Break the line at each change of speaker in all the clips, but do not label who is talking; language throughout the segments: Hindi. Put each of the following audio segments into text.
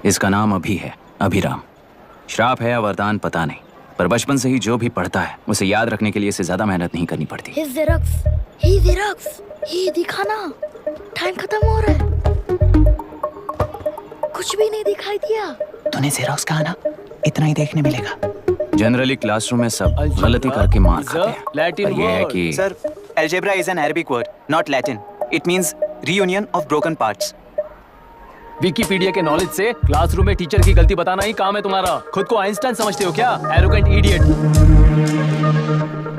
इसका नाम अभी है, अभिराम। श्राप है या वरदान पता नहीं, पर बचपन से ही जो भी पढ़ता है उसे याद रखने के लिए इसे ज्यादा मेहनत नहीं करनी पड़ती।
ये दिखा ना, टाइम खत्म हो रहा है। कुछ भी नहीं दिखाई दिया।
तूने जेरोक्स कहा ना, इतना ही देखने मिलेगा।
जनरली क्लासरूम में सब गलती करके मार खाते हैं। पर ये है कि
sir, algebra is an Arabic word, not Latin. It means reunion of broken parts.
Wikipedia के नॉलेज से क्लासरूम में टीचर की गलती बताना ही काम है तुम्हारा। खुद को आइंस्टाइन समझते हो क्या? Arrogant idiot.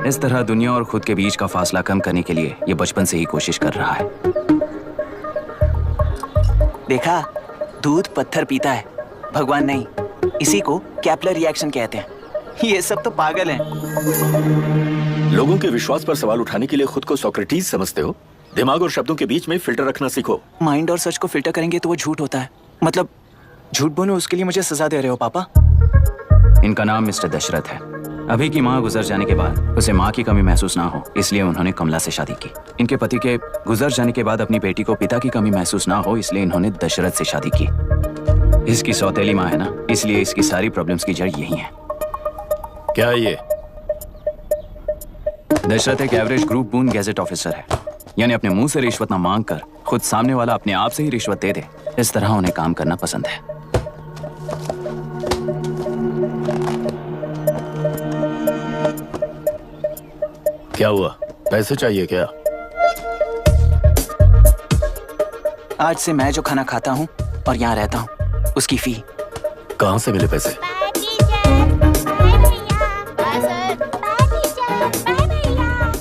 इस तरह दुनिया और खुद के बीच का फासला कम करने के लिए ये बचपन से ही कोशिश कर रहा है।
देखा, दूध पत्थर पीता है, भगवान नहीं। इसी को कैपलर रिएक्शन कहते हैं। ये सब तो पागल हैं।
लोगों के विश्वास पर सवाल उठाने के लिए खुद को सोक्रेटिस समझते हो? दिमाग और शब्दों के बीच में फिल्टर रखना सीखो।
माइंड और सच को फिल्टर करेंगे तो वो झूठ होता है। मतलब झूठ बोलो, उसके लिए मुझे सजा दे रहे हो पापा?
इनका नाम मिस्टर दशरथ है। अभी की माँ गुजर जाने के बाद उसे माँ की कमी महसूस ना हो, इसलिए उन्होंने कमला से शादी की। इनके पति के गुजर जाने के बाद अपनी बेटी को पिता की कमी महसूस ना हो, इसलिए इन्होंने दशरथ से शादी की। इसकी सौतेली माँ है ना, इसलिए इसकी सारी प्रॉब्लम्स की जड़ यही है।
क्या ये?
दशरथ एक एवरेज ग्रुप बून गैजेट ऑफिसर है, यानी अपने मुंह से रिश्वत ना मांग कर खुद सामने वाला अपने आप से ही रिश्वत दे दे, इस तरह उन्हें काम करना पसंद है।
क्या हुआ? पैसे चाहिए क्या?
आज से मैं जो खाना खाता हूँ और यहाँ रहता हूँ, उसकी फी।
कहाँ से मिले पैसे?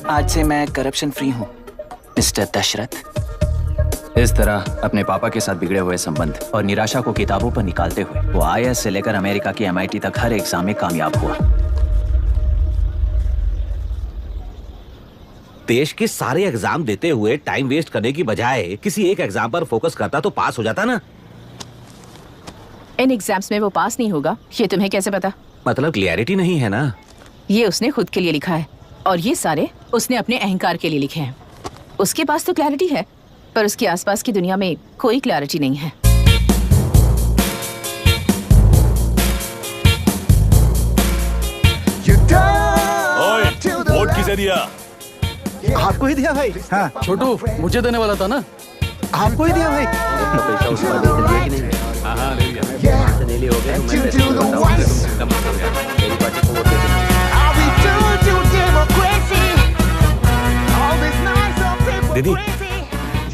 आज से मैं करप्शन फ्री हूँ, मिस्टर दशरथ।
इस तरह अपने पापा के साथ बिगड़े हुए संबंध और निराशा को किताबों पर निकालते हुए वो IAS से लेकर अमेरिका की MIT तक हर एग्जाम में कामयाब हुआ।
देश के सारे एग्जाम देते हुए टाइम वेस्ट करने की बजाय किसी एक एग्जाम पर फोकस करता तो पास हो जाता ना।
इन एग्जाम्स में वो पास नहीं होगा, ये तुम्हें कैसे पता?
मतलब क्लियरिटी नहीं है ना।
ये उसने खुद के लिए लिखा है और ये सारे उसने अपने अहंकार के लिए लिखे हैं। उसके पास तो क्लैरिटी है, पर उसके आसपास की दुनिया में कोई क्लैरिटी नहीं है।
ओए, वोट किसे दिया?
आपको ही दिया भाई। हाँ
छोटू, मुझे देने वाला था ना।
आपको ही दिया भाई।
पैसा उसका दे दिया कि नहीं?
हाँ, ले लिया।
नहीं लिए हो गए तो मैं पैसे नहीं बताऊंगा, तुम कम करो यार। मेरी पार्टी को वोट दे देना।
दीदी,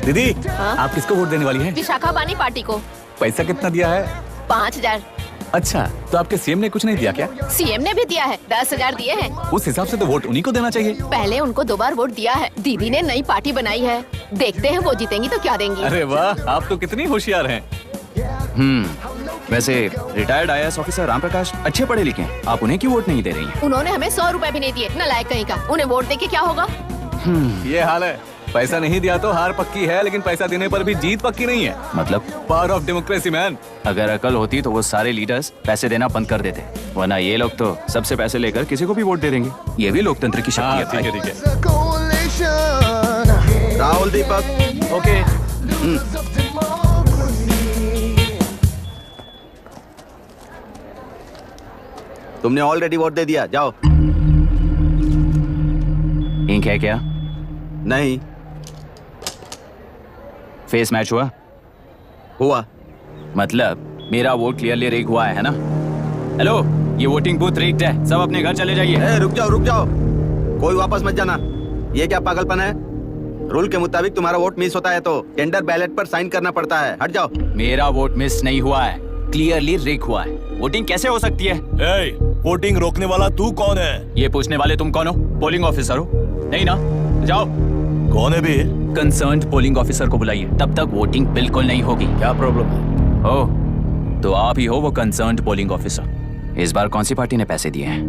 दीदी, आप किसको वोट देने वाली हैं?
विशाखा बानी पार्टी को।
पैसा कितना दिया है?
5000।
अच्छा, तो आपके सीएम ने कुछ नहीं दिया क्या?
सीएम ने भी दिया है, 10,000 दिए हैं।
उस हिसाब से तो वोट उन्हीं को देना चाहिए।
पहले उनको 2 बार वोट दिया है। दीदी ने नई पार्टी बनाई है, देखते हैं वो जीतेंगी तो क्या देंगी।
अरे वाह, आप तो कितनी होशियार हैं।
वैसे retired IAS officer Ram Prakash अच्छे पढ़े लिखे हैं, आप उन्हें क्यों वोट नहीं दे रही हैं?
उन्होंने हमें 100 रुपए भी नहीं दिए, नालायक कहीं का। उन्हें वोट देके क्या होगा?
ये हाल है। पैसा नहीं दिया तो हार पक्की है, लेकिन पैसा देने पर भी जीत पक्की नहीं है।
मतलब
पावर ऑफ डेमोक्रेसी मैन।
अगर अकल होती तो वो सारे लीडर्स पैसे देना बंद कर देते, वरना ये लोग तो सबसे पैसे लेकर किसी को भी वोट दे देंगे। ये भी लोकतंत्र की शक्ति है।
ठीक है, ठीक है।
राहुल दीपक।
ओके।
तुमने ऑलरेडी वोट दे दिया, जाओ।
इंक है क्या?
नहीं
फेस मैच हुआ?
हुआ।
मतलब मेरा वोट क्लियरली रिग हुआ है ना? हेलो, ये वोटिंग बूथ रिग्ड है, सब अपने घर चले जाइए।
रुक जाओ, कोई वापस मत जाना। ये क्या पागलपन है? रूल के मुताबिक तुम्हारा वोट मिस होता है तो टेंडर बैलेट पर साइन करना पड़ता है। हट जाओ।
मेरा वोट मिस नहीं हुआ है, क्लियरली रिग हुआ है। वोटिंग कैसे हो सकती है?
वोटिंग रोकने वाला तू कौन है?
ये पूछने वाले तुम कौन हो? पोलिंग ऑफिसर हो? नहीं ना? जाओ।
कौन है भी?
कंसर्न्ड पोलिंग ऑफिसर को बुलाइए, तब तक वोटिंग बिल्कुल नहीं होगी।
क्या प्रॉब्लम है?
ओह, तो आप ही हो वो कंसर्न्ड पोलिंग ऑफिसर। इस बार कौन सी पार्टी ने पैसे दिए हैं?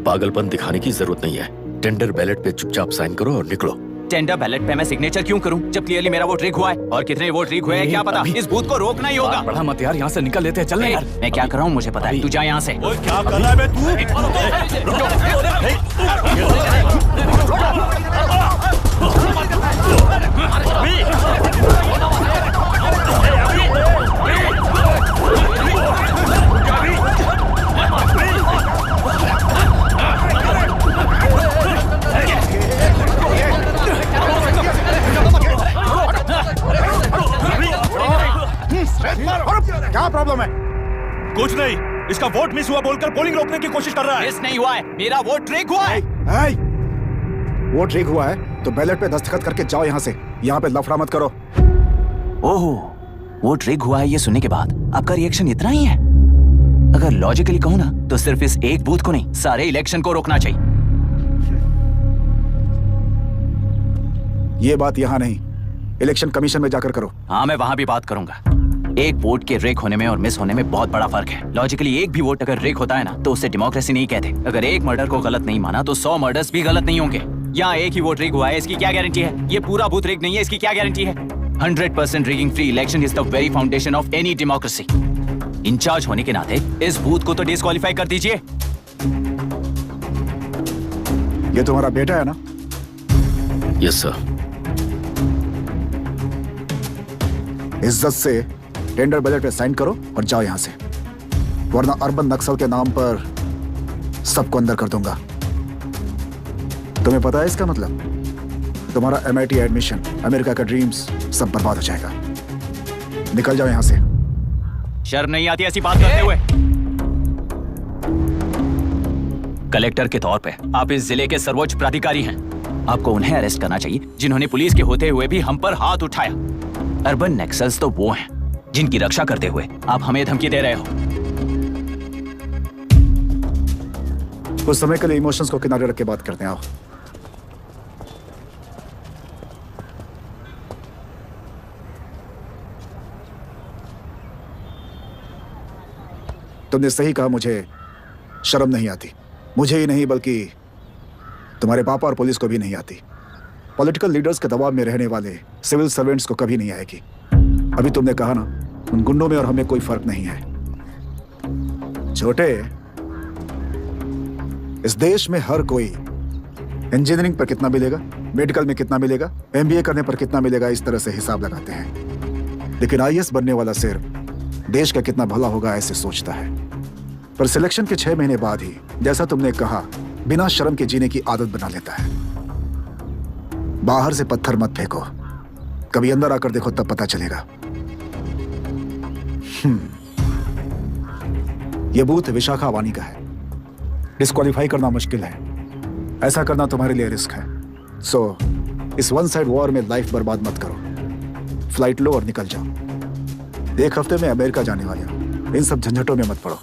पागलपन दिखाने की जरूरत नहीं है। टेंडर बैलेट पे चुपचाप साइन करो और निकलो।
टेंडर बैलेट पे मैं सिग्नेचर क्यों करूं, जब क्लियरली मेरा वोट रिग हुआ है? और कितने वोट रिग हुए हैं क्या पता? इस बूथ को रोकना ही होगा।
बढ़ा मत यार, यहाँ से निकल लेते हैं। चल यार।
मैं क्या कर रहा हूँ मुझे पता है, तू जा यहाँ से।
क्या कर रहा है बे तू?
क्या प्रॉब्लम है?
कुछ नहीं, इसका वोट मिस हुआ बोलकर पोलिंग रोकने की कोशिश कर रहा है।
मिस नहीं हुआ है, मेरा वोट ट्रिक हुआ है।
वोट ठीक हुआ है तो बैलेट पे दस्तखत करके जाओ यहाँ से। यहाँ पे लफड़ा मत करो।
ओहो, वो ट्रिक हुआ है ये सुनने के बाद आपका रिएक्शन इतना ही है? अगर लॉजिकली कहूं ना तो सिर्फ इस एक बूथ को नहीं, सारे इलेक्शन को रोकना चाहिए।
ये बात यहाँ नहीं, इलेक्शन कमीशन में जाकर करो।
हाँ, मैं वहां भी बात करूंगा। एक वोट के रेक होने में और मिस होने में बहुत बड़ा फर्क है। लॉजिकली एक भी वोट अगर रेक होता है ना तो उसे डेमोक्रेसी नहीं कहते। अगर एक मर्डर को गलत नहीं माना तो 100 मर्डर्स भी गलत नहीं होंगे। यहाँ एक ही वोट रेक हुआ है, इसकी क्या गारंटी है? ये पूरा बूथ रेक नहीं है, इसकी क्या गारंटी है? 100% rigging free election is the very foundation of any democracy. In charge होने के नाते इस बूथ को तो डिस्क्वालीफाई कर दीजिए।
ये तुम्हारा बेटा है ना?
Yes sir.
इज्जत से टेंडर बैलेट पे साइन करो और जाओ यहाँ से, वरना अर्बन नक्सल के नाम पर सबको अंदर कर दूंगा। तुम्हें पता है इसका मतलब? तुम्हारा MIT एडमिशन, अमेरिका का ड्रीम्स सब बर्बाद हो जाएगा। निकल जाओ यहाँ से।
शर्म नहीं आती ऐसी बात करते हुए? कलेक्टर के तौर पे आप इस जिले के सर्वोच्च प्राधिकारी हैं। आपको उन्हें अरेस्ट करना चाहिए जिन्होंने पुलिस के होते हुए भी हम पर हाथ उठाया। अर्बन नक्सल्स तो वो हैं जिनकी रक्षा करते हुए आप हमें धमकी दे रहे हो।
कुछ समय के लिए इमोशंस को किनारे रख के बात करते हैं। आओ। तुमने सही कहा, मुझे शर्म नहीं आती। मुझे ही नहीं बल्कि तुम्हारे पापा और पुलिस को भी नहीं आती। पॉलिटिकल लीडर्स के दबाव में रहने वाले सिविल सर्वेंट्स को कभी नहीं आएगी। अभी तुमने कहा ना, उन गुंडों में और हमें कोई फर्क नहीं है। छोटे, इस देश में हर कोई इंजीनियरिंग पर कितना मिलेगा, मेडिकल में कितना मिलेगा, MBA करने पर कितना मिलेगा, इस तरह से हिसाब लगाते हैं। लेकिन IAS बनने वाला सिर्फ देश का कितना भला होगा ऐसे सोचता है। पर सिलेक्शन के 6 महीने बाद ही, जैसा तुमने कहा, बिना शर्म के जीने की आदत बना लेता है। बाहर से पत्थर मत फेंको, कभी अंदर आकर देखो तब पता चलेगा। यह बूथ विशाखा वानी का है। डिस्क्वालीफाई करना मुश्किल है, ऐसा करना तुम्हारे लिए रिस्क है। सो इस वन साइड वॉर में लाइफ बर्बाद मत करो। फ्लाइट लो और निकल जाओ। 1 हफ्ते में अमेरिका जाने वाले हो, इन सब झंझटों में मत पड़ो।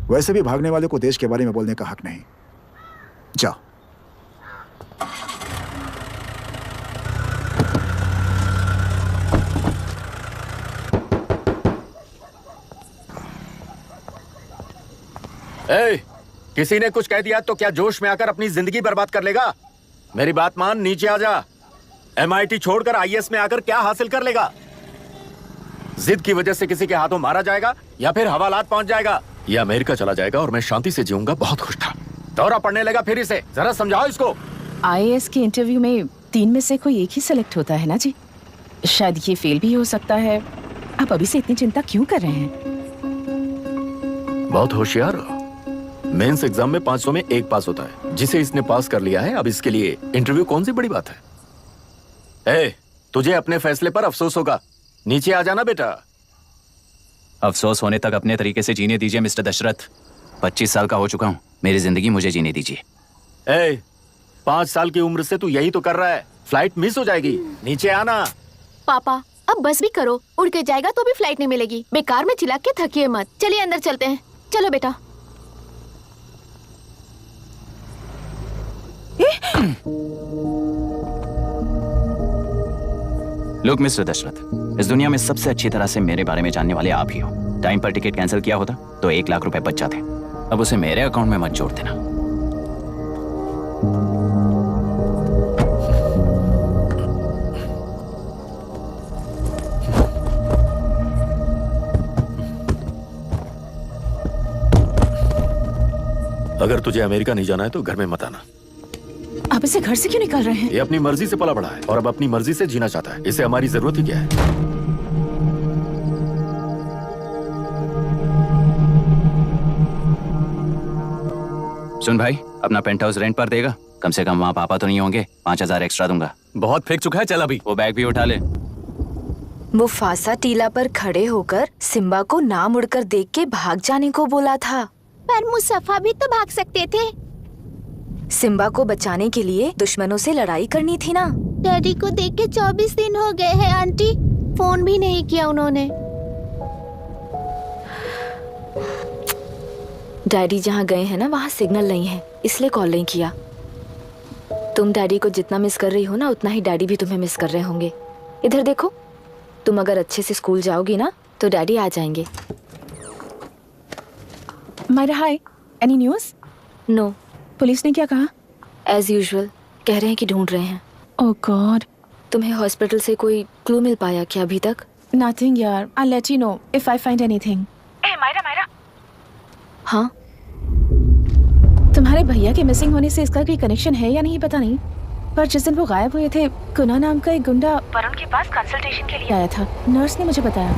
वैसे भी भागने वाले को देश के बारे में बोलने का हक नहीं। जाओ।
किसी ने कुछ कह दिया तो क्या जोश में आकर अपनी जिंदगी बर्बाद कर लेगा? मेरी बात मान, नीचे आ जा। MIT छोड़कर IAS में आकर क्या हासिल कर लेगा? जिद की वजह से किसी के हाथों मारा जाएगा या फिर हवालात पहुंच जाएगा, या अमेरिका चला जाएगा और मैं शांति से जीऊंगा। बहुत खुश था। दौरा पड़ने लगा फिर इसे। जरा समझाओ इसको।
IAS के इंटरव्यू में 3 में से कोई एक ही सेलेक्ट होता है ना जी? शायद ये फेल भी हो सकता है। आप अभी से इतनी चिंता क्यों कर रहे हैं?
बहुत होशियार हो। मेंस एग्जाम में 500 में 1 पास होता है, जिसे इसने पास कर लिया है। अब इसके लिए इंटरव्यू कौन सी बड़ी बात है? तुझे अपने फैसले पर अफसोस होगा। नीचे आ जाना बेटा।
अफसोस होने तक अपने तरीके से जीने दीजिए मिस्टर दशरथ। 25 साल का हो चुका हूँ, मेरी जिंदगी मुझे जीने दीजिए।
5 साल की उम्र से तू यही तो कर रहा है। फ्लाइट मिस हो जाएगी, नीचे आना।
पापा अब बस भी करो, उड़ के जाएगा तो भी फ्लाइट नहीं मिलेगी। बेकार में चिल्ला के थकिए मत। चलिए अंदर चलते हैं। चलो बेटा।
लुक मिस्टर दशरथ, इस दुनिया में सबसे अच्छी तरह से मेरे बारे में जानने वाले आप ही हो। टाइम पर टिकट कैंसिल किया होता तो 1 लाख रुपए बच जाते। अब उसे मेरे अकाउंट में मत जोड़ देना।
अगर तुझे अमेरिका नहीं जाना है तो घर में मत आना।
आप इसे घर से क्यों निकाल रहे हैं?
ये अपनी मर्जी से पला बड़ा है और अब अपनी मर्जी से जीना चाहता है। इसे हमारी जरूरत ही क्या है?
सुन भाई, अपना पेंट हाउस रेंट पर देगा? कम से कम वहाँ पापा तो नहीं होंगे। 5000 एक्स्ट्रा दूंगा।
बहुत फेंक चुका है, चल अभी।
वो बैग भी उठा ले।
मुफासा टीला पर खड़े होकर सिम्बा को ना मुड़कर देख के भाग जाने को बोला था।
पर मुसफ़ा भी तो भाग सकते थे।
सिम्बा को बचाने के लिए दुश्मनों से लड़ाई करनी थी ना।
डैडी को देख के 24 दिन हो गए हैं आंटी, फोन भी नहीं किया उन्होंने।
डैडी जहाँ गए हैं ना वहाँ सिग्नल नहीं है, इसलिए कॉल नहीं किया। तुम डैडी को जितना मिस कर रही हो ना उतना ही डैडी भी तुम्हें मिस कर रहे होंगे। इधर देखो, तुम अगर अच्छे से स्कूल जाओगी ना तो डैडी आ जाएंगे।
मायरा हाय, एनी न्यूज़?
नो।
पुलिस ने क्या कहा?
एज यूजुअल कह रहे हैं कि ढूंढ रहे हैं।
ओह गॉड।
तुम्हें हॉस्पिटल से कोई क्लू मिल पाया क्या अभी तक?
नथिंग यार, I let you know if I find anything. ए मायरा।
हाँ,
तुम्हारे भैया के मिसिंग होने से इसका कोई कनेक्शन है या नहीं पता नहीं, पर जिस दिन वो गायब हुए थे कुना नाम का एक गुंडा वरुण के पास कंसल्टेशन के लिए आया था। नर्स ने मुझे बताया।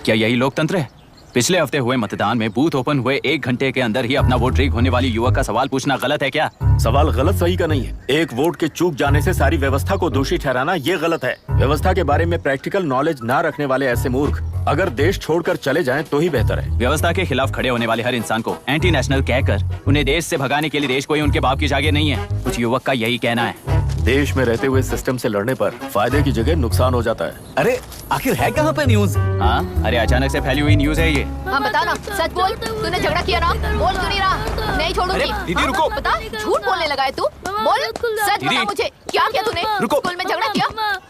क्या यही लोकतंत्र है? पिछले हफ्ते हुए मतदान में बूथ ओपन हुए 1 घंटे के अंदर ही अपना वोट रीक होने वाली युवक का सवाल पूछना गलत है क्या?
सवाल गलत सही का नहीं है। एक वोट के चूक जाने से सारी व्यवस्था को दोषी ठहराना ये गलत है। व्यवस्था के बारे में प्रैक्टिकल नॉलेज ना रखने वाले ऐसे मूर्ख अगर देश छोड़कर चले जाएं तो ही बेहतर है।
व्यवस्था के खिलाफ खड़े होने वाले हर इंसान को एंटी नेशनल कहकर उन्हें देश से भगाने के लिए देश कोई उनके बाप की जागीर नहीं है। कुछ युवक का यही कहना है।
देश में रहते हुए सिस्टम से लड़ने पर फायदे की जगह नुकसान हो जाता है।
अरे आखिर है कहाँ पे न्यूज़?
हाँ, अरे अचानक से फैली हुई न्यूज़ है ये।
हाँ बता ना, सच बोल, तूने झगड़ा किया ना? बोल क्यों नहीं रहा? नहीं छोड़ूंगी।
दीदी रुको।
बता, झूठ बोलने लगा है तू? बोल, सच बता मुझे, क्या किया तूने?
रुको।
स्कूल में झगड़ा किया?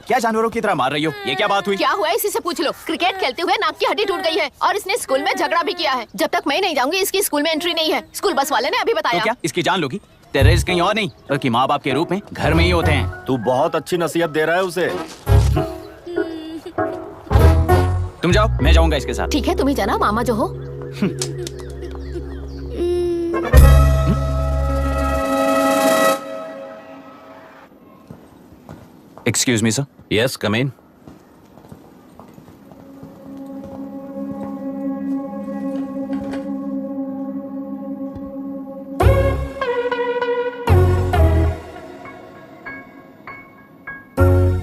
क्या जानवरों की तरह मार रही हो? ये क्या बात हुई?
क्या हुआ है इसी से पूछ लो। क्रिकेट खेलते हुए नाक की हड्डी टूट गई है और इसने स्कूल में झगड़ा भी किया है। जब तक मैं नहीं जाऊंगी इसकी स्कूल में एंट्री नहीं है। स्कूल बस वाले ने अभी
तो
बताया।
क्या इसकी जान लोगी? टेररिस्ट कहीं और नहीं बल्कि माँ बाप के रूप में घर में ही होते हैं।
तू बहुत अच्छी नसीहत दे रहा है उसे।
तुम जाओ, मैं जाऊंगा इसके साथ।
ठीक है, तुम ही जाना, मामा जो हो।
Excuse me sir.
Yes, come in.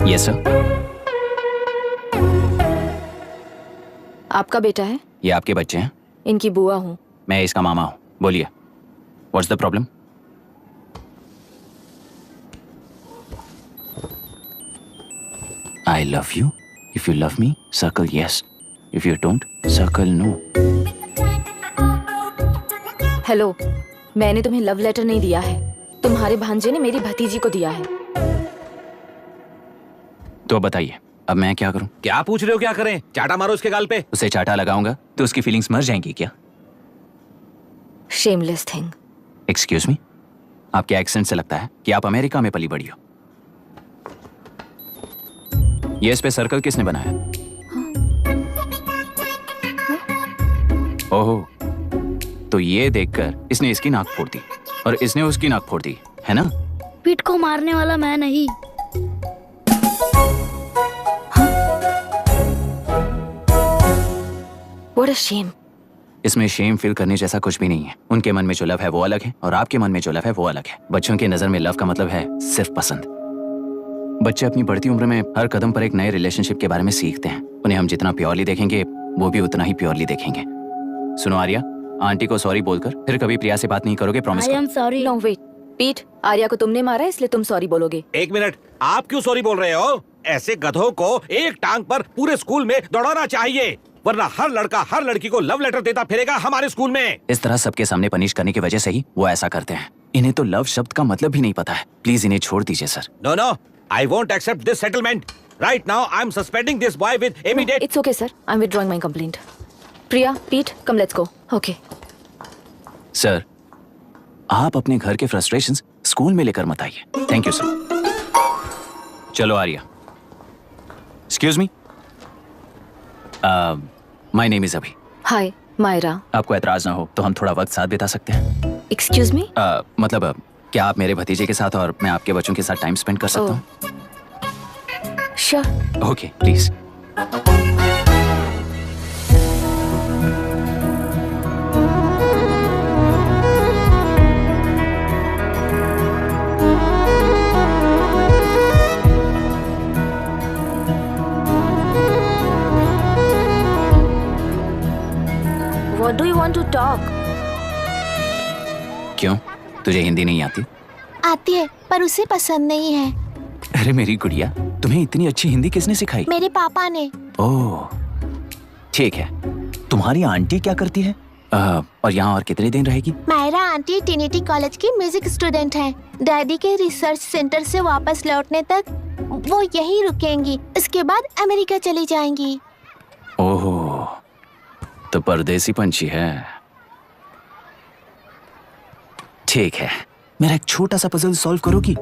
Yes sir.
आपका बेटा है?
ये आपके बच्चे हैं?
इनकी बुआ हूँ।
मैं इसका मामा हूँ। बोलिए, what's the problem? I love you. If you love me, circle yes. If you don't, circle no.
Hello, मैंने तुम्हें लव लेटर नहीं दिया है। तुम्हारे भांजे ने मेरी भतीजी को दिया है।
तो अब बताइए, अब मैं क्या करूं?
क्या पूछ रहे हो? क्या करें? चाटा मारो उसके गाल पे।
उसे चाटा लगाऊंगा तो उसकी फीलिंग्स मर जाएंगी क्या?
Shameless thing.
एक्सक्यूज मी, आपके एक्सेंट से लगता है कि आप अमेरिका में पली बड़ी हो। ये इस पे सर्कल किसने बनाया? ओहो, तो ये देखकर इसने इसकी नाक फोड़ दी और इसने उसकी नाक फोड़ दी, है ना?
पीठ को मारने वाला मैं नहीं।
What a shame.
इसमें शेम फील करने जैसा कुछ भी नहीं है। उनके मन में जो लव है वो अलग है और आपके मन में जो लव है वो अलग है। बच्चों की नजर में लव का मतलब है सिर्फ पसंद। बच्चे अपनी बढ़ती उम्र में हर कदम पर एक नए रिलेशनशिप के बारे में सीखते हैं। उन्हें हम जितना प्योरली देखेंगे वो भी उतना ही प्योरली देखेंगे। सुनो आर्या, आंटी को सॉरी बोलकर फिर कभी प्रिया से बात नहीं करोगे, प्रॉमिस करो।
सॉरी। नो वेट, पीट, आर्या को तुमने मारा इसलिए तुम सॉरी बोलोगे।
एक मिनट, आप क्यों सॉरी बोल रहे हो? ऐसे गधों को एक टांग पर पूरे स्कूल में दौड़ाना चाहिए, वरना हर लड़का हर लड़की को लव लेटर देता फिरेगा हमारे स्कूल में।
इस तरह सबके सामने पनिश करने की वजह से ही वो ऐसा करते हैं। इन्हें तो लव शब्द का मतलब भी नहीं पता है। प्लीज इन्हें छोड़ दीजिए sir.
No no, I won't accept this settlement. Right now I am suspending this boy with immediate.
It's okay sir, I am withdrawing my complaint. Priya, पीट, come let's go. Okay
sir, आप अपने घर के फ्रस्ट्रेशंस स्कूल में लेकर मत आइए। Thank you sir. चलो Arya. Excuse me, my name is Abhi.
Hi Myra.
आपको एतराज ना हो तो हम थोड़ा वक्त साथ बिता सकते हैं?
एक्सक्यूज मी,
मतलब क्या आप मेरे भतीजे के साथ और मैं आपके बच्चों के साथ टाइम स्पेंड कर सकता हूँ?
Sure.
Okay please.
What do you want to talk?
क्यों, तुझे हिंदी नहीं आती?
आती है पर उसे पसंद नहीं है।
अरे मेरी गुड़िया, तुम्हें इतनी अच्छी हिंदी किसने सिखाई?
मेरे पापा ने।
ओह ठीक है। तुम्हारी आंटी क्या करती है? और यहाँ और कितने दिन रहेगी?
मायरा आंटी ट्रिनिटी कॉलेज की म्यूजिक स्टूडेंट हैं। डैडी के रिसर्च सेंटर से वापस लौटने तक वो यहीं रुकेंगी। इसके बाद अमेरिका चली जाएंगी।
ओह, तो परदेसी पंछी है। ठीक है, मेरा एक छोटा सा पजल सॉल्व करोगी?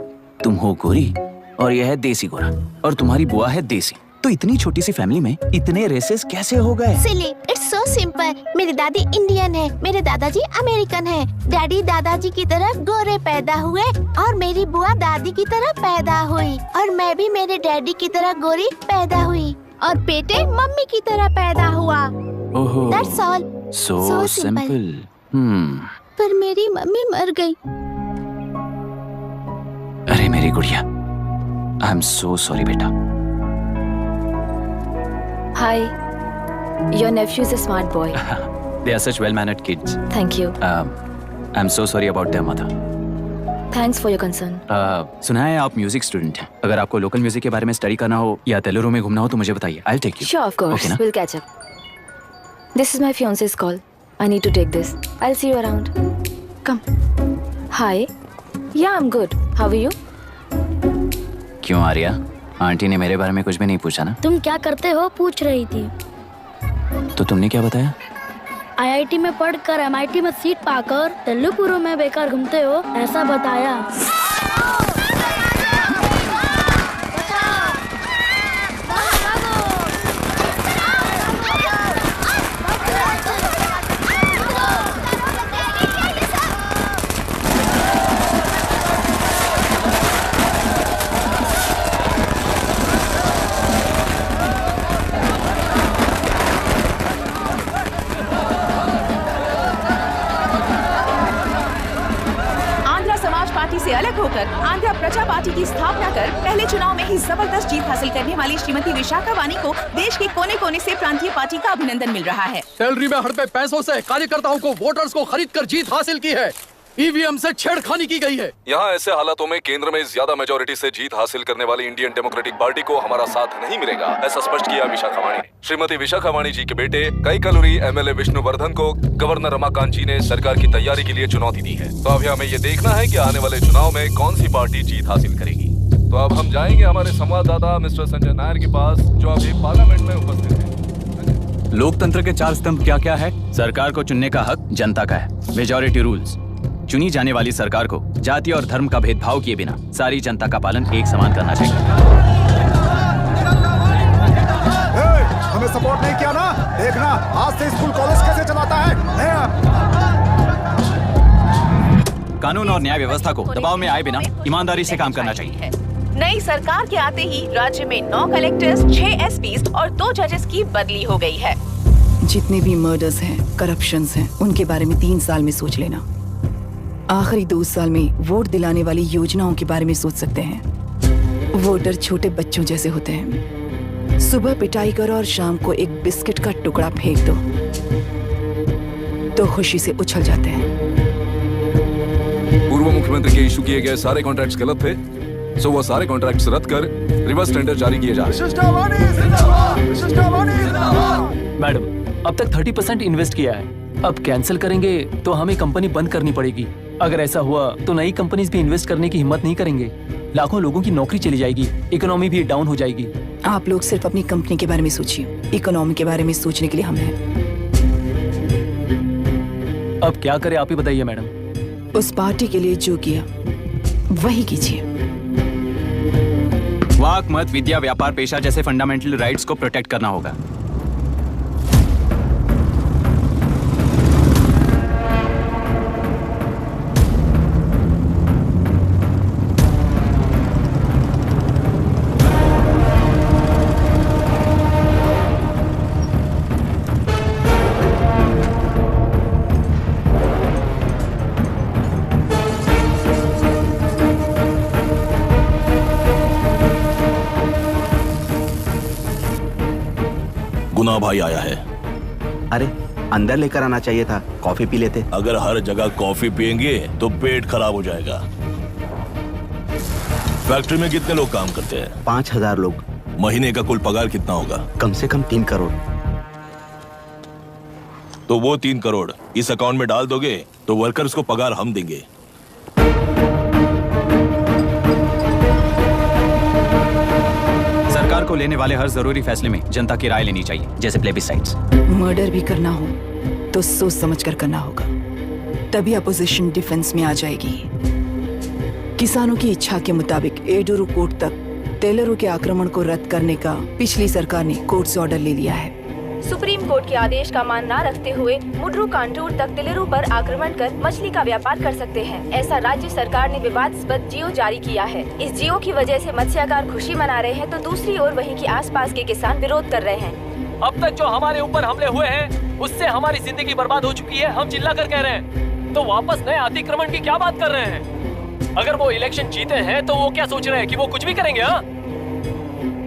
तुम हो गोरी और यह है देसी गोरा और तुम्हारी बुआ है देसी, तो इतनी छोटी सी फैमिली में इतने रेसेस कैसे हो गए?
सिली, इट्स सो सिंपल। मेरी दादी इंडियन है, मेरे दादाजी अमेरिकन है। डैडी दादाजी की तरह गोरे पैदा हुए और मेरी बुआ दादी की तरह पैदा हुई और मैं भी मेरे डैडी की तरह गोरी पैदा हुई और बेटे मम्मी की तरह पैदा हुआ।
ओहो,
That's all.
so simple.
पर मेरी मम्मी मर गई।
अरे मेरी गुड़िया, आई एम सो सॉरी बेटा।
Hi. Your nephew is a smart boy.
They are such well-mannered kids.
Thank you.
I'm so sorry about their mother.
Thanks for your concern.
सुना है आप म्यूजिक स्टूडेंट हैं। अगर आपको लोकल म्यूजिक के बारे में स्टडी करना हो या तेलुरु में घूमना हो तो मुझे बताइए। I'll take you.
Sure, of course.
Okay, ना?
We'll catch up. This is my fiance's call. I need to take this. I'll see you around. Come. Hi. Yeah, I'm good. How are you?
क्यों आर्या? आंटी ने मेरे बारे में कुछ भी नहीं पूछा ना?
तुम क्या करते हो पूछ रही थी।
तो तुमने क्या बताया?
IIT में पढ़कर MIT में सीट पाकर तेलुपुरु में बेकार घूमते हो ऐसा बताया।
से अलग होकर आंध्र प्रजा पार्टी की स्थापना कर पहले चुनाव में ही जबरदस्त जीत हासिल करने वाली श्रीमती विशाखा वानी को देश के कोने कोने से प्रांतीय पार्टी का अभिनंदन मिल रहा है।
सैलरी में हड़पे पैसों से कार्यकर्ताओं को वोटर्स को खरीद कर जीत हासिल की है। ईवीएम से छेड़खानी की गई है।
यहाँ ऐसे हालातों में केंद्र में ज्यादा मेजोरिटी से जीत हासिल करने वाली इंडियन डेमोक्रेटिक पार्टी को हमारा साथ नहीं मिलेगा, ऐसा स्पष्ट किया विशाखा वाणी ने। श्रीमती विशाखा वाणी जी के बेटे कईकलुरी MLA विष्णुवर्धन को गवर्नर रमाकांत जी ने सरकार की तैयारी के लिए चुनौती दी है। तो अभी हमें ये देखना है कि आने वाले चुनाव में कौन सी पार्टी जीत हासिल करेगी। तो अब हम जाएंगे हमारे संवाददाता मिस्टर संजय नायर के पास, जो अभी पार्लियामेंट में उपस्थित है।
लोकतंत्र के 4 स्तंभ क्या क्या है? सरकार को चुनने का हक जनता का है। Majority rules. चुनी जाने वाली सरकार को जाति और धर्म का भेदभाव किए बिना सारी जनता का पालन एक समान करना चाहिए।
हमें सपोर्ट नहीं किया ना, देखना आज से स्कूल कॉलेज कैसे चलाता है।
कानून और न्याय व्यवस्था को दबाव में आए बिना ईमानदारी से काम करना चाहिए।
नई सरकार के आते ही राज्य में 9 कलेक्टर्स, 6 SPs और 2 जजेस की बदली हो गई है।
जितने भी मर्डर्स हैं, करप्शंस हैं, उनके बारे में 3 साल में सोच लेना। आखिरी 2 साल में वोट दिलाने वाली योजनाओं के बारे में सोच सकते हैं। वोटर छोटे बच्चों जैसे होते हैं। सुबह पिटाई करो और शाम को एक बिस्किट का टुकड़ा फेंक दो तो खुशी से उछल जाते हैं।
पूर्व मुख्यमंत्री के इशू किए गए सारे कॉन्ट्रैक्ट्स गलत थे, सो वो सारे कॉन्ट्रैक्ट्स रद्द कर रिवर्स टेंडर जारी किए जा रहे हैं।
मैडम, अब तक 30% इन्वेस्ट किया है, अब कैंसिल करेंगे तो हमें कंपनी बंद करनी पड़ेगी। अगर ऐसा हुआ तो नई कंपनीज भी इन्वेस्ट करने की हिम्मत नहीं करेंगे। लाखों लोगों की नौकरी चली जाएगी, इकोनॉमी भी डाउन हो जाएगी।
आप लोग सिर्फ अपनी कंपनी के बारे में सोचिए, इकोनॉमी के बारे में सोचने के लिए हम हैं।
अब क्या करें आप ही बताइए मैडम।
उस पार्टी के लिए जो किया वही कीजिए।
वाक, मत, विद्या, व्यापार, पेशा जैसे फंडामेंटल राइट्स को प्रोटेक्ट करना होगा।
गुना भाई आया है।
अरे
अंदर लेकर आना चाहिए था, कॉफी पी लेते।
अगर हर जगह कॉफी पियेंगे तो पेट खराब हो जाएगा। फैक्ट्री में कितने लोग काम करते हैं?
5000 लोग।
महीने का कुल पगार कितना होगा?
कम से कम 3 करोड़।
तो वो 3 करोड़ इस अकाउंट में डाल दोगे तो वर्कर्स को पगार हम देंगे।
सरकार को लेने वाले हर जरूरी फैसले में जनता की राय लेनी चाहिए, जैसे प्लेबिसाइट्स।
मर्डर भी करना हो तो सोच समझ कर करना होगा, तभी अपोजिशन डिफेंस में आ जाएगी। किसानों की इच्छा के मुताबिक एडुरु कोर्ट तक टेलरों के आक्रमण को रद्द करने का पिछली सरकार ने कोर्ट से ऑर्डर ले लिया है।
सुप्रीम कोर्ट के आदेश का मान न रखते हुए मुड्रू कांटूर तक टिलरों पर आक्रमण कर मछली का व्यापार कर सकते हैं, ऐसा राज्य सरकार ने विवादास्पद जियो जारी किया है। इस जियो की वजह से मत्स्यकार खुशी मना रहे हैं तो दूसरी ओर वहीं के आसपास के किसान विरोध कर रहे हैं।
अब तक जो हमारे ऊपर हमले हुए हैं उससे हमारी जिंदगी बर्बाद हो चुकी है। हम चिल्ला कर कह रहे हैं तो वापस नए अतिक्रमण की क्या बात कर रहे हैं? अगर वो इलेक्शन जीते हैं तो वो क्या सोच रहे हैं कि वो कुछ भी करेंगे? हाँ,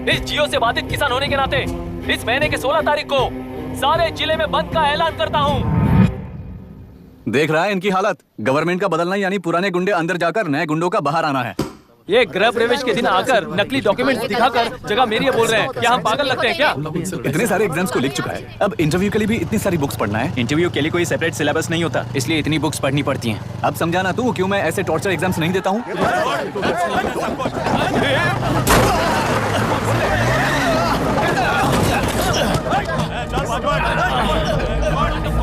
इस जियो से बाधित किसान होने के नाते इस महीने के 16 तारीख को सारे जिले में बंद का ऐलान करता हूँ।
देख रहा है इनकी हालत। गवर्नमेंट का बदलना यानी पुराने गुंडे अंदर जाकर नए गुंडों का बाहर आना है।
ये गृह प्रवेश के दिन आकर नकली डॉक्यूमेंट्स दिखाकर जगह मेरी बोल रहे हैं। क्या हम पागल लगते हैं क्या?
इतने सारे एग्जाम्स को लिख चुका है, अब इंटरव्यू के लिए भी इतनी सारी बुक्स पढ़ना है। इंटरव्यू के लिए कोई सेपरेट सिलेबस नहीं होता, इसलिए इतनी बुक्स पढ़नी पड़ती हैं। अब समझाना तू क्यों मैं ऐसे टॉर्चर एग्जाम्स नहीं देता हूँ।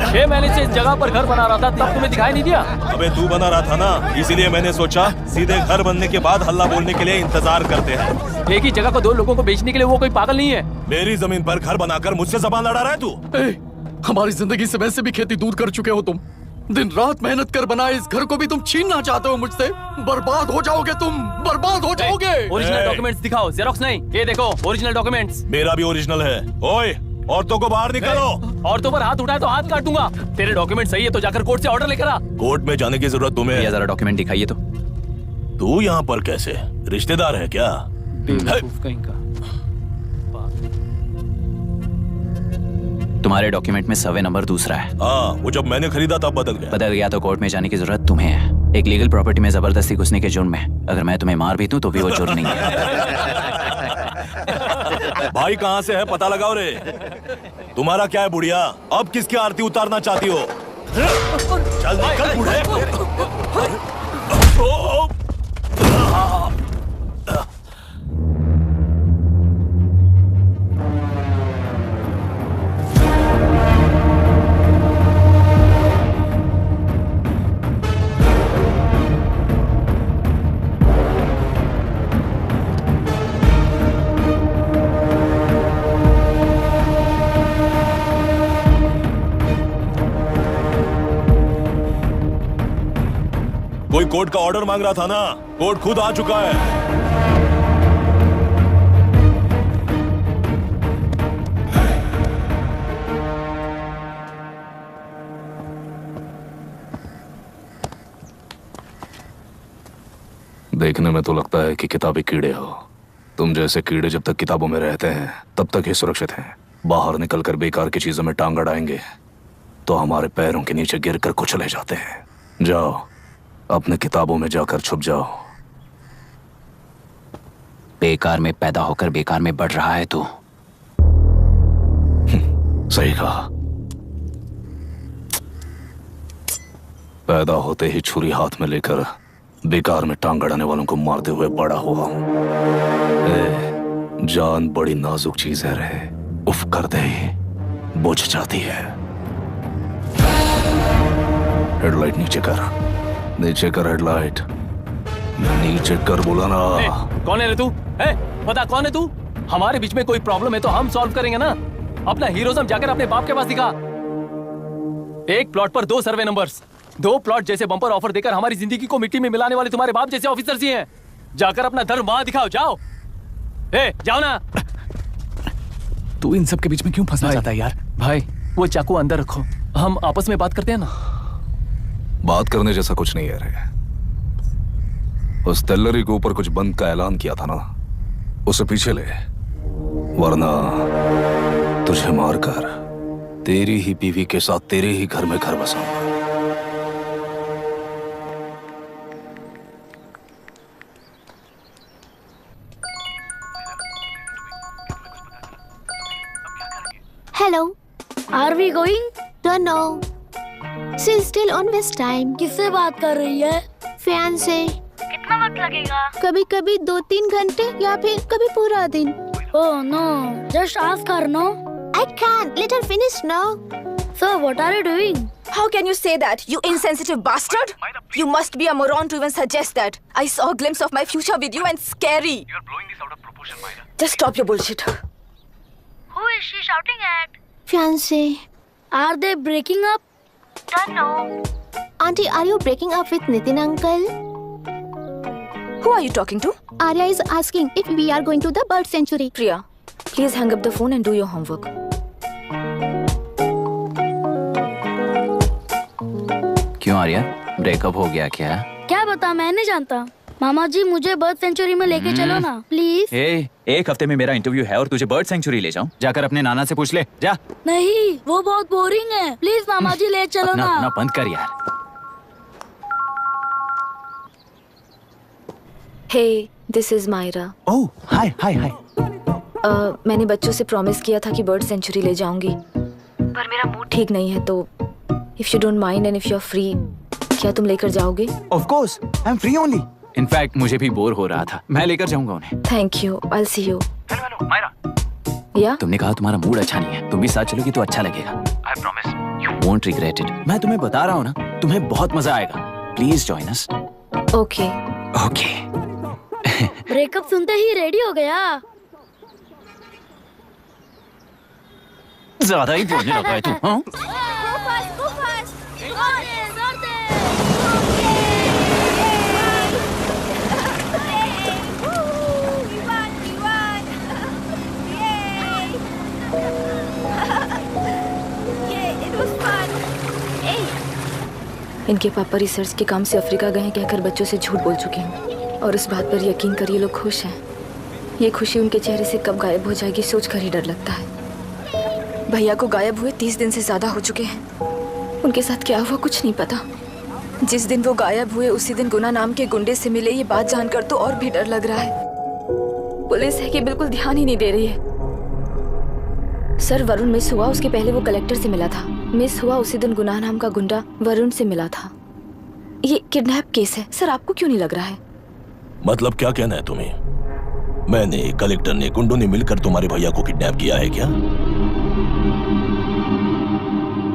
6 महीने से इस जगह पर घर बना रहा था, तब तुम्हें दिखाई नहीं दिया?
अबे तू बना रहा था ना, इसीलिए मैंने सोचा सीधे घर बनने के बाद हल्ला बोलने के लिए इंतजार करते हैं।
एक ही जगह को 2 लोगों को बेचने के लिए वो कोई पागल नहीं है।
मेरी जमीन पर घर बनाकर मुझसे जबान लड़ा रहा है तू।
हमारी जिंदगी से वैसे भी खेती दूर कर चुके हो तुम। दिन रात मेहनत कर बनाए इस घर को भी तुम छीनना चाहते हो मुझसे। बर्बाद हो जाओगे तुम, बर्बाद हो जाओगे।
ओरिजिनल डॉक्यूमेंट्स दिखाओ, जेरोक्स नहीं। ये देखो ओरिजिनल डॉक्यूमेंट्स।
मेरा भी ओरिजिनल है। ओए, औरतों को बाहर निकालो।
औरतों पर हाथ उठाए तो हाथ काट दूंगा। तेरे डॉक्यूमेंट सही है तो जाकर कोर्ट से ऑर्डर लेकर आ।
कोर्ट में जाने की जरूरत तुम्हें है?
जरा डॉक्यूमेंट दिखाइए तो।
तू यहाँ पर कैसे? रिश्तेदार है क्या?
कहीं का।
तुम्हारे डॉक्यूमेंट में सर्वे नंबर दूसरा है।
हाँ, वो जब मैंने खरीदा तब बदल गया।
बदल गया तो कोर्ट में जाने की जरूरत तुम्हें है। एक लीगल प्रॉपर्टी में जबरदस्ती घुसने के जुर्म में अगर मैं तुम्हें मार भी दूं तो भी वो जुर्म नहीं है।
भाई कहाँ से है पता लगाओ रे। तुम्हारा क्या है बुढ़िया? अब किसकी आरती उतारना चाहती हो? चल निकल बूढ़े। कोई कोर्ट का ऑर्डर मांग रहा था ना, कोर्ट खुद आ चुका है।
देखने में तो लगता है कि किताबी कीड़े हो। तुम जैसे कीड़े जब तक किताबों में रहते हैं तब तक ही सुरक्षित हैं। बाहर निकलकर बेकार की चीजों में टांग अड़ाएंगे तो हमारे पैरों के नीचे गिरकर कुचले जाते हैं। जाओ, अपने किताबों में जाकर छुप जाओ।
बेकार में पैदा होकर बेकार में बढ़ रहा है तू।
सही कहा। पैदा होते ही छुरी हाथ में लेकर बेकार में टांग अड़ाने वालों को मारते हुए बड़ा हुआ हूं। जान बड़ी नाजुक चीज है रे, उफ कर दे बुझ जाती है। हेडलाइट नीचे कर, नीचे कर हेडलाइट, नीचे कर बोला ना।
कौन है रे तू? बता कौन है तू? हमारे बीच में कोई प्रॉब्लम है तो हम सॉल्व करेंगे ना। अपना हीरोइज्म जाकर अपने बाप के पास दिखा। एक प्लॉट पर 2 सर्वे नंबर्स, 2 प्लॉट जैसे बम्पर ऑफर देकर हमारी जिंदगी को मिट्टी में मिलाने वाले तुम्हारे बाप जैसे ऑफिसर्स ही हैं। जाकर अपना धर्म वहां दिखाओ, जाओ। जाओ ना।
तू इन सब के बीच में क्यों फंसना चाहता है यार?
भाई वो चाकू अंदर रखो, हम आपस में बात करते हैं ना।
बात करने जैसा कुछ नहीं है रे। उस तेलरी के ऊपर कुछ बंद का ऐलान किया था ना, उसे पीछे ले, वरना तुझे मारकर
तेरी ही बीवी के साथ तेरे ही घर में घर बसाऊंगा।
Hello.
Are we going?
Don't know. She's still on West time.
किससे बात कर रही है?
Fiance.
कितना वक्त लगेगा?
कभी कभी 2-3 घंटे या फिर कभी पूरा दिन.
Oh no, just ask her, no?
I can't. Let her finish now.
So what are you doing?
How can you say that, you insensitive bastard? You must be a moron to even suggest that. I saw a glimpse of my future with you and scary.
You are blowing this out of proportion, Myra.
Just stop your bullshit.
Who is she shouting at?
Fiance.
Are they breaking up?
Don't know. Auntie, are you breaking up with Nitin uncle?
Who are you talking to?
Arya is asking if we are going to the bird sanctuary.
Priya, please hang up the phone and do your homework.
क्यों आर्या, ब्रेकअप हो गया क्या?
क्या बता, मैं नहीं जानता। मामा जी मुझे बर्ड सेंचुरी में लेके चलो ना, प्लीज।
एक हफ्ते में मेरा इंटरव्यू है और तुझे बर्ड सेंचुरी ले जाऊं? जाकर अपने नाना से पूछ ले, जा।
नहीं, वो बहुत बोरिंग है, प्लीज मामा जी ले चलो ना।
अपना बंद कर यार।
Hey, this is Myra.
ओह, हाय हाय हाय।
मैंने बच्चों से प्रॉमिस किया था कि बर्ड सेंचुरी ले जाऊंगी, पर मेरा मूड ठीक नहीं है, तो if you don't mind and if you're free, क्या तुम लेकर जाओगे?
Of course, I'm free only. In fact, मुझे भी बोर हो रहा था, मैं लेकर जाऊंगा उन्हें।
Thank you, I'll see you.
Hello Myra.
Yeah?
तुमने कहा तुम्हारा मूड अच्छा नहीं है, तुम भी साथ चलोगी तो अच्छा लगेगा। I promise, you won't regret it. मैं तुम्हें बता रहा हूँ ना, तुम्हें बहुत मजा आएगा। Please join us.
Okay.
Okay.
Breakup सुनते ही रेडी हो गया।
ज्यादा ही बोलने लगा है तू, हाँ?
इनके पापा रिसर्च के काम से अफ्रीका गए कहकर बच्चों से झूठ बोल चुके हैं, और इस बात पर यकीन कर ये लोग खुश हैं। ये खुशी उनके चेहरे से कब गायब हो जाएगी सोचकर ही डर लगता है। भैया को गायब हुए 30 दिन से ज्यादा हो चुके हैं। उनके साथ क्या हुआ कुछ नहीं पता। जिस दिन वो गायब हुए उसी दिन गुना नाम के गुंडे से मिले, ये बात जानकर तो और भी डर लग रहा है। पुलिस है कि बिल्कुल ध्यान ही नहीं दे रही है। सर, वरुण मिस हुआ उसके पहले वो कलेक्टर से मिला था। मिस हुआ उसी दिन गुनाह नाम का गुंडा वरुण से मिला था। ये किडनैप केस है सर, आपको क्यों नहीं लग रहा है?
मतलब क्या कहना है तुम्हें? मैंने, कलेक्टर ने, गुंडों ने मिलकर तुम्हारे भैया को किडनैप किया है क्या?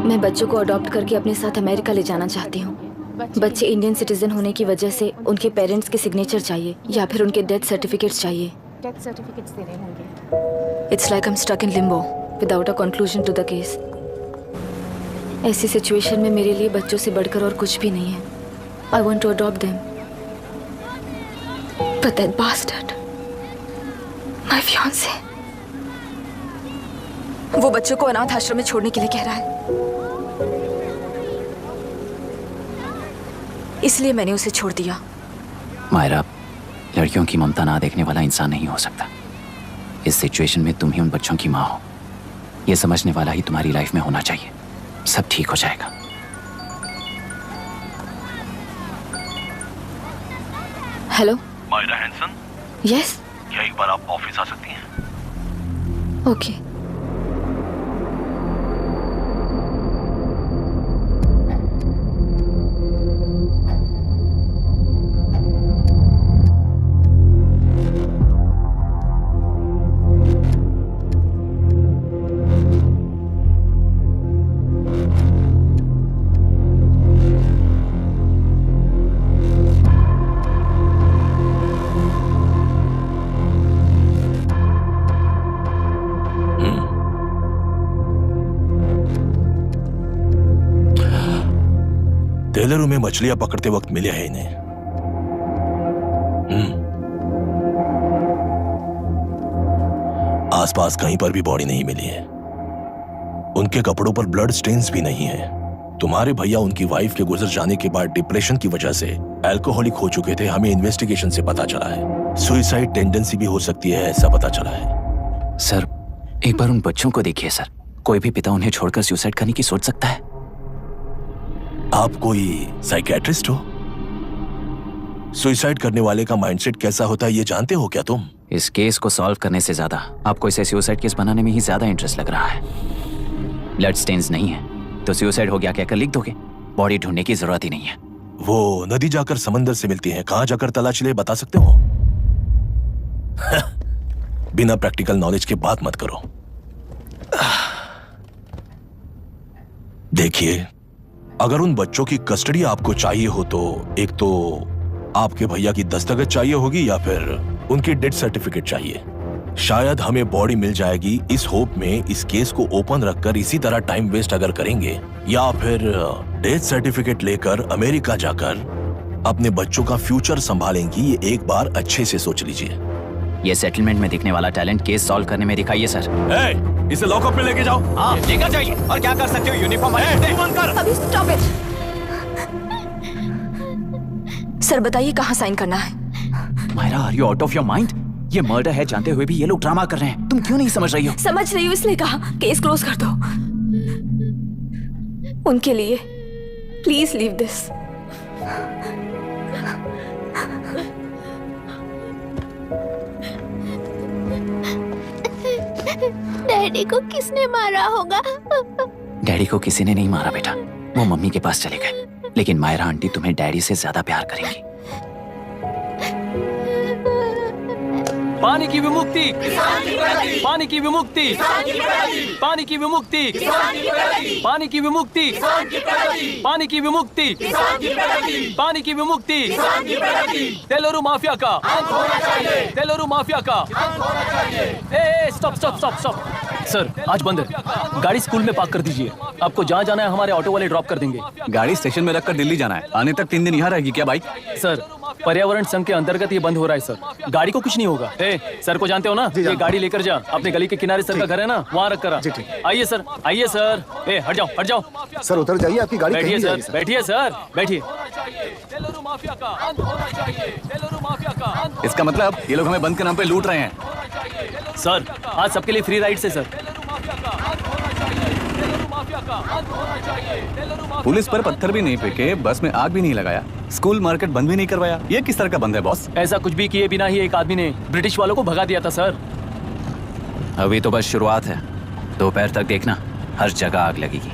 मैं बच्चों को अडॉप्ट करके अपने साथ अमेरिका ले जाना चाहती हूँ। बच्चे इंडियन सिटीजन होने की वजह से उनके पेरेंट्स के सिग्नेचर चाहिए या फिर उनके डेथ सर्टिफिकेट्स चाहिए।
डेथ सर्टिफिकेट्स देने होंगे।
It's like I am stuck in limbo without a conclusion to the case. ऐसी सिचुएशन में मेरे लिए बच्चों से बढ़कर और कुछ भी नहीं है। I want to adopt them, but that bastard, my fiance, वो बच्चों को अनाथ आश्रम में छोड़ने के लिए कह रहा है। इसलिए मैंने उसे छोड़ दिया।
मायरा, लड़कियों की ममता ना देखने वाला इंसान नहीं हो सकता। इस सिचुएशन में तुम ही उन बच्चों की माँ हो, ये समझने वाला ही तुम्हारी लाइफ में होना चाहिए। सब ठीक हो जाएगा।
Hello
Myra Hanson?
यस।
क्या एक बार आप ऑफिस आ सकती हैं?
ओके।
टेलरों में मछलियां पकड़ते वक्त मिले हैं इन्हें। आसपास कहीं पर भी बॉडी नहीं मिली है। उनके कपड़ों पर ब्लड स्टेन्स भी नहीं है। तुम्हारे भैया उनकी वाइफ के गुजर जाने के बाद डिप्रेशन की वजह से अल्कोहलिक हो चुके थे। हमें इन्वेस्टिगेशन से पता चला है सुसाइड टेंडेंसी भी हो सकती है, ऐसा पता चला है।
सर, एक बार उन बच्चों को देखिए सर, कोई भी पिता उन्हें छोड़कर सुसाइड करने की सोच सकता है?
आप कोई साइकेट्रिस्ट हो? सुसाइड करने वाले का माइंडसेट कैसा होता है ये जानते हो क्या तुम?
इस केस को सॉल्व करने से ज्यादा आपको इसे सुसाइड केस बनाने में ही ज्यादा इंटरेस्ट लग रहा है। ब्लड स्टेन्स नहीं है तो सुसाइड हो गया कहकर लिख दोगे। बॉडी ढूंढने की जरूरत ही नहीं है।
वो नदी जाकर समंदर से मिलती है, कहां जाकर तलाश ले बता सकते हो? बिना प्रैक्टिकल नॉलेज के बात मत करो। देखिए, अगर उन बच्चों की कस्टडी आपको चाहिए हो तो एक तो आपके भैया की दस्तखत चाहिए होगी या फिर उनकी डेथ सर्टिफिकेट चाहिए। शायद हमें बॉडी मिल जाएगी इस होप में इस केस को ओपन रखकर इसी तरह टाइम वेस्ट अगर करेंगे, या फिर डेथ सर्टिफिकेट लेकर अमेरिका जाकर अपने बच्चों का फ्यूचर संभालेंगी। ये एक बार अच्छे से सोच लीजिए।
ये सेटलमेंट में दिखने वाला टैलेंट केस सॉल्व करने में दिखाइए सर।
इसे लॉकअप में लेके जाओ।
हाँ लेकर जाइए। और क्या कर सकते हो? यूनिफॉर्म बंद कर।
अभी स्टॉप इट। सर बताइए कहाँ साइन करना है?
Myra, are you out of your mind? ये मर्डर है जानते हुए भी ये लोग ड्रामा कर रहे हैं। तुम क्यों नहीं समझ रही हो?
समझ रही हूँ इसलिए कहा केस क्लोज कर दो। उनके लिए प्लीज लीव दिस।
डैडी को किसने मारा होगा?
डैडी को किसी ने नहीं मारा बेटा, वो मम्मी के पास चले गए। लेकिन मायरा आंटी तुम्हें डैडी से ज्यादा प्यार करेंगी।
पानी की विमुक्ति, पानी की विमुक्ति, पानी की विमुक्ति, पानी की विमुक्ति, पानी की विमुक्ति, पानी की विमुक्ति, तेलुरु माफिया का, तेलुरु माफिया का। Stop stop stop stop. Sir आज बंद है, गाड़ी स्कूल में पार्क कर दीजिए। आपको जहाँ जाना है हमारे ऑटो वाले ड्रॉप कर देंगे।
गाड़ी स्टेशन में रखकर दिल्ली जाना है, आने तक 3 दिन यहाँ रहेगी क्या बाइक?
सर पर्यावरण संघ के अंतर्गत ये बंद हो रहा है सर, गाड़ी को कुछ नहीं होगा। सर को जानते हो ना, ये गाड़ी लेकर जा, अपने गली के किनारे सर का घर है ना, वहाँ रख कर। आइए सर, आइए सर। हट जाओ हट जाओ।
सर उतर जाइए, आपकी गाड़ी
बैठिए सर, बैठिए सर, बैठिए।
इसका मतलब ये लोग हमें बंद के नाम पे लूट रहे हैं।
सर आज सबके लिए फ्री राइड से सर।
पुलिस पर पत्थर भी नहीं फेंके, बस में आग भी नहीं लगाया, स्कूल मार्केट बंद भी नहीं करवाया। ये किस तरह का बंद है बॉस?
ऐसा कुछ भी किए बिना ही एक आदमी ने ब्रिटिश वालों को भगा दिया था सर।
अभी तो बस शुरुआत है, दोपहर तक देखना हर जगह आग लगेगी।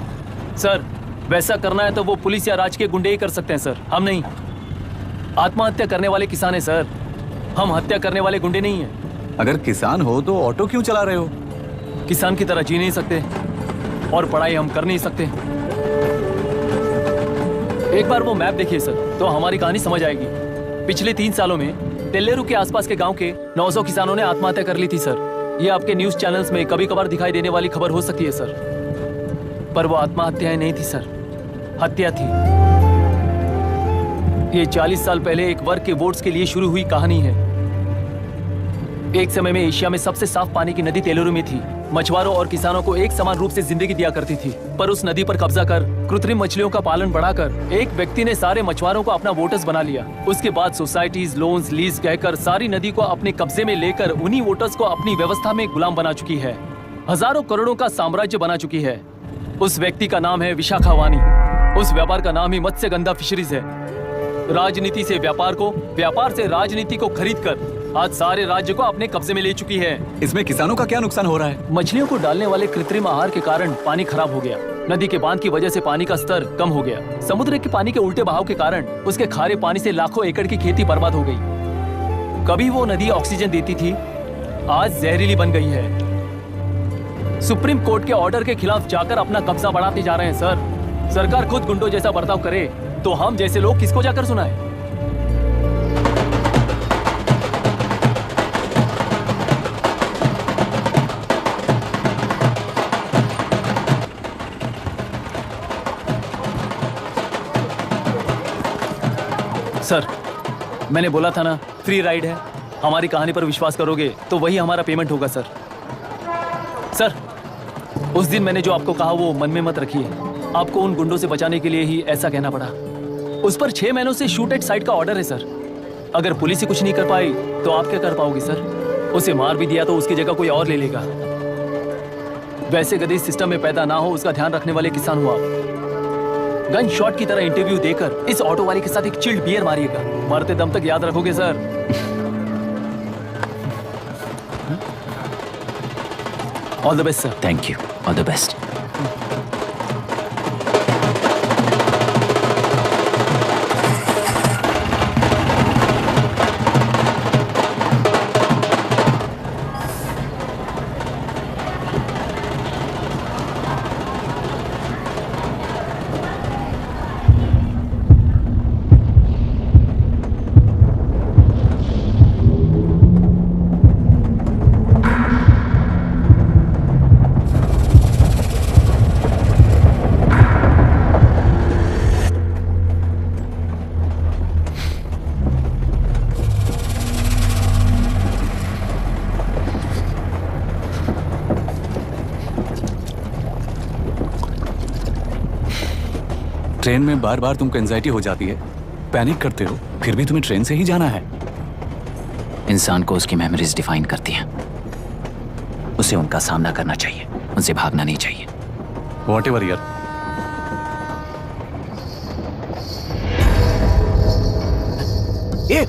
सर वैसा करना है तो वो पुलिस या राज के गुंडे ही कर सकते हैं सर, हम नहीं। आत्महत्या करने वाले किसान है सर, हम हत्या करने वाले गुंडे नहीं है।
अगर किसान हो तो ऑटो क्यों चला रहे हो?
किसान की तरह जी नहीं सकते और पढ़ाई हम कर नहीं सकते। एक बार वो मैप देखिए सर तो हमारी कहानी समझ आएगी। पिछले 3 सालों में तेल्लेरू के आसपास के गांव के 900 किसानों ने आत्महत्या कर ली थी सर। ये आपके न्यूज चैनल्स में कभी कभार दिखाई देने वाली खबर हो सकती है सर, पर वो आत्महत्याएं नहीं थी सर, हत्या थी। ये 40 साल पहले एक वर्ग के वोट्स के लिए शुरू हुई कहानी है। एक समय में एशिया में सबसे साफ पानी की नदी तेलुरु में थी। मछुआरों और किसानों को एक समान रूप से जिंदगी दिया करती थी, पर उस नदी पर कब्जा कर कृत्रिम मछलियों का पालन बढ़ाकर एक व्यक्ति ने सारे मछुआरों को अपना वोटर्स बना लिया। उसके बाद सोसाइटीज, लोन्स, लीज कहकर सारी नदी को अपने कब्जे में लेकर उन्हीं वोटर्स को अपनी व्यवस्था में गुलाम बना चुकी है। हजारों करोड़ों का साम्राज्य बना चुकी है। उस व्यक्ति का नाम है विशाखावानी। उस व्यापार का नाम ही मत्स्यगंधा फिशरीज है। राजनीति से व्यापार को, व्यापार से राजनीति को खरीद कर आज सारे राज्य को अपने कब्जे में ले चुकी है।
इसमें किसानों का क्या नुकसान हो रहा है?
मछलियों को डालने वाले कृत्रिम आहार के कारण पानी खराब हो गया। नदी के बांध की वजह से पानी का स्तर कम हो गया। समुद्र के पानी के उल्टे बहाव के कारण उसके खारे पानी से लाखों एकड़ की खेती बर्बाद हो गई। कभी वो नदी ऑक्सीजन देती थी, आज जहरीली बन गई है। सुप्रीम कोर्ट के ऑर्डर के खिलाफ जाकर अपना कब्जा बढ़ाते जा रहे हैं सर। सरकार खुद गुंडों जैसा बर्ताव करे तो हम जैसे लोग किसको जाकर सुनाए? सर मैंने बोला था ना फ्री राइड है। हमारी कहानी पर विश्वास करोगे तो वही हमारा पेमेंट होगा सर। सर उस दिन मैंने जो आपको कहा वो मन में मत रखिए। आपको उन गुंडों से बचाने के लिए ही ऐसा कहना पड़ा। उस पर 6 महीनों से शूट एट साइट का ऑर्डर है सर। अगर पुलिस ही कुछ नहीं कर पाई तो आप क्या कर पाओगे सर? उसे मार भी दिया तो उसकी जगह कोई और ले लेगा। वैसे गधे सिस्टम में पैदा ना हो उसका ध्यान रखने वाले किसान हुआ। गन शॉट की तरह इंटरव्यू देकर इस ऑटो वाले के साथ एक चिल्ड बियर मारिएगा, मरते दम तक याद रखोगे sir. All the best sir.
Thank you, all the best.
Train में बार बार तुमको एंजाइटी हो जाती है, पैनिक करते हो, फिर भी तुम्हें ट्रेन से ही जाना है।
इंसान को उसकी मेमोरीज डिफाइन करती हैं। उसे उनका सामना करना चाहिए, उनसे भागना नहीं चाहिए।
व्हाटएवर यार।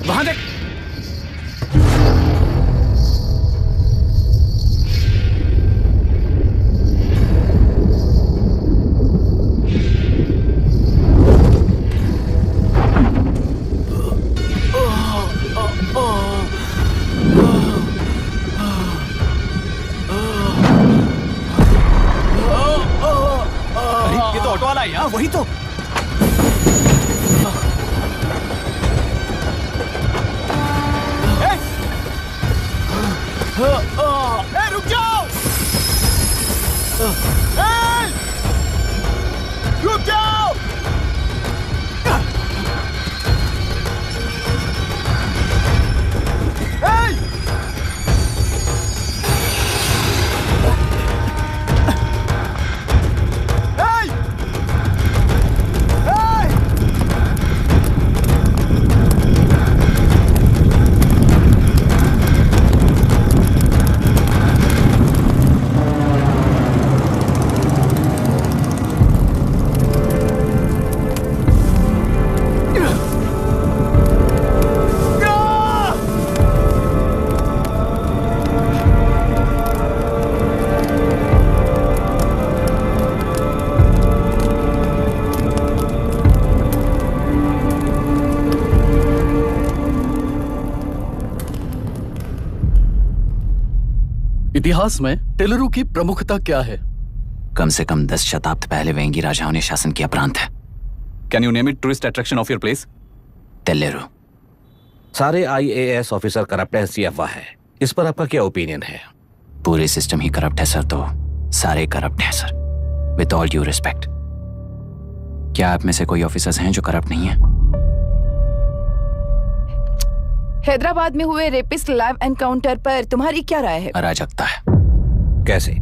वहां देख।
वही तो।
रुक जाओ! रुक जाओ! इतिहास में टेलरू की प्रमुखता क्या है?
कम से कम 10 शताब्दी पहले वेंगी राजाओं ने शासन किया प्रांत है।
Can you name it tourist attraction of your place?
टेलेरू।
सारे IAS ऑफिसर करप्ट है, CFA है। इस पर आपका क्या ओपिनियन है?
पूरे सिस्टम ही करप्ट है सर, तो सारे करप्ट हैं sir, with all due respect. क्या आप में से कोई ऑफिसर्स हैं जो करप्ट नहीं है?
हैदराबाद में हुए रेपिस्ट लाइव एनकाउंटर पर तुम्हारी क्या राय है?
अराजकता है।
कैसे?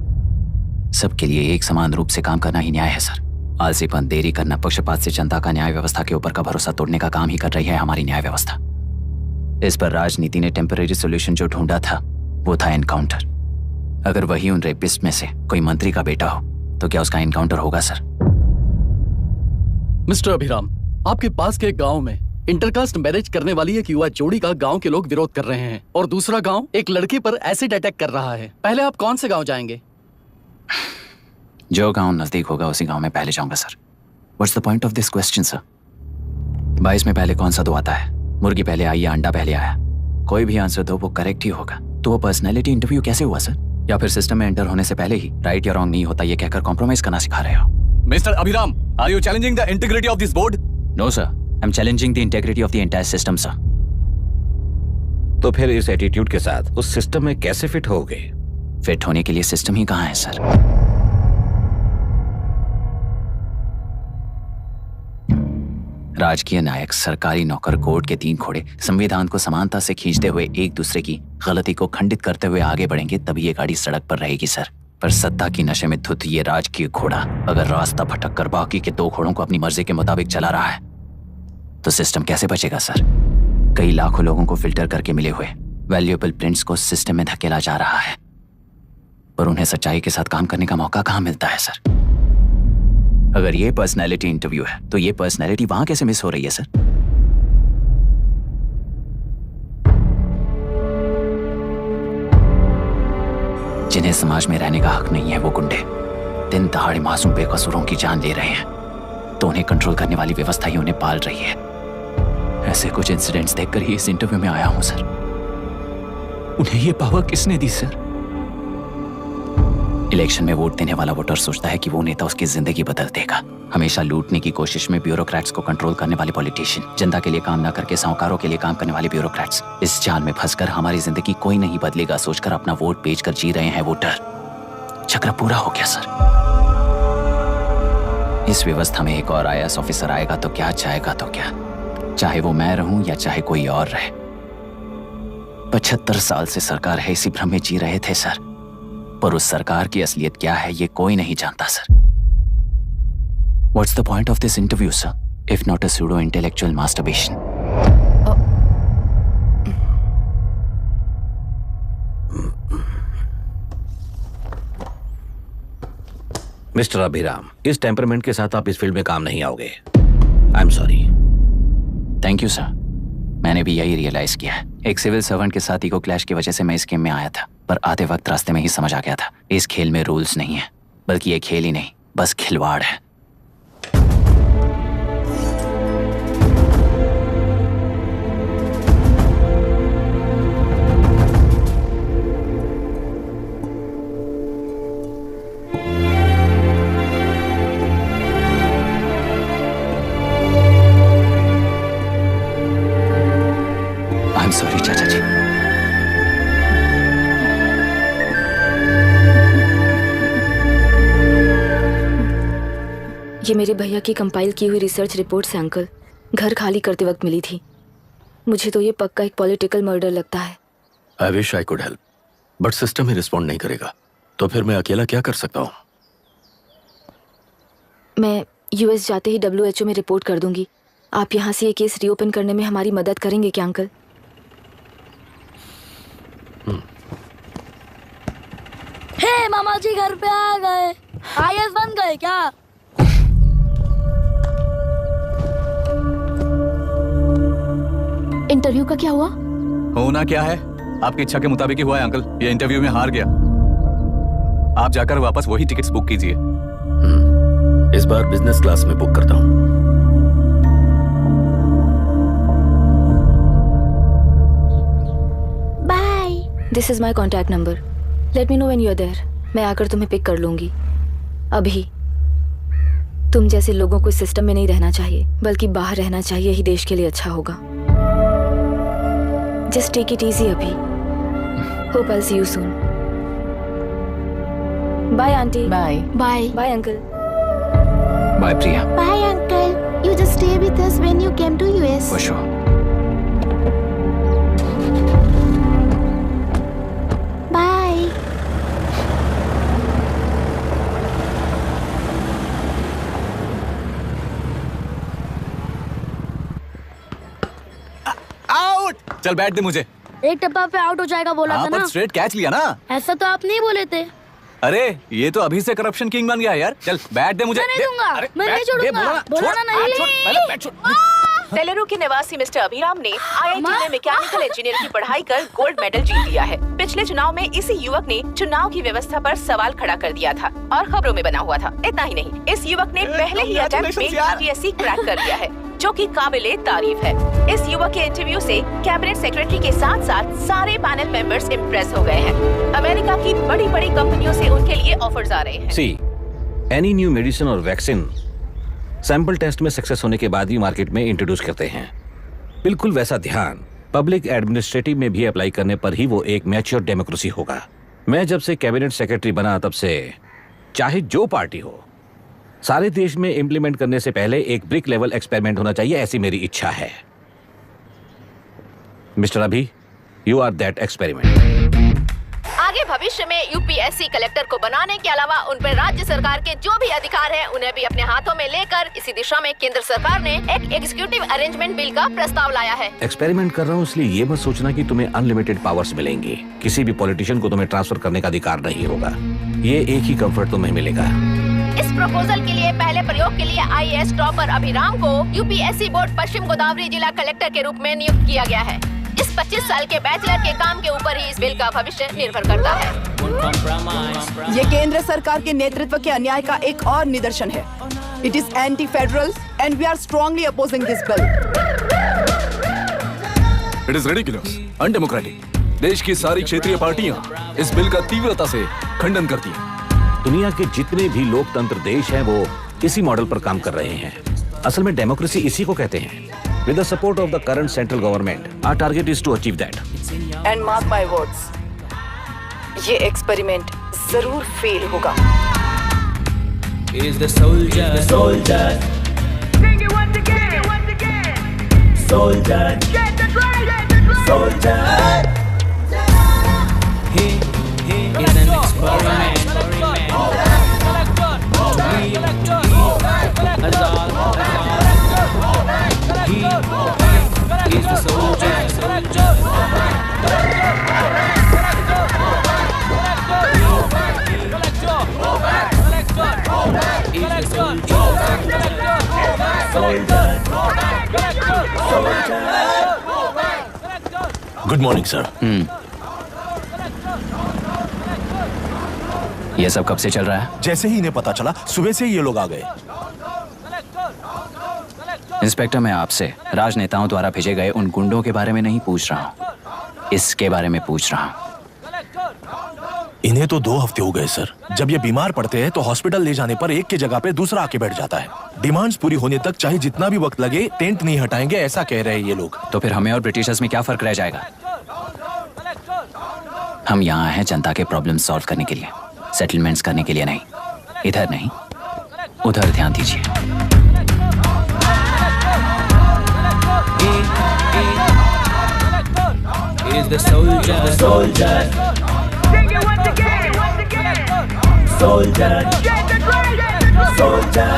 सबके लिए एक समान रूप से काम करना ही न्याय है सर। आलसीपन, देरी करना, पक्षपात से जनता का न्याय व्यवस्था के ऊपर का भरोसा तोड़ने का काम ही कर रही है हमारी न्याय व्यवस्था। इस पर राजनीति ने टेम्परेरी सोल्यूशन जो ढूंढा था वो था एनकाउंटर। अगर वही उन रेपिस्ट में से कोई मंत्री का बेटा हो तो क्या उसका एनकाउंटर होगा सर?
मिस्टर अभिराम, आपके पास के गांव में इंटरकास्ट मैरिज करने वाली एक युवा जोड़ी का गांव के लोग विरोध कर रहे हैं और दूसरा गांव एक लड़की पर एसिड अटैक कर रहा है। पहले आप कौन से गांव जाएंगे?
जो गांव नजदीक होगा उसी गांव में पहले जाऊंगा sir. What's the point of this question sir? 22 में पहले कौन सा दो आता है? मुर्गी पहले आई या अंडा पहले आया? कोई भी आंसर दो, वो करेक्ट ही होगा। तो वो पर्सनैलिटी इंटरव्यू कैसे हुआ सर? या फिर सिस्टम में एंटर होने से पहले ही राइट या रॉन्ग नहीं होता ये कहकर कॉम्प्रोमाइज करना सिखा रहे हो?
Mister Abhiram, are you challenging the integrity of this board?
No sir, I am challenging the integrity of the entire system sir.
तो फिर इस एटीट्यूड के साथ उस सिस्टम में कैसे फिट होगे?
फिट होने के लिए सिस्टम ही कहाँ है सर? राजकीय नायक, सरकारी नौकर, कोर्ट के 3 घोड़े संविधान को समानता से खींचते हुए एक दूसरे की गलती को खंडित करते हुए आगे बढ़ेंगे तभी ये गाड़ी सड़क पर रहेगी सर। पर सत्ता की नशे में धुत ये राजकीय घोड़ा अगर रास्ता भटक कर बाकी के 2 घोड़ों को अपनी मर्जी के मुताबिक चला रहा है तो सिस्टम कैसे बचेगा सर? कई लाखों लोगों को फिल्टर करके मिले हुए वैल्यूएबल प्रिंट्स को सिस्टम में धकेला जा रहा है। पर उन्हें सच्चाई के साथ काम करने का मौका कहाँ मिलता है सर? अगर ये पर्सनैलिटी इंटरव्यू है तो ये पर्सनैलिटी वहां कैसे मिस हो रही है सर? जिन्हें समाज में रहने का हक नहीं है वो गुंडे दिन दहाड़े मासूम बेकसूरों की जान ले रहे हैं, तो उन्हें कंट्रोल करने वाली व्यवस्था ही उन्हें पाल रही है। ऐसे कुछ इंसिडेंट्स देखकर ही इस इंटरव्यू में आया हूं सर। उन्हें ये पावर किसने दी सर? इलेक्शन में वोट देने वाला वोटर सोचता है कि वो नेता उसकी जिंदगी बदल देगा। हमेशा लूटने की कोशिश में ब्यूरोक्रेट्स को कंट्रोल करने वाले पॉलिटिशियन, जनता के लिए काम ना करके साहूकारों के लिए काम करने वाले ब्यूरोक्रेट्स, इस जाल में फंसकर हमारी जिंदगी कोई नहीं बदलेगा सोचकर अपना वोट बेचकर जी रहे हैं वोटर। चक्र पूरा हो गया सर। इस व्यवस्था में एक और IAS ऑफिसर आएगा तो क्या, जाएगा तो क्या, चाहे वो मैं रहूं या चाहे कोई और रहे। 75 साल से सरकार है इसी भ्रम में जी रहे थे सर, पर उस सरकार की असलियत क्या है ये कोई नहीं जानता sir. What's the point of this interview, sir, if not a pseudo-intellectual masturbation?
Mister Abhiram, इस टेम्परमेंट के साथ आप इस फील्ड में काम नहीं आओगे। आई am sorry.
Thank you sir. मैंने भी यही रियलाइज किया है। एक सिविल सर्वेंट के साथ ईगो क्लैश की वजह से मैं इस गेम में आया था, पर आधे वक्त रास्ते में ही समझ आ गया था इस खेल में रूल्स नहीं है, बल्कि ये खेल ही नहीं बस खिलवाड़ है। आई एम सॉरी चाचा जी।
ये मेरे भैया की कंपाइल की हुई रिसर्च रिपोर्ट से अंकल, घर खाली करते वक्त मिली थी। मुझे तो ये पक्का एक पॉलिटिकल मर्डर लगता है।
I wish I could help, but system he respond नहीं करेगा, तो फिर मैं अकेला क्या कर सकता हूँ?
मैं US जाते ही WHO में रिपोर्ट कर दूंगी। आप यहाँ से ये केस रीओपन करने में हमारी मदद करेंगे क्या अंकल?
हे मामा जी घर पे आ गए। IAS बन गए क्या?
इंटरव्यू का क्या हुआ?
होना क्या है, आपकी इच्छा के मुताबिक ही हुआ है अंकल। ये इंटरव्यू में हार गया। आप जाकर वापस वही टिकट्स बुक कीजिए।
इस बार बिजनेस क्लास में बुक करता हूँ।
Bye.
This is my contact number. Let me know when you are there. मैं आकर तुम्हें पिक कर लूंगी। अभी तुम जैसे लोगों को इस सिस्टम में नहीं रहना चाहिए, बल्कि बाहर रहना चाहिए, ही देश के लिए अच्छा होगा। जस्ट टेक इट इजी अभी। Hope I see you soon. Bye aunty.
Bye
bye.
Bye uncle.
Bye Priya.
Bye uncle. You just stay with us when you came to US.
For sure.
Bye.
Out. चल बैठ दे मुझे।
एक टप्पा पे आउट हो जाएगा बोला था ना।
स्ट्रेट कैच लिया ना।
ऐसा तो आप नहीं बोले थे।
अरे ये तो अभी से करप्शन किंग बन गया है यार। चल बैठ दे मुझे।
मैं नहीं दूंगा।
अरे
मैं नहीं छोड़ूंगा। बोला ना नहीं।
तेलुरु के निवासी मिस्टर अभिराम ने IIT में मैकेनिकल इंजीनियर की पढ़ाई कर गोल्ड मेडल जीत लिया है। पिछले चुनाव में इसी युवक ने चुनाव की व्यवस्था पर सवाल खड़ा कर दिया था और खबरों में बना हुआ था। इतना ही नहीं, इस युवक ने पहले ही अटेम्प्ट में UPSC क्रैक कर लिया है, जो कि काबिले तारीफ है। इस युवक के इंटरव्यू से कैबिनेट सेक्रेटरी के साथ साथ सारे पैनल मेंबर्स इम्प्रेस हो गए हैं। अमेरिका की बड़ी बड़ी कंपनियों से उनके लिए ऑफर्स आ रहे हैं।
सी, एनी न्यू मेडिसिन और वैक्सीन सैंपल टेस्ट में सक्सेस होने के बाद ही मार्केट में इंट्रोड्यूस करते हैं। बिल्कुल वैसा ध्यान पब्लिक एडमिनिस्ट्रेटिव में भी अप्लाई करने पर ही वो एक मैच्योर डेमोक्रेसी होगा। मैं जब से कैबिनेट सेक्रेटरी बना तब से चाहे जो पार्टी हो, सारे देश में इंप्लीमेंट करने से पहले एक ब्रिक लेवल एक्सपेरिमेंट होना चाहिए, ऐसी मेरी इच्छा है। मिस्टर अभी, यू आर दैट एक्सपेरिमेंट।
आगे उनके भविष्य में यूपीएससी कलेक्टर को बनाने के अलावा उन पर राज्य सरकार के जो भी अधिकार हैं उन्हें भी अपने हाथों में लेकर इसी दिशा में केंद्र सरकार ने एक एग्जीक्यूटिव अरेंजमेंट बिल का प्रस्ताव लाया है।
एक्सपेरिमेंट कर रहा हूँ, इसलिए ये मत सोचना कि तुम्हें अनलिमिटेड पावर्स मिलेंगे। किसी भी पॉलिटिशियन को तुम्हें ट्रांसफर करने का अधिकार नहीं होगा। ये एक ही कंफर्ट तुम्हें मिलेगा।
इस प्रपोजल के लिए पहले प्रयोग के लिए आईएएस टॉपर अभिराम को यूपीएससी बोर्ड पश्चिम गोदावरी जिला कलेक्टर के रूप में नियुक्त किया गया है। इस 25 साल के बैचलर के काम के ऊपर ही इस बिल का भविष्य निर्भर करता है।
ये केंद्र सरकार के नेतृत्व के अन्याय का एक और निदर्शन है। It is anti federal and we are strongly opposing this bill.
It is ridiculous, undemocratic. देश की सारी क्षेत्रीय पार्टियां इस बिल का तीव्रता से खंडन करती हैं।
दुनिया के जितने भी लोकतंत्र देश हैं वो इसी मॉडल पर काम कर रहे हैं। असल में डेमोक्रेसी इसी को कहते हैं। With the support of the current central government, our target is to achieve that.
And mark my words, ये एक्सपेरिमेंट जरूर फेल होगा।
Is the soldier, Sing it once again, soldier, get the drum, soldier. He is an experiment. He is the soldier.
Good morning sir.
ये सब कब से चल रहा है?
जैसे ही इन्हें पता चला सुबह से ये लोग आ गए।
इंस्पेक्टर, मैं आपसे राजनेताओं द्वारा भेजे गए उन गुंडों के बारे में नहीं पूछ रहा हूँ, इसके बारे में पूछ रहा हूँ।
इन्हें तो 2 हफ्ते हो गए सर। जब ये बीमार पड़ते हैं तो हॉस्पिटल ले जाने पर एक की जगह पे दूसरा आके बैठ जाता है। डिमांड्स पूरी होने तक चाहे जितना भी वक्त लगे टेंट नहीं हटाएंगे, ऐसा कह रहे हैं ये लोग।
तो फिर हमें और ब्रिटिशर्स में क्या फर्क रह जाएगा? हम यहाँ हैं जनता के प्रॉब्लम सॉल्व करने के लिए, सेटलमेंट्स करने के लिए नहीं। इधर नहीं, उधर ध्यान दीजिए।
Is the soldier, Sing it once again, soldier, get the drum, soldier.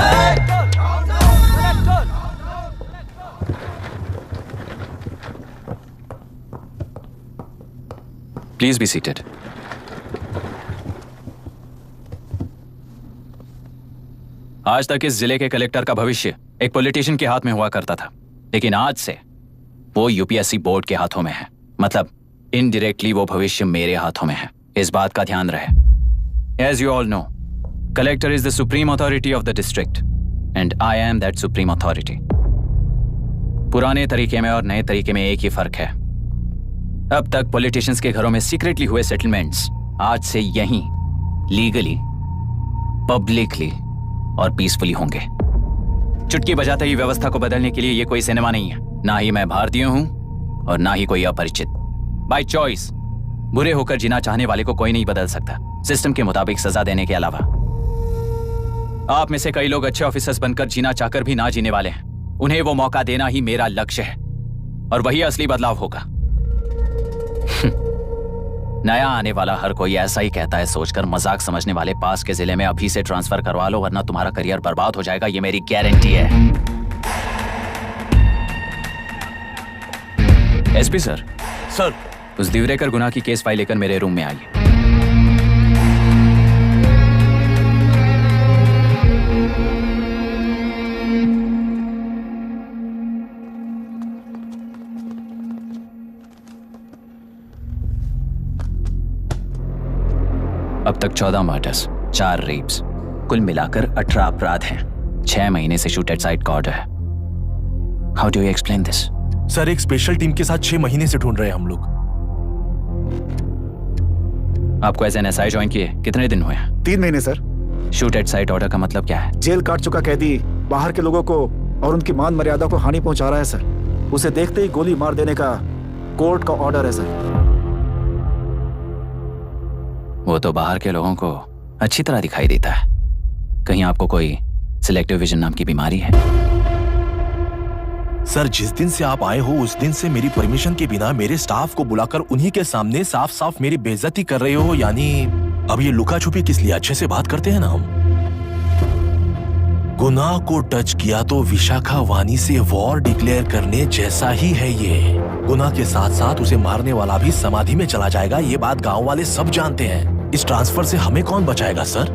Please be seated. आज तक इस जिले के कलेक्टर का भविष्य एक पॉलिटिशियन के हाथ में हुआ करता था, लेकिन आज से वो यूपीएससी बोर्ड के हाथों में है। मतलब इनडायरेक्टली वो भविष्य मेरे हाथों में है। इस बात का ध्यान रहे। As you all know, collector is the supreme authority of the district, and I am that supreme authority. पुराने तरीके में और नए तरीके में एक ही फर्क है। अब तक पॉलिटिशियंस के घरों में सीक्रेटली हुए सेटलमेंट्स आज से यहीं लीगली, पब्लिकली और पीसफुली होंगे। चुटकी बजाते ही व्यवस्था को बदलने के लिए ये कोई सिनेमा नहीं है। ना ही मैं भारतीय हूं और ना ही कोई अपरिचित। बाय चॉइस बुरे होकर जीना चाहने वाले को कोई नहीं बदल सकता, सिस्टम के मुताबिक सजा देने के अलावा। आप में से कई लोग अच्छे ऑफिसर्स बनकर जीना चाहकर भी ना जीने वाले हैं। उन्हें वो मौका देना ही मेरा लक्ष्य है और वही असली बदलाव होगा। नया आने वाला हर कोई ऐसा ही कहता है सोचकर मजाक समझने वाले पास के जिले में अभी से ट्रांसफर करवा लो, वरना तुम्हारा करियर बर्बाद हो जाएगा। ये मेरी गारंटी है। SP sir.
सर।
उस दिवरेकर गुनाह की केस फाइल लेकर मेरे रूम में आइए। अब तक 14 मर्डर्स, 4 रेप्स, कुल मिलाकर 18 अपराध हैं। 6 महीने से शूट एट साइट का ऑर्डर है। How do you explain this?
Sir, एक स्पेशल टीम के साथ 6 महीने से ढूंढ रहे हैं हम लोग।
आपको एज एन एसआई ज्वाइन किए कितने दिन हुए?
3 महीने sir.
Shoot at site order का मतलब क्या है?
जेल काट चुका कैदी बाहर के लोगों को और उनकी मान मर्यादा को हानि पहुंचा रहा है सर। उसे देखते ही गोली मार देने का कोर्ट का ऑर्डर है सर।
वो तो बाहर के लोगों को अच्छी तरह दिखाई देता है। कहीं आपको कोई सिलेक्टिव विजन नाम की बीमारी है?
सर, जिस दिन से आप आए हो उस दिन से मेरी परमिशन के बिना मेरे स्टाफ को बुलाकर उन्हीं के सामने साफ साफ मेरी बेइज्जती कर रहे हो। यानी अब ये लुका छुपी किस लिए? अच्छे से बात करते हैं ना हम। गुनाह को टच किया तो विशाखा वानी से वॉर डिक्लेयर करने जैसा ही है ये। गुनाह के साथ साथ उसे मारने वाला भी समाधि में चला जाएगा। ये बात गांव वाले सब जानते हैं। इस ट्रांसफर से हमें कौन बचाएगा सर?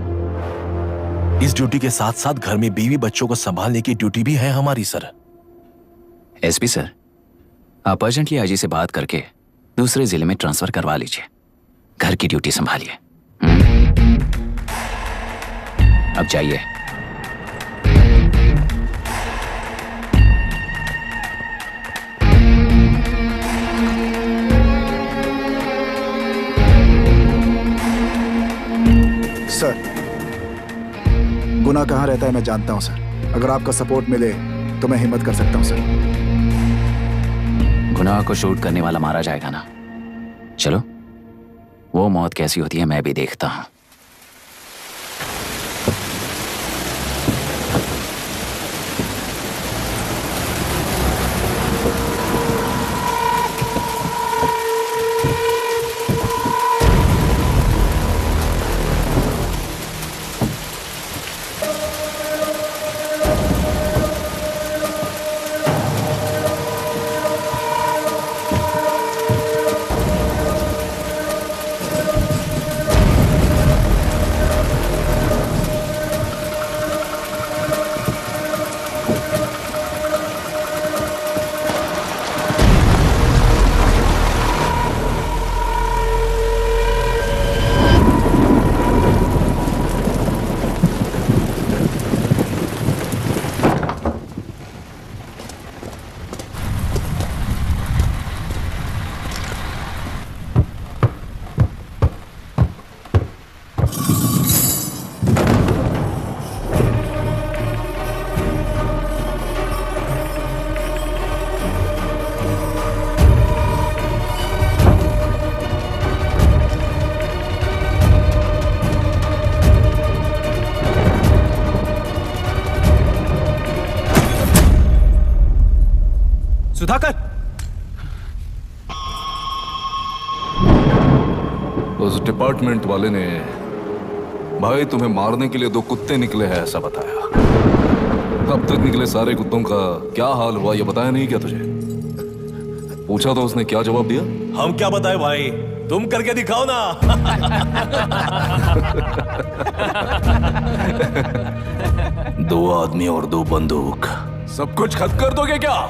इस ड्यूटी के साथ साथ घर में बीवी बच्चों को संभालने की ड्यूटी भी है हमारी सर।
एसपी सर, आप अर्जेंटली आईजी से बात करके दूसरे जिले में ट्रांसफर करवा लीजिए। घर की ड्यूटी संभालिए। अब जाइए।
सर, गुनाह कहाँ रहता है मैं जानता हूँ सर। अगर आपका सपोर्ट मिले तो मैं हिम्मत कर सकता हूँ सर।
गुनाह को शूट करने वाला मारा जाएगा ना? चलो, वो मौत कैसी होती है मैं भी देखता हूँ।
सुधाकर,
उस डिपार्टमेंट वाले ने भाई तुम्हें मारने के लिए 2 कुत्ते निकले हैं ऐसा बताया। अब तक निकले सारे कुत्तों का क्या हाल हुआ ये बताया नहीं क्या तुझे? पूछा तो उसने क्या जवाब दिया?
हम क्या बताए भाई, तुम करके दिखाओ ना।
2 आदमी और 2 बंदूक, सब कुछ खत्म कर दोगे क्या?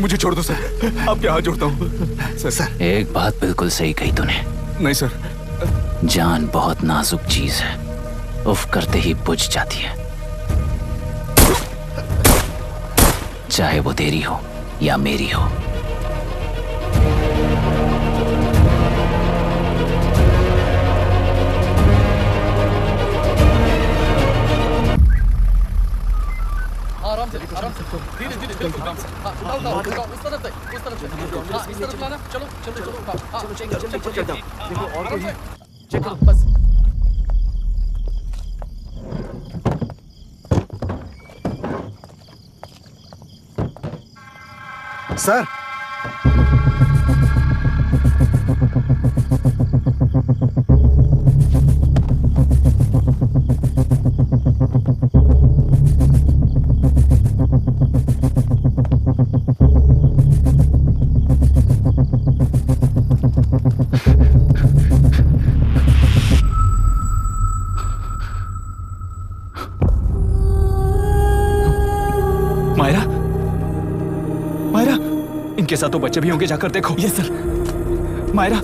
मुझे छोड़ दो सर, आपके हाथ जोड़ता हूँ सर।
एक बात बिल्कुल सही कही तूने।
नहीं सर।
जान बहुत नाजुक चीज है, उफ करते ही बुझ जाती है, चाहे वो तेरी हो या मेरी हो।
आराम से धीरे धीरे बिल्कुल काम से। उठाओ, उस तरफ से, उस तरफ से। हाँ, इस तरफ लाना। चलो चलो चलो। हाँ, देखो और कोई है? चेक करो बस।
सर,
मायरा, मायरा, इनके साथ तो बच्चे भी होंगे, जाकर देखो। Yes sir. Myra,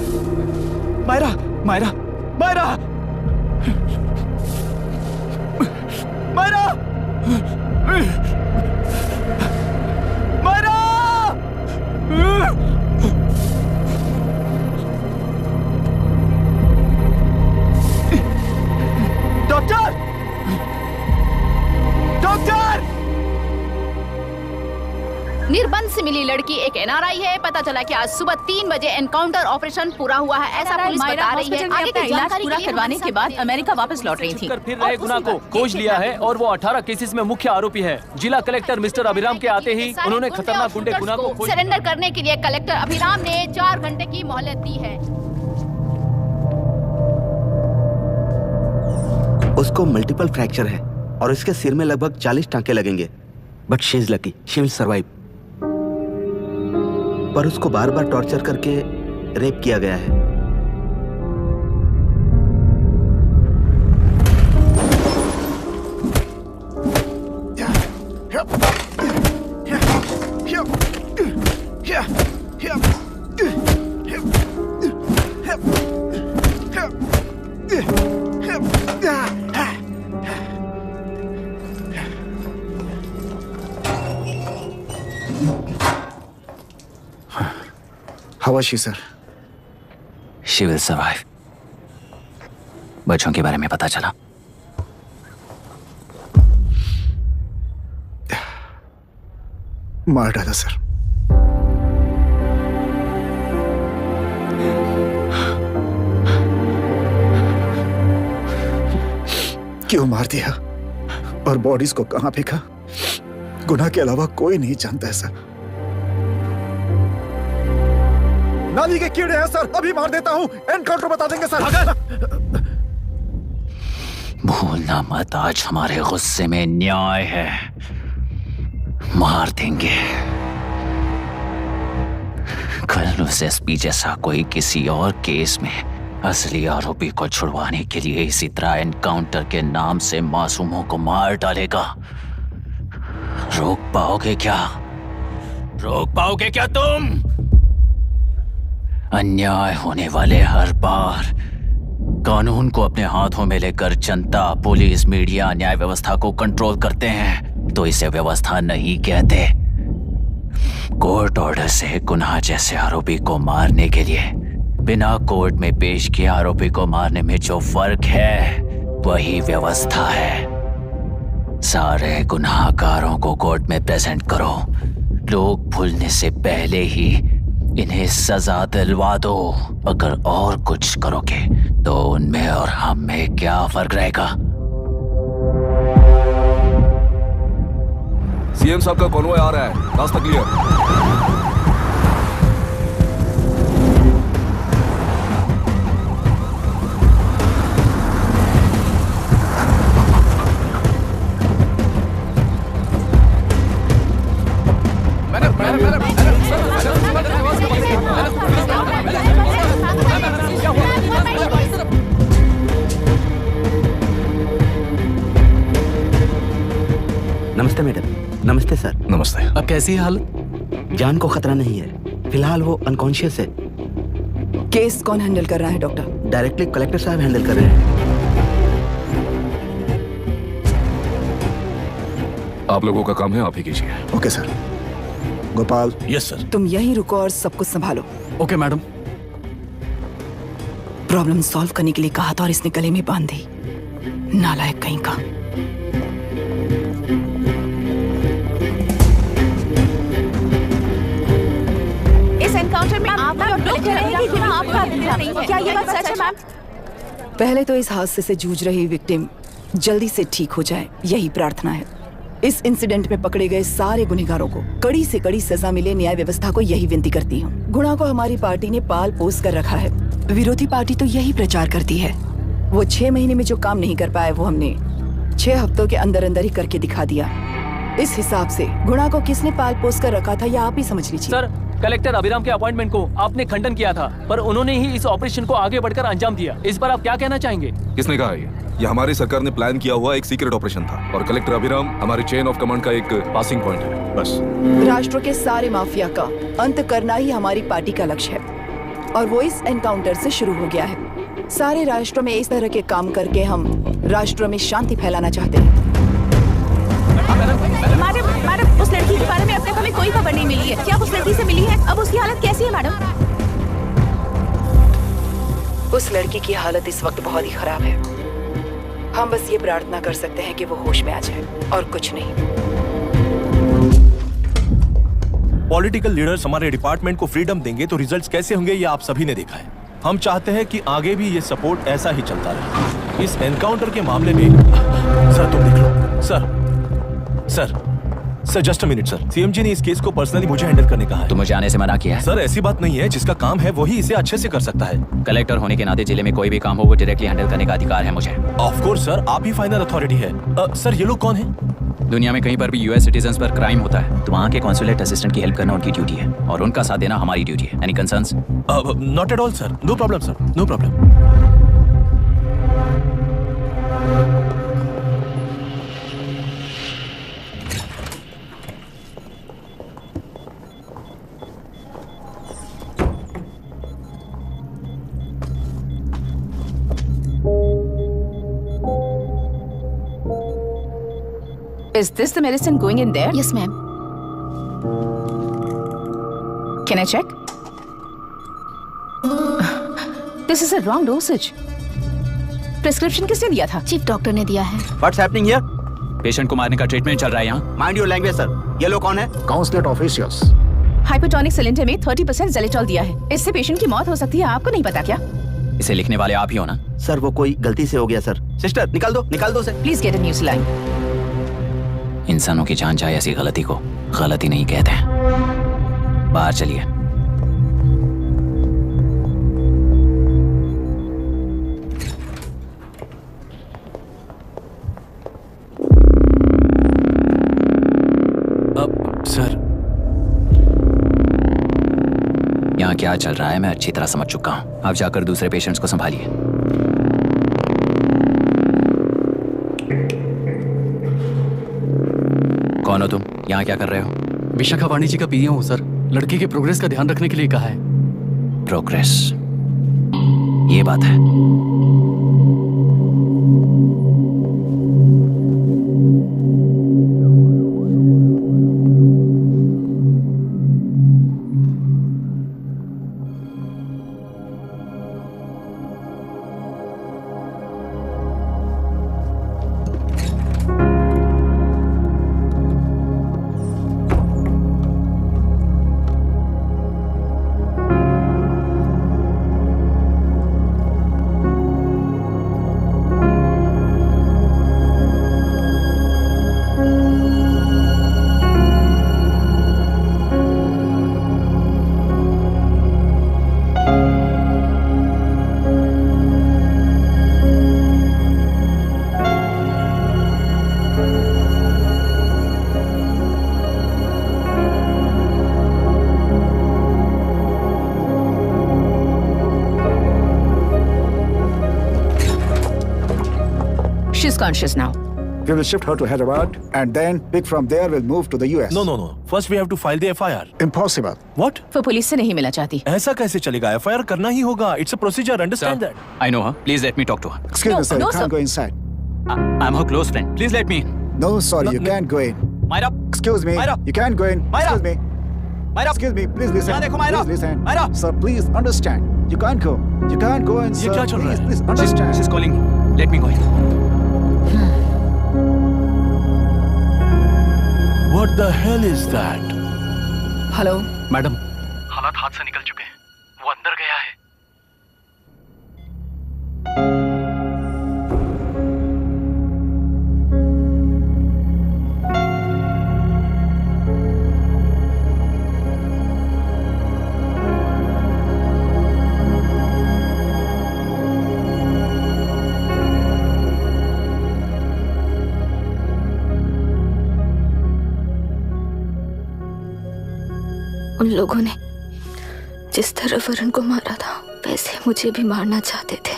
Myra, Myra, Myra, Myra, Myra, doctor, doctor.
निर्बंध से मिली लड़की एक एनआरआई है। पता चला कि आज सुबह 3 बजे एनकाउंटर ऑपरेशन पूरा हुआ है, ऐसा पुलिस बता रही है। आगे की जानकारी पूरा करवाने के बाद अमेरिका वापस लौट रही थी।
फिर रहे गुना को खोज लिया है और वो 18 केसेस में मुख्य आरोपी है। जिला कलेक्टर मिस्टर अभिराम के आते ही उन्होंने खतरनाक गुंडे गुना को
सरेंडर करने के लिए कलेक्टर अभिराम ने 4 घंटे की मोहलत दी है।
उसको मल्टीपल फ्रैक्चर है और इसके सिर में लगभग 40 टांके लगेंगे, but she is lucky, she will survive. पर उसको बार बार टॉर्चर करके रेप किया गया है।
How was she, sir?
She will survive. बच्चों के बारे में पता चला?
मार डाला सर। क्यों मार दिया और बॉडीज को कहां फेंका, गुनाह के अलावा कोई नहीं जानता है सर। नाली के कीड़े हैं सर, अभी मार देता हूं, एनकाउंटर बता देंगे सर।
भूलना मत, आज हमारे गुस्से में न्याय है, मार देंगे। कल उस एसपी जैसा कोई किसी और केस में असली आरोपी को छुड़वाने के लिए इसी तरह एनकाउंटर के नाम से मासूमों को मार डालेगा। रोक पाओगे क्या? रोक पाओगे क्या तुम? अन्याय होने वाले हर बार कानून को अपने हाथों में लेकर जनता, पुलिस, मीडिया न्याय व्यवस्था को कंट्रोल करते हैं तो इसे व्यवस्था नहीं कहते। कोर्ट ऑर्डर से गुनाह जैसे आरोपी को मारने के लिए बिना कोर्ट में पेश किए आरोपी को मारने में जो फर्क है वही व्यवस्था है। सारे गुनाहगारों को कोर्ट में प्रेजेंट करो, लोग भूलने से पहले ही इन्हें सजा दिलवा दो। अगर और कुछ करोगे तो उनमें और हम में क्या फर्क रहेगा?
सीएम साहब का कॉन्वॉय आ रहा है, रास्ता क्लियर।
नमस्ते मैडम। नमस्ते सर।
नमस्ते।
अब कैसी है हालत?
जान को खतरा नहीं है, फिलहाल वो अनकॉन्शियस है।
केस कौन हैंडल कर रहा है डॉक्टर?
डायरेक्टली कलेक्टर साहब हैंडल कर रहे हैं।
आप लोगों का काम है, आप ही कीजिए।
Okay sir. Gopal.
Yes sir.
तुम यहीं रुको और सब कुछ संभालो।
Okay madam.
प्रॉब्लम सॉल्व करने के लिए कहा था और इसने गले में बांध दी। नालायक कहीं का।
इस एनकाउंटर में आप लोग कह रहे हैं कि आपका नहीं है। क्या ये बात सच है मैम?
पहले तो इस हादसे से जूझ रही विक्टिम जल्दी से ठीक हो जाए, यही प्रार्थना है। इस इंसिडेंट में पकड़े गए सारे गुनहगारों को कड़ी से कड़ी सजा मिले, न्याय व्यवस्था को यही विनती करती हूँ। गुणा को हमारी पार्टी ने पाल पोस कर रखा है। विरोधी पार्टी तो यही प्रचार करती है। वो 6 महीने में जो काम नहीं कर पाए वो हमने 6 हफ्तों के अंदर अंदर ही करके दिखा दिया। इस हिसाब से गुणा को किसने पाल पोस कर रखा था या आप ही समझ लीजिए।
सर, कलेक्टर अभिराम के अपॉइंटमेंट को आपने खंडन किया था, पर उन्होंने ही इस ऑपरेशन को आगे बढ़कर अंजाम दिया। इस पर आप क्या कहना चाहेंगे?
किसने कहा ये हमारी सरकार ने प्लान किया हुआ एक सीक्रेट ऑपरेशन था और कलेक्टर अभिराम हमारे चेन ऑफ कमांड का एक पासिंग पॉइंट है, बस।
राष्ट्र के सारे माफिया का अंत करना ही हमारी पार्टी का लक्ष्य है और वो इस एनकाउंटर से शुरू हो गया है। सारे राष्ट्रों में इस तरह के काम करके हम राष्ट्र में शांति फैलाना चाहते हैं।
मैडम, उस लड़की के बारे में अब तक हमें कोई खबर नहीं मिली है। क्या उस लड़की से मिली है? अब उसकी हालत कैसी है मैडम?
उस लड़की की हालत इस वक्त बहुत ही खराब है। हम बस ये प्रार्थना कर सकते हैं कि वो होश में आ जाए और कुछ नहीं।
पॉलिटिकल लीडर्स हमारे डिपार्टमेंट को फ्रीडम देंगे तो रिजल्ट्स कैसे होंगे ये आप सभी ने देखा है। हम चाहते हैं कि आगे भी ये सपोर्ट ऐसा ही चलता रहे। इस एनकाउंटर के मामले में सर तुम देख लो। Sir just a minute sir. CM ji ने इस केस को पर्सनली मुझे हैंडल करने कहा है।
तो मुझे आने से मना किया है?
सर ऐसी बात नहीं है, जिसका काम है वही इसे अच्छे से कर सकता है।
कलेक्टर होने के नाते जिले में कोई भी काम हो वो डायरेक्टली हैंडल करने का अधिकार है मुझे।
ऑफ कोर्स सर, आप ही फाइनल अथॉरिटी है। सर ये लोग कौन है?
दुनिया में कहीं पर भी यूएस सिटीजन्स पर क्राइम होता है तो वहाँ के कॉन्सुलेट असिस्टेंट की हेल्प करना उनकी ड्यूटी है और उनका साथ देना हमारी ड्यूटी है। Any concerns?
Not at all sir, no problem sir, no problem.
Is this the medicine going in there?
Yes, ma'am.
Can I check? This is a wrong dosage. Prescription किसने दिया था?
चीफ डॉक्टर ने दिया है।
What's happening here?
पेशेंट को मारने का ट्रीटमेंट चल रहा है यहाँ।
Mind your language, sir. ये लोग कौन है?
Consulate officials.
हाइपोटोनिक सिलेंडर में 30% ज़ेलेटॉल दिया है। इससे पेशेंट की मौत हो सकती है, आपको नहीं पता क्या?
इसे लिखने वाले आप ही हो ना?
सर वो कोई गलती से हो गया सर। सिस्टर निकाल दो sir.
Please get a new saline.
इंसानों की जान जाए ऐसी गलती को गलती नहीं कहते हैं। बाहर चलिए।
सर,
यहाँ क्या चल रहा है मैं अच्छी तरह समझ चुका हूँ। आप जाकर दूसरे पेशेंट्स को संभालिए। कौन हो तुम? यहाँ क्या कर रहे हो?
विशाखा वाणी जी का पीए हूँ सर। लड़की के प्रोग्रेस का ध्यान रखने के लिए कहा है।
प्रोग्रेस, ये बात है।
She's conscious now.
We will shift her to Hyderabad and then pick from there we'll move to the US.
No. First we have to file the FIR.
Impossible.
What?
वो पुलिस से नहीं मिलना चाहती।
ऐसा कैसे चलेगा? FIR करना ही होगा. It's a procedure. Understand that?
I know her. Please let me talk to her.
Excuse
No,
me, sir.
no,
You can't
sir.
go inside.
I'm her close friend. Please let me in.
No, sorry, you can't go in.
Myra.
Excuse me.
Myra.
You can't go in.
Myra.
Excuse me.
Myra.
Excuse me. Please listen.
यहाँ देखो, Myra.
Please listen.
Myra.
Sir, please understand. You can't go. You can't go in,
ये
sir.
क्या चल रहा है?
Please understand.
She's calling me. Let me go in.
What the hell is that?
Hello
madam
हालात हाथ से निकल चुके हैं, वो अंदर गया है।
उन लोगों ने जिस तरह वरुण को मारा था वैसे मुझे भी मारना चाहते थे।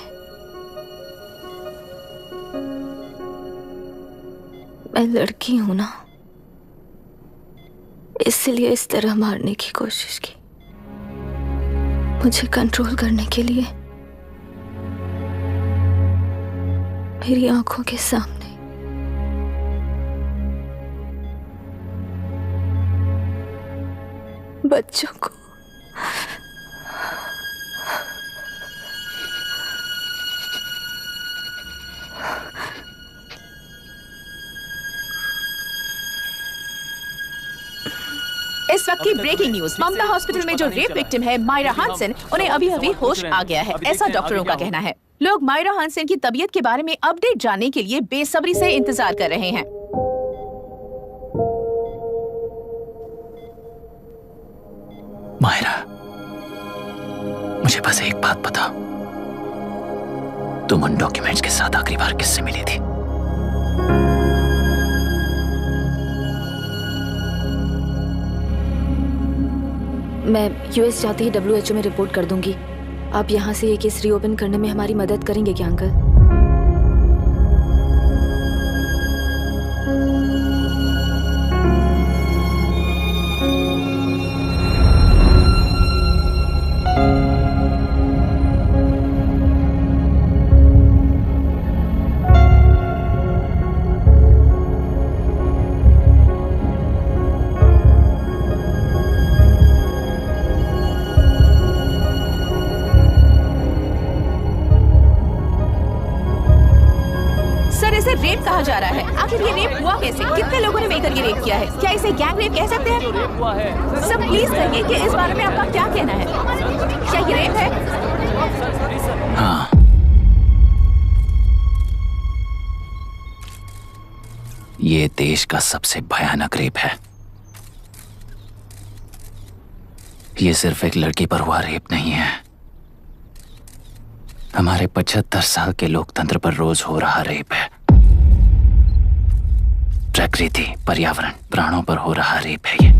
मैं लड़की हूं ना, इसलिए इस तरह मारने की कोशिश की। मुझे कंट्रोल करने के लिए मेरी आंखों के सामने बच्चों को
इस वक्त की ब्रेकिंग न्यूज। ममता हॉस्पिटल में जो रेप विक्टिम है मायरा हानसन, उन्हें अभी अभी होश आ गया है, ऐसा डॉक्टरों का कहना है। लोग मायरा हानसन की तबीयत के बारे में अपडेट जानने के लिए बेसब्री से इंतजार कर रहे हैं।
मायरा, मुझे बस एक बात बताओ, तुम उन डॉक्यूमेंट्स के साथ आखिरी बार किससे मिली थी?
मैं यूएस जाते ही WHO में रिपोर्ट कर दूंगी। आप यहाँ से ये केस रीओपन करने में हमारी मदद करेंगे क्या अंकल?
रेप कहा जा रहा है। आखिर ये रेप हुआ कैसे? कितने लोगों ने मिलकर ये रेप किया है? क्या इसे गैंग रेप कह सकते हैं? सब प्लीज कहिए कि इस बारे में आपका क्या कहना है? क्या ये रेप है?
हाँ, ये देश का सबसे भयानक रेप है। ये सिर्फ एक लड़की पर हुआ रेप नहीं है, हमारे 75 साल के लोकतंत्र पर रोज हो रहा रेप है। प्रकृति, पर्यावरण, प्राणों पर हो रहा रेप है ये।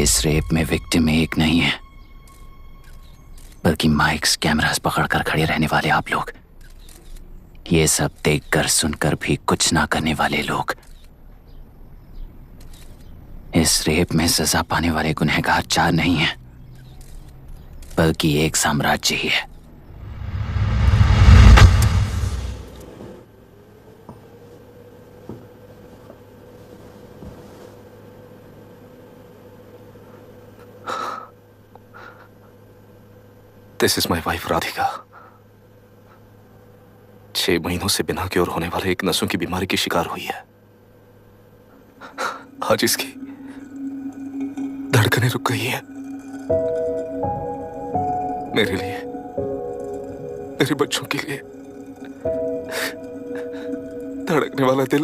इस रेप में विक्टिम एक नहीं है, बल्कि माइक्स, कैमरास पकड़कर खड़े रहने वाले आप लोग, ये सब देखकर सुनकर भी कुछ ना करने वाले लोग। इस रेप में सजा पाने वाले गुनहगार 4 नहीं हैं, बल्कि एक साम्राज्य ही है।
This is my wife Radhika. 6 महीनों से बिना क्योर होने वाले एक नसों की बीमारी की शिकार हुई है। आज इसकी धड़कनें रुक गई है। मेरे लिए, मेरे बच्चों के लिए धड़कने वाला दिल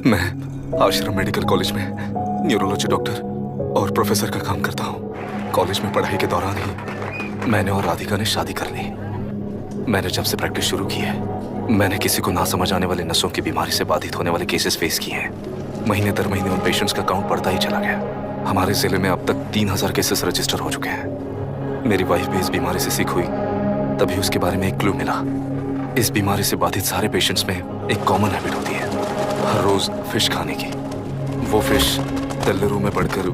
मैं आश्रम मेडिकल कॉलेज में न्यूरोलॉजी डॉक्टर और प्रोफेसर का काम करता हूँ। कॉलेज में पढ़ाई के दौरान ही मैंने और राधिका ने शादी कर ली। मैंने जब से प्रैक्टिस शुरू की है, मैंने किसी को ना समझ आने वाले नसों की बीमारी से बाधित होने वाले केसेस फेस किए हैं। महीने दर महीने उन पेशेंट्स का काउंट बढ़ता ही चला गया। हमारे जिले में अब तक 3000 केसेस रजिस्टर हो चुके हैं। मेरी वाइफ भी इस बीमारी से सिक हुई, तभी उसके बारे में एक क्लू मिला। इस बीमारी से बाधित सारे पेशेंट्स में एक कॉमन हैबिट होती है, हर रोज फिश खाने की। वो फिश तेलुरु में बढ़कर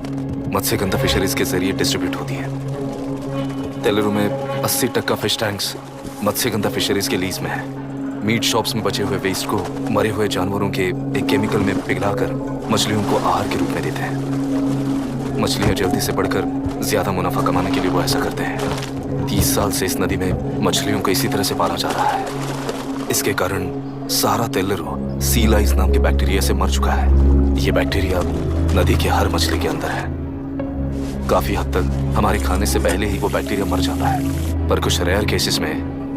मत्स्यगंधा फिशरीज के जरिए डिस्ट्रीब्यूट होती है। तेलुरु में 80% फिश टैंक्स मत्स्यगंधा फिशरीज के लीज में है। मीट शॉप्स में बचे हुए वेस्ट को मरे हुए जानवरों के एक केमिकल में पिघलाकर मछलियों को आहार के रूप में देते हैं। मछलियां जल्दी से बढ़कर ज्यादा मुनाफा कमाने के लिए वो ऐसा करते हैं। 30 साल से इस नदी में मछलियों को इसी तरह से पाला जा रहा है। इसके कारण सारा तेलुरु सी लाइस नाम के बैक्टीरिया से मर चुका है। ये बैक्टीरिया नदी के हर मछली के अंदर है। काफी हद तक हमारे खाने से पहले ही वो बैक्टीरिया मर जाता है, पर कुछ रेयर केसेस में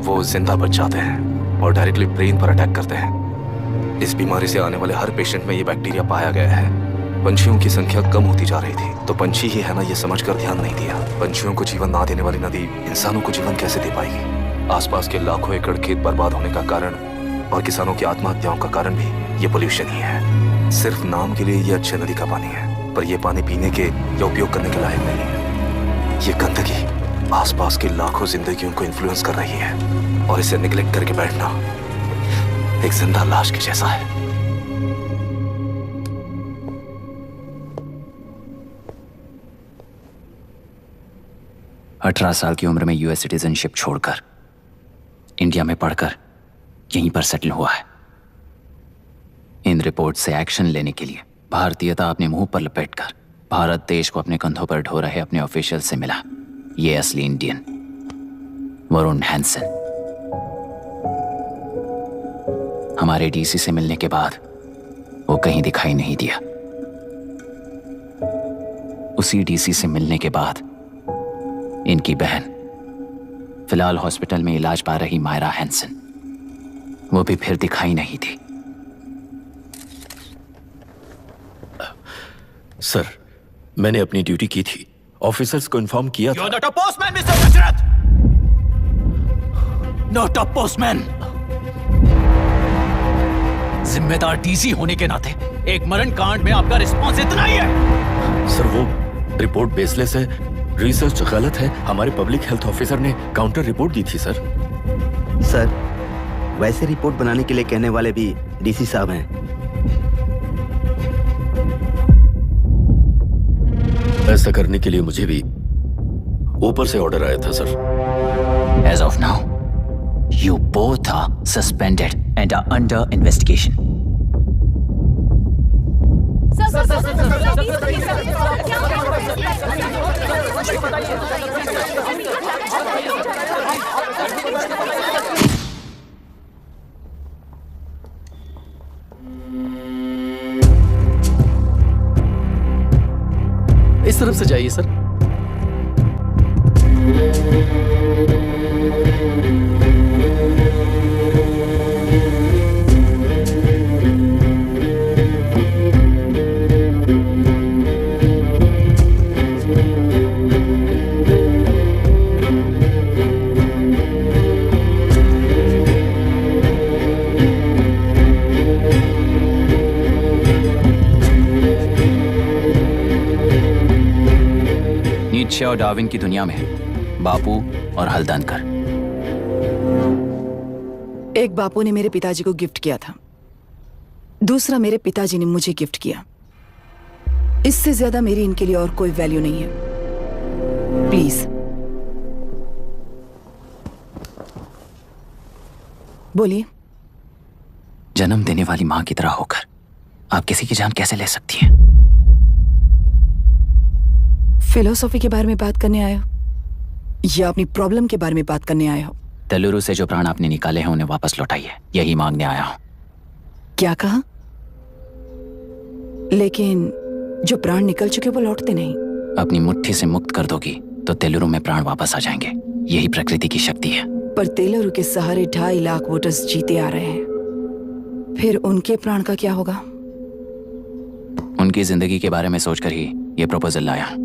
वो जिंदा बच जाते हैं और डायरेक्टली ब्रेन पर अटैक करते हैं। इस बीमारी से आने वाले हर पेशेंट में ये बैक्टीरिया पाया गया है। पंछियों की संख्या कम होती जा रही थी, तो पंछी ही है ना, ये समझकर ध्यान नहीं दिया। पंछियों को जीवन ना देने वाली नदी इंसानों को जीवन कैसे दे पाएगी? आसपास के लाखों एकड़ खेत बर्बाद होने का कारण और किसानों की आत्महत्याओं का कारण भी ये पोल्यूशन ही है। सिर्फ नाम के लिए ये अच्छे नदी का पानी है, पर यह पानी पीने के या उपयोग करने के लायक नहीं है। ये गंदगी आसपास की लाखों जिंदगियों को इन्फ्लुएंस कर रही है और इसे निगलेक्ट करके बैठना एक जिंदा लाश के जैसा है।
अठारह साल की उम्र में यूएस सिटीजनशिप छोड़कर इंडिया में पढ़कर यहीं पर सेटल हुआ है। इन रिपोर्ट से एक्शन लेने के लिए भारतीयता अपने मुंह पर लपेटकर भारत देश को अपने कंधों पर ढो रहे अपने ऑफिशियल से मिला ये असली इंडियन वरुण हैंसन। हमारे डीसी से मिलने के बाद वो कहीं दिखाई नहीं दिया। उसी डीसी से मिलने के बाद इनकी बहन, फिलहाल हॉस्पिटल में इलाज पा रही मायरा हैंसन, वो भी फिर दिखाई नहीं थी।
सर, मैंने अपनी ड्यूटी की थी, ऑफिसर्स को इन्फॉर्म किया था।
You're not a postman, Mr. Dasharath! Not a postman! जिम्मेदार डीसी होने के नाते एक मरण कांड में आपका रिस्पॉन्स इतना ही है।
सर, वो रिपोर्ट बेसलेस है, रिसर्च गलत है। हमारे पब्लिक हेल्थ ऑफिसर ने काउंटर रिपोर्ट दी थी सर।
सर, वैसे रिपोर्ट बनाने के लिए कहने वाले भी डीसी साहब हैं।
ऐसा करने के लिए मुझे भी ऊपर से ऑर्डर आया था sir.
As of now, you both are suspended and are under investigation.
इस तरफ से जाइए सर।
नीत्शे और डार्विन की दुनिया में बापू और हल्दनकर।
एक बापू ने मेरे पिताजी को गिफ्ट किया था, दूसरा मेरे पिताजी ने मुझे गिफ्ट किया। इससे ज्यादा मेरी इनके लिए और कोई वैल्यू नहीं है। प्लीज बोलिए।
जन्म देने वाली मां की तरह होकर आप किसी की जान कैसे ले सकती हैं?
फिलोसॉफी के बारे में बात करने आए हो या अपनी प्रॉब्लम के बारे में बात करने आए हो?
तेलुरु से जो प्राण आपने निकाले हैं उन्हें वापस लौटाइए, यही मांगने आया हूं।
क्या कहा? लेकिन जो प्राण निकल चुके वो लौटते नहीं।
अपनी मुट्ठी से मुक्त कर दोगी तो तेलुरु में प्राण वापस आ जाएंगे। यही प्रकृति की शक्ति है।
पर तेलुरु के सहारे 2.5 लाख वोटर्स जीते आ रहे हैं, फिर उनके प्राण का क्या होगा?
उनकी जिंदगी के बारे में सोचकर ही ये प्रपोजल लाया।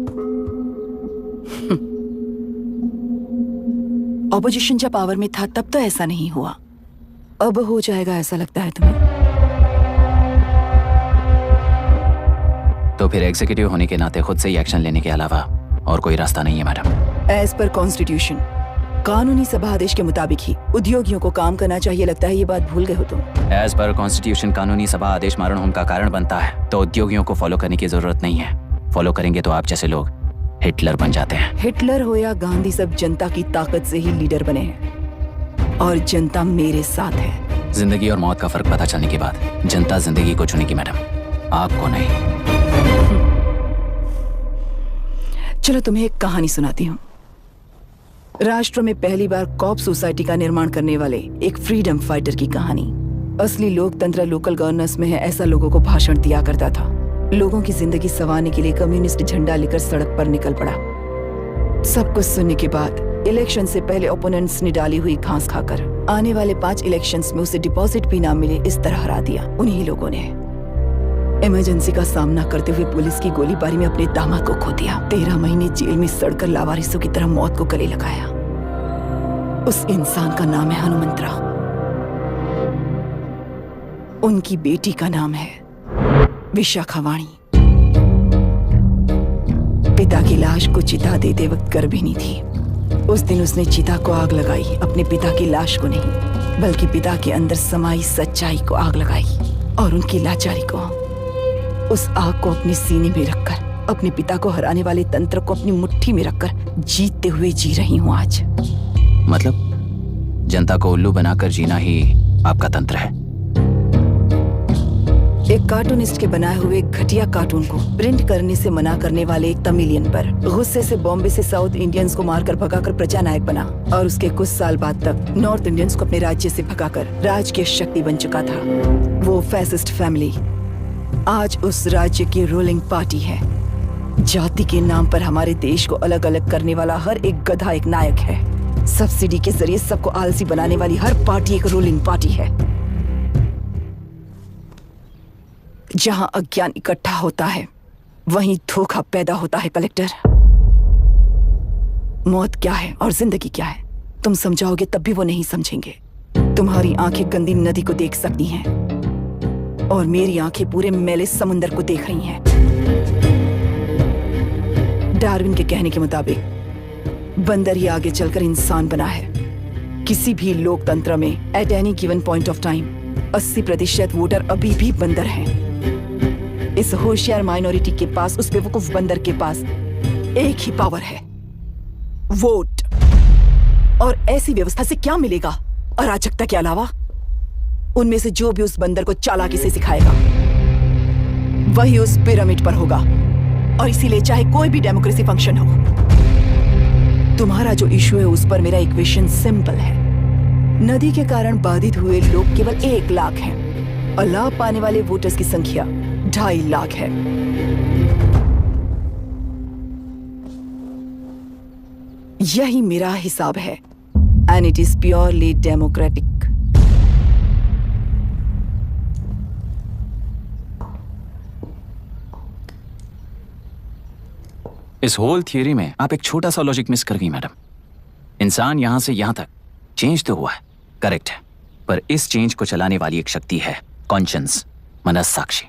ऑपोजिशन जब पावर में था तब तो ऐसा नहीं हुआ, अब हो जाएगा ऐसा लगता है तुम्हें?
तो फिर एग्जीक्यूटिव होने के नाते खुद से ही एक्शन लेने के अलावा और कोई रास्ता नहीं है मैडम।
एज पर कॉन्स्टिट्यूशन कानूनी सभा आदेश के मुताबिक ही उद्योगियों को काम करना चाहिए। लगता है ये बात भूल गए हो तुम।
एज पर कॉन्स्टिट्यूशन कानूनी सभा आदेश मारण होम का कारण बनता है, तो उद्योगियों को फॉलो करने की जरूरत नहीं है। फॉलो करेंगे तो आप जैसे लोग हिटलर बन जाते हैं।
हिटलर हो या गांधी, सब जनता की ताकत से ही लीडर बने हैं और जनता मेरे साथ है।
जिंदगी और मौत का फर्क पता चलने के बाद जनता जिंदगी को चुनेगी मैडम, आपको नहीं।
चलो तुम्हें एक कहानी सुनाती हूँ। राष्ट्र में पहली बार कॉप सोसाइटी का निर्माण करने वाले एक फ्रीडम फाइटर की कहानी। असली लोकतंत्र लोकल गवर्नेंस में है, ऐसा लोगों को भाषण दिया करता था। लोगों की जिंदगी संवारने के लिए कम्युनिस्ट झंडा लेकर सड़क पर निकल पड़ा। सब कुछ सुनने के बाद इलेक्शन से पहले ओपोनेंट्स ने डाली हुई घास खाकर आने वाले 5 इलेक्शंस में उसे डिपॉजिट भी ना मिले इस तरह हरा दिया। उन्हीं लोगों ने इमरजेंसी का सामना करते हुए पुलिस की गोलीबारी में अपने दामाद को खो दिया। 13 महीने जेल में सड़कर लावारिसों की तरह मौत को गले लगाया। उस इंसान का नाम है हनुमंतरा। उनकी बेटी का नाम है विशाखावाणी। पिता की लाश को चिता देते वक्त गर्भिणी थी। उस दिन उसने चिता को आग लगाई, अपने पिता की लाश को नहीं, बल्कि पिता के अंदर समाई सच्चाई को आग लगाई और उनकी लाचारी को। उस आग को अपने सीने में रखकर, अपने पिता को हराने वाले तंत्र को अपनी मुट्ठी में रखकर जीतते हुए जी रही हूँ आज।
मतलब जनता को उल्लू बनाकर जीना ही आपका तंत्र है?
एक कार्टूनिस्ट के बनाए हुए एक घटिया कार्टून को प्रिंट करने से मना करने वाले एक तमिलियन पर गुस्से से बॉम्बे से साउथ इंडियंस को मारकर भगाकर प्रजानायक बना और उसके कुछ साल बाद तक नॉर्थ इंडियंस को अपने राज्य से भगाकर राजकीय शक्ति बन चुका था। वो फैसिस्ट फैमिली आज उस राज्य की रूलिंग पार्टी है। जाति के नाम पर हमारे देश को अलग अलग करने वाला हर एक गधा एक नायक है। सब्सिडी के जरिए सबको आलसी बनाने वाली हर पार्टी एक रूलिंग पार्टी है। जहां अज्ञान इकट्ठा होता है वहीं धोखा पैदा होता है। कलेक्टर, मौत क्या है और जिंदगी क्या है तुम समझाओगे तब भी वो नहीं समझेंगे। तुम्हारी आंखें गंदी नदी को देख सकती हैं और मेरी आंखें पूरे मैले समुंदर को देख रही हैं। डार्विन के कहने के मुताबिक बंदर ही आगे चलकर इंसान बना है। किसी भी लोकतंत्र में at any given point of time 80% voter अभी भी बंदर हैं। इस होशियार माइनॉरिटी के पास, उस बेवकूफ बंदर के पास एक ही पावर है, वोट। और ऐसी व्यवस्था से क्या मिलेगा अराजकता के अलावा? उनमें से जो भी उस बंदर को चालाकी से सिखाएगा वही उस पिरामिड पर होगा। और इसीलिए चाहे कोई भी डेमोक्रेसी फंक्शन हो, तुम्हारा जो इशू है उस पर मेरा इक्वेशन सिंपल है। नदी के कारण बाधित हुए लोग केवल 1 लाख हैं और लाभ पाने वाले वोटर्स की संख्या 2.5 लाख है। यही मेरा हिसाब है and it is purely democratic.
इस होल थियरी में आप एक छोटा सा लॉजिक मिस कर गई मैडम। इंसान यहां से यहां तक चेंज तो हुआ है, करेक्ट है, पर इस चेंज को चलाने वाली एक शक्ति है, कॉन्शियंस, मनस्साक्षी।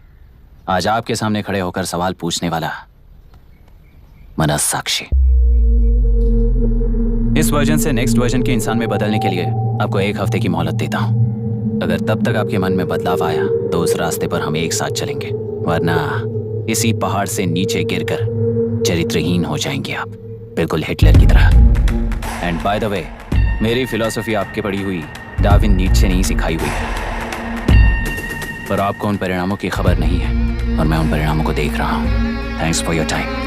आज आपके सामने खड़े होकर सवाल पूछने वाला मनस्साक्षी। इस वर्जन से नेक्स्ट वर्जन के इंसान में बदलने के लिए आपको 1 हफ्ते की मोहलत देता हूं। अगर तब तक आपके मन में बदलाव आया तो उस रास्ते पर हम एक साथ चलेंगे, वरना इसी पहाड़ से नीचे गिरकर चरित्रहीन हो जाएंगे आप, बिल्कुल हिटलर की तरह। एंड बाय द वे, मेरी फिलॉसफी आपके पढ़ी हुई डार्विन नीचे नहीं सिखाई हुई है, पर आपको उन परिणामों की खबर नहीं है और मैं उन परिणामों को देख रहा हूं। Thanks for your time.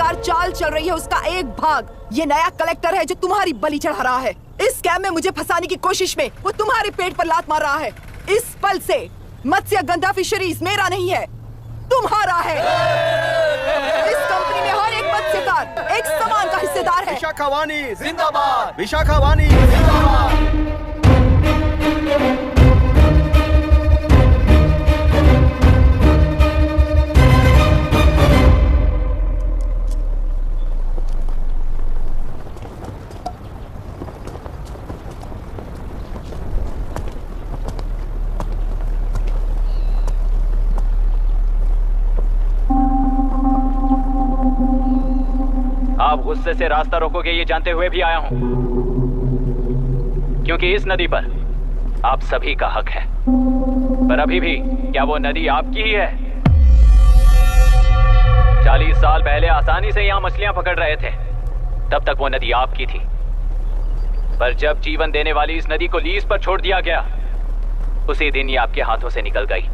बेकार चाल चल रही है उसका एक भाग ये नया कलेक्टर है जो तुम्हारी बलि चढ़ा रहा है। इस स्कैम में मुझे फंसाने की कोशिश में वो तुम्हारे पेट पर लात मार रहा है। इस पल से मत्स्य गंधा फिशरीज मेरा नहीं है, तुम्हारा है। इस कंपनी में हर एक मत्स्यकार एक समान का हिस्सेदार है।
विशाखावाणी जिंदाबाद, विशाखावाणी जिंदाबाद।
आप गुस्से से रास्ता रोकोगे ये जानते हुए भी आया हूं, क्योंकि इस नदी पर आप सभी का हक है। पर अभी भी क्या वो नदी आपकी ही है? 40 साल पहले आसानी से यहां मछलियां पकड़ रहे थे, तब तक वो नदी आपकी थी। पर जब जीवन देने वाली इस नदी को लीज पर छोड़ दिया गया, उसी दिन ये आपके हाथों से निकल गई।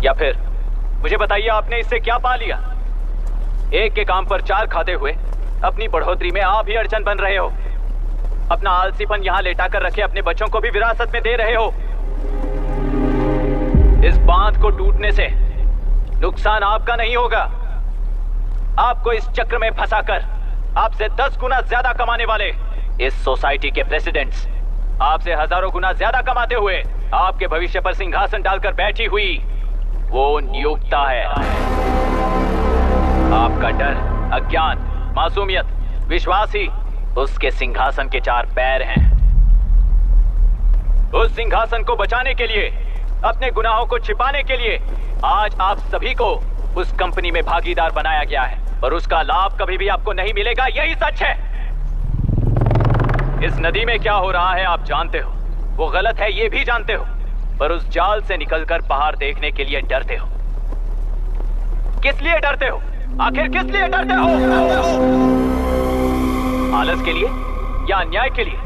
या फिर मुझे बताइए, आपने इससे क्या पा लिया? एक के काम पर चार खाते हुए अपनी बढ़ोतरी में आप ही अड़चन बन रहे हो। अपना आलसीपन यहां लेटा कर रखे अपने बच्चों को भी विरासत में दे रहे हो। इस बांध को टूटने से नुकसान आपका नहीं होगा। आपको इस चक्र में फंसाकर आपसे 10 गुना ज्यादा कमाने वाले इस सोसाइटी के प्रेसिडेंट्स आपसे हजारों गुना ज्यादा कमाते हुए आपके भविष्य पर सिंहासन डालकर बैठी हुई वो नियोक्ता है। आपका डर, अज्ञान, मासूमियत, विश्वास ही उसके सिंहासन के 4 पैर हैं। उस सिंहासन को बचाने के लिए, अपने गुनाहों को छिपाने के लिए आज आप सभी को उस कंपनी में भागीदार बनाया गया है, और उसका लाभ कभी भी आपको नहीं मिलेगा। यही सच है। इस नदी में क्या हो रहा है आप जानते हो, वो गलत है ये भी जानते हो, पर उस जाल से निकलकर बाहर देखने के लिए डरते हो। किस लिए डरते हो? आखिर किस लिए डरते हो? आलस के लिए या अन्याय के लिए?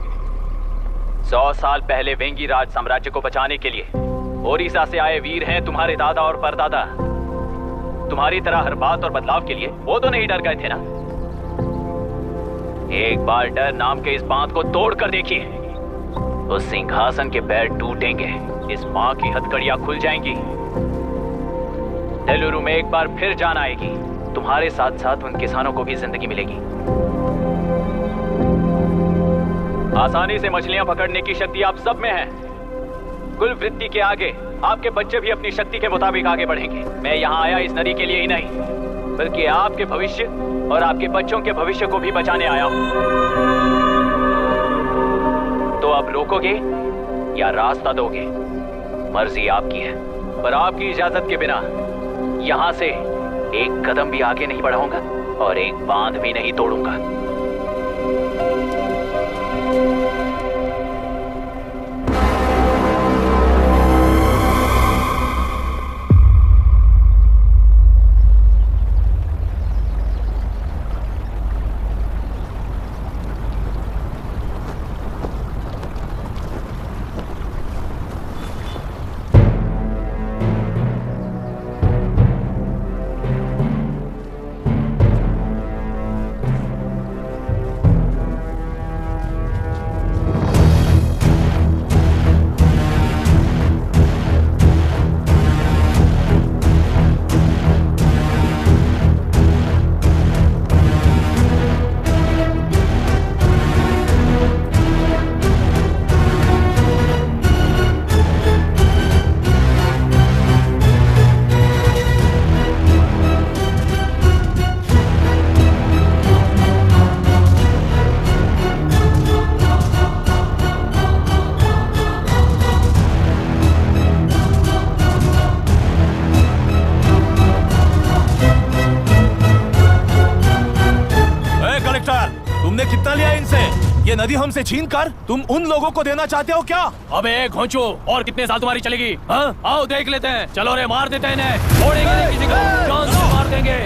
100 साल पहले वेंगी राज साम्राज्य को बचाने के लिए ओडिशा से आए वीर हैं तुम्हारे दादा और परदादा। तुम्हारी तरह हर बात और बदलाव के लिए वो तो नहीं डर गए थे ना। एक बार डर नाम के इस बांध को तोड़ कर देखिए, उस सिंहासन के पैर टूटेंगे, इस मां की हथकड़ियां खुल जाएंगी, तेलुरु में एक बार फिर जान आएगी, तुम्हारे साथ साथ उन किसानों को भी जिंदगी मिलेगी। आसानी से मछलियां पकड़ने की शक्ति आप सब में है। कुल वृत्ति के आगे आपके बच्चे भी अपनी शक्ति के मुताबिक आगे बढ़ेंगे। मैं यहाँ आया इस नदी के लिए ही नहीं, बल्कि आपके भविष्य और आपके बच्चों के भविष्य को भी बचाने आया हूँ। तो अब रोकोगे या रास्ता दोगे, मर्जी आपकी है, पर आपकी इजाजत के बिना यहाँ से एक कदम भी आगे नहीं बढ़ाऊंगा और एक बांध भी नहीं तोड़ूंगा।
ये नदी हमसे छीन कर तुम उन लोगों को देना चाहते हो क्या?
अबे घोंचो, और कितने साल तुम्हारी चलेगी? हाँ, आओ देख लेते हैं। चलो रे, मार देते हैं इन्हें, छोड़ेंगे नहीं किसी को, जान से मार देंगे।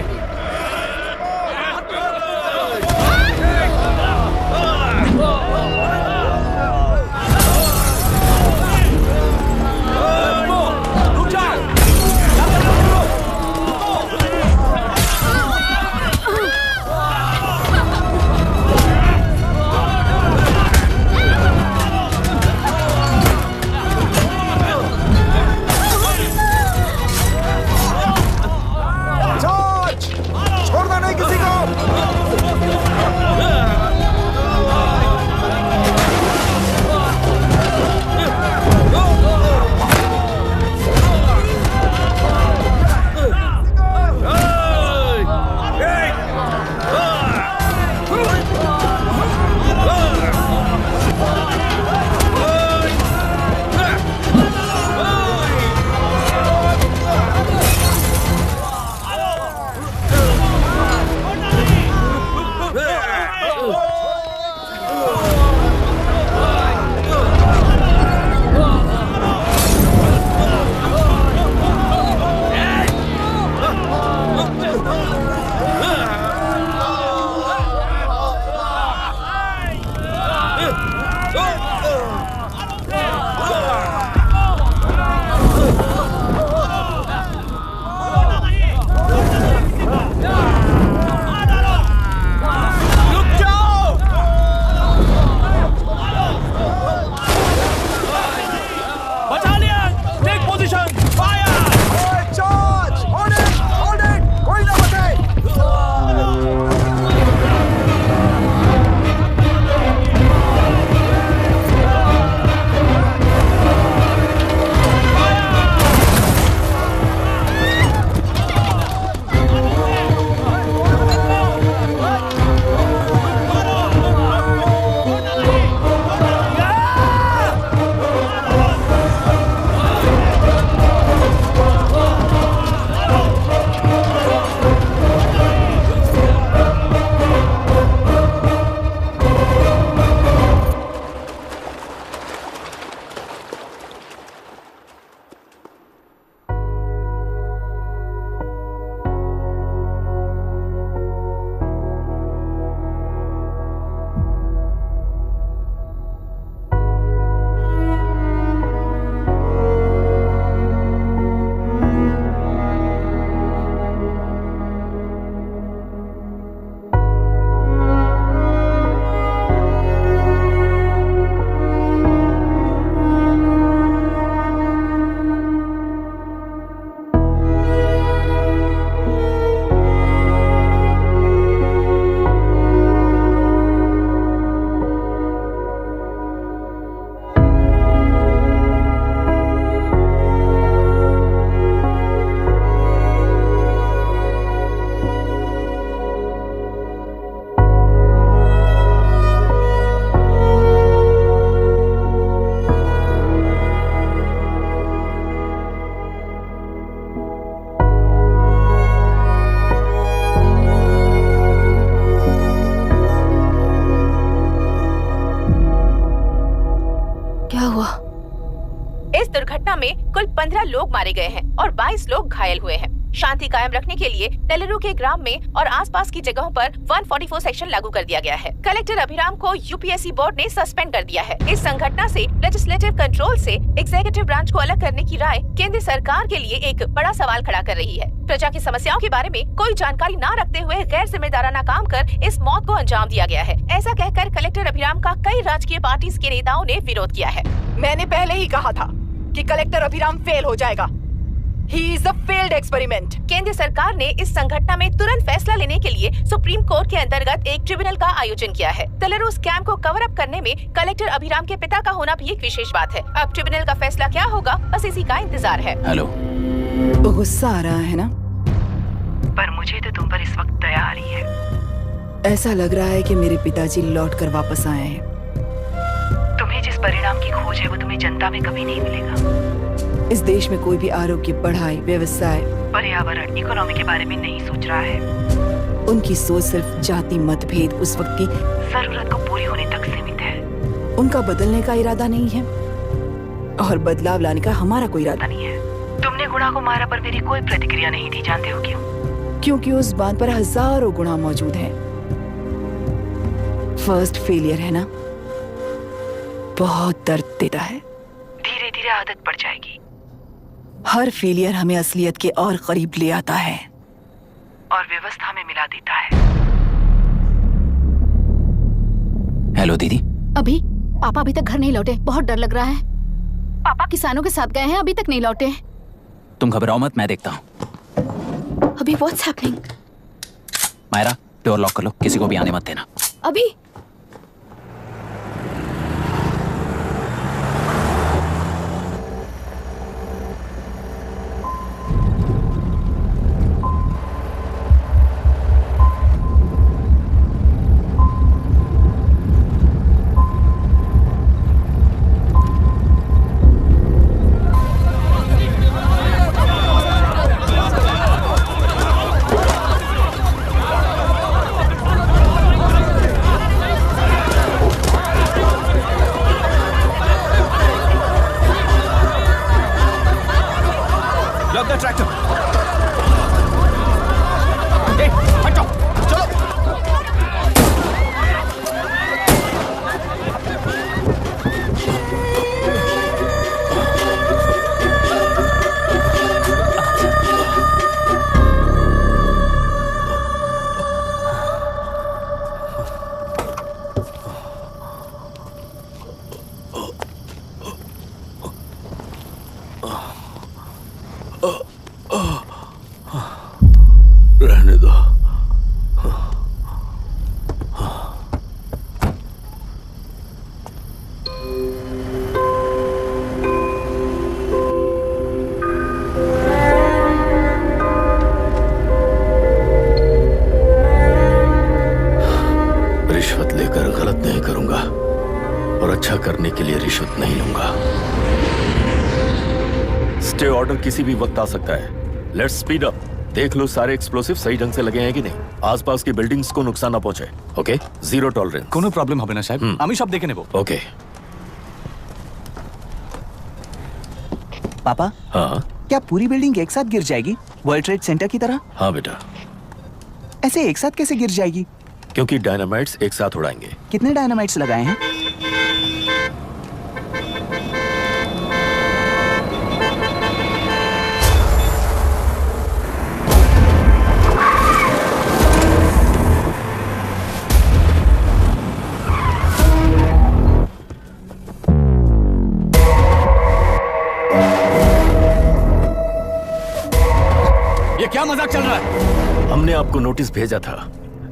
दुर्घटना में कुल 15 लोग मारे गए हैं और 22 लोग घायल हुए हैं। शांति कायम रखने के लिए टेलरू के ग्राम में और आसपास की जगहों पर 144 सेक्शन लागू कर दिया गया है। कलेक्टर अभिराम को यूपीएससी बोर्ड ने सस्पेंड कर दिया है। इस संघटना से लेजिस्लेटिव कंट्रोल से एग्जीक्यूटिव ब्रांच को अलग करने की राय केंद्र सरकार के लिए एक बड़ा सवाल खड़ा कर रही है। प्रजा की समस्याओं के बारे में कोई जानकारी न रखते हुए गैर जिम्मेदाराना काम कर इस मौत को अंजाम दिया गया है। ऐसा कहकर कलेक्टर अभिराम का कई राजकीय पार्टी के नेताओं ने विरोध किया है।
मैंने पहले ही कहा था कि कलेक्टर अभिराम फेल हो जाएगा। He is a failed experiment.
केंद्र सरकार ने इस संघटना में तुरंत फैसला लेने के लिए सुप्रीम कोर्ट के अंतर्गत एक ट्रिब्यूनल का आयोजन किया है। टेलरू स्कैम को कवर अप करने में कलेक्टर अभिराम के पिता का होना भी एक विशेष बात है। अब ट्रिब्यूनल का फैसला क्या होगा, बस इसी का इंतजार है।
हेलो,
गुस्सा आ रहा है ना?
पर मुझे तो तुम पर इस वक्त दया आ रही है।
ऐसा लग रहा है कि मेरे पिताजी लौट कर वापस आए हैं।
तुम्हें जिस परिणाम की खोज है वो तुम्हें जनता में कभी नहीं मिलेगा।
इस देश में कोई भी आरोग्य, पढ़ाई, व्यवसाय,
पर्यावरण, इकोनॉमी के बारे में नहीं सोच रहा है।
उनकी सोच सिर्फ जाति मतभेद उस वक्त की
जरूरत को पूरी होने तक सीमित है।
उनका बदलने का इरादा नहीं है और बदलाव लाने का हमारा कोई इरादा
नहीं है। तुमने गुणा को मारा पर मेरी कोई प्रतिक्रिया नहीं दी, जानते हो क्यों?
क्योंकि उस बात पर हजारों गुणा मौजूद है। फर्स्ट फेलियर है ना, बहुत दर्द देता है।
धीरे धीरे आदत पड़ जाएगी।
हर फेलियर हमें असलियत के और करीब ले आता है
और व्यवस्था में मिला देता है।
हेलो दीदी।
अभी पापा अभी तक घर नहीं लौटे, बहुत डर लग रहा है। पापा किसानों के साथ गए हैं, अभी तक नहीं लौटे।
तुम घबराओ मत, मैं देखता हूँ।
अभी what's happening?
Myra, door lock कर लो, किसी को भी आने मत देना।
अभी
रहने दो। रिश्वत लेकर गलत नहीं करूंगा और अच्छा करने के लिए रिश्वत नहीं लूंगा।
स्टे ऑर्डर किसी भी वक्त आ सकता है। Let's speed up. देख लो सारे एक्सप्लोसिव सही ढंग से लगे हैं कि नहीं, आसपास की बिल्डिंग्स को नुकसान ना पहुंचे। Okay, zero tolerance.
কোনো প্রবলেম হবে না সাহেব, আমি সব দেখে নেব।
ओके।
पापा,
हाँ
क्या पूरी बिल्डिंग एक साथ गिर जाएगी, वर्ल्ड ट्रेड सेंटर की तरह?
हाँ बेटा।
ऐसे एक साथ कैसे गिर जाएगी?
क्योंकि डायनामाइट्स एक साथ उड़ाएंगे।
कितने डायनामाइट्स लगाए हैं?
ये क्या मजाक चल रहा है?
हमने आपको नोटिस भेजा था,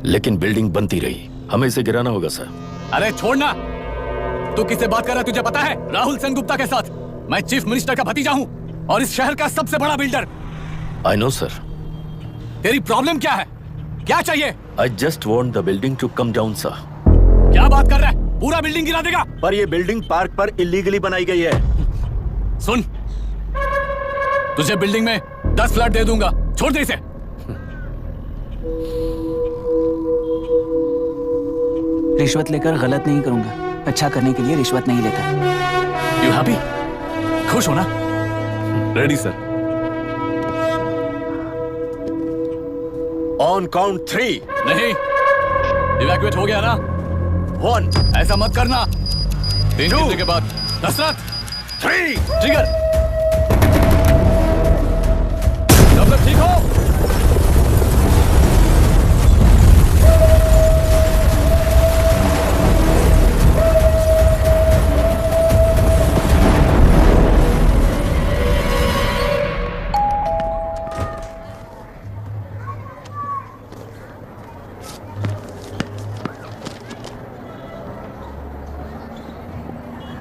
लेकिन बिल्डिंग बनती रही। हमें इसे गिराना होगा सर।
अरे छोड़ना। तू किससे बात कर रहा है तुझे पता है? राहुल सेनगुप्ता के साथ। मैं चीफ मिनिस्टर का भतीजा हूँ और इस शहर का सबसे बड़ा बिल्डर।
I know sir.
तेरी प्रॉब्लम क्या है? क्या चाहिए?
I just want the building to come down sir.
क्या बात कर रहा है? पूरा बिल्डिंग गिरा देगा?
पर ये बिल्डिंग पार्क पर इलीगली बनाई गई है।
सुन, तुझे बिल्डिंग में 10 फ्लैट दे दूंगा, छोड़ दे इसे।
रिश्वत लेकर गलत नहीं करूंगा, अच्छा करने के लिए रिश्वत नहीं लेता।
You happy? खुश हो ना?
Ready sir.
On count 3।
नहीं, इवैक्यूएट हो गया ना?
1।
ऐसा मत करना। 3 गिनने के बाद दशरथ
3।
ट्रिगर। सब लोग ठीक हो?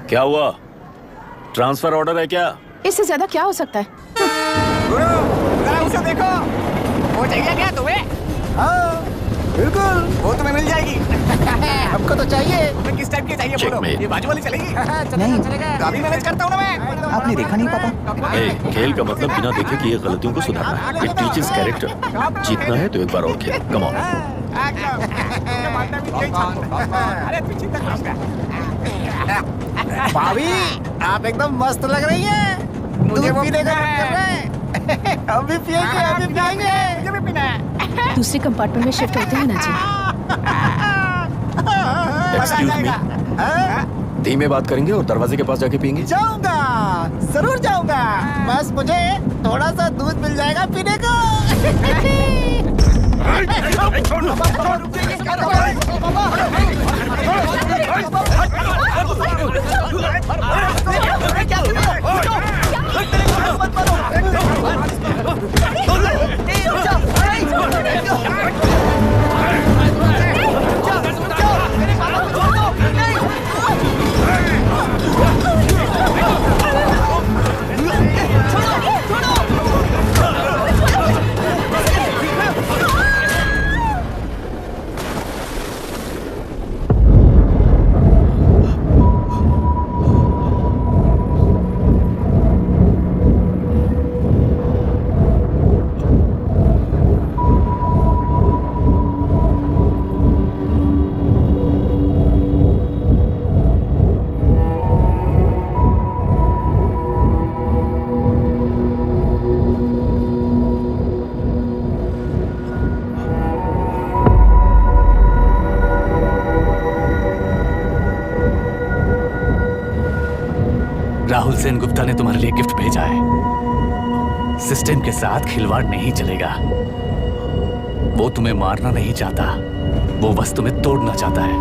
क्या हुआ? ट्रांसफर ऑर्डर है क्या?
इससे ज्यादा क्या हो सकता है?
जरा उसे देखो, वो चाहिए क्या तुम्हें?
हाँ बिल्कुल,
वो तुम्हें मिल जाएगी।
हमको तो चाहिए।
तुम्हें किस टाइप की चाहिए बोलो? ये बाजू वाली चलेगी?
नहीं,
काफी मैनेज करता हूँ ना मैं।
आपने देखा नहीं पापा?
खेल का मतलब बिना देखे कि ये गलतियों को सुधारना है। It teaches character. जीतना है तो एक बार और खेल। Come on.
अरे पीछे तक
भाभी, आप एकदम मस्त लग रही हैं। मुझे पीने का मन कर रहा है। हम भी पिएंगे, हम भी पिएंगे।
मुझे भी पीना है।
दूसरे कंपार्टमेंट में शिफ्ट होते हैं ना जी।
एक्सक्यूज मी, धीमे बात करेंगे और दरवाजे के पास जाके पियेंगे।
जाऊंगा, जरूर जाऊंगा। बस मुझे थोड़ा सा दूध मिल जाएगा पीने को।
राहुल सेन गुप्ता ने तुम्हारे लिए गिफ्ट भेजा है। सिस्टम के साथ खिलवाड़ नहीं चलेगा। वो तुम्हें मारना नहीं चाहता, वो बस तुम्हें तोड़ना चाहता है।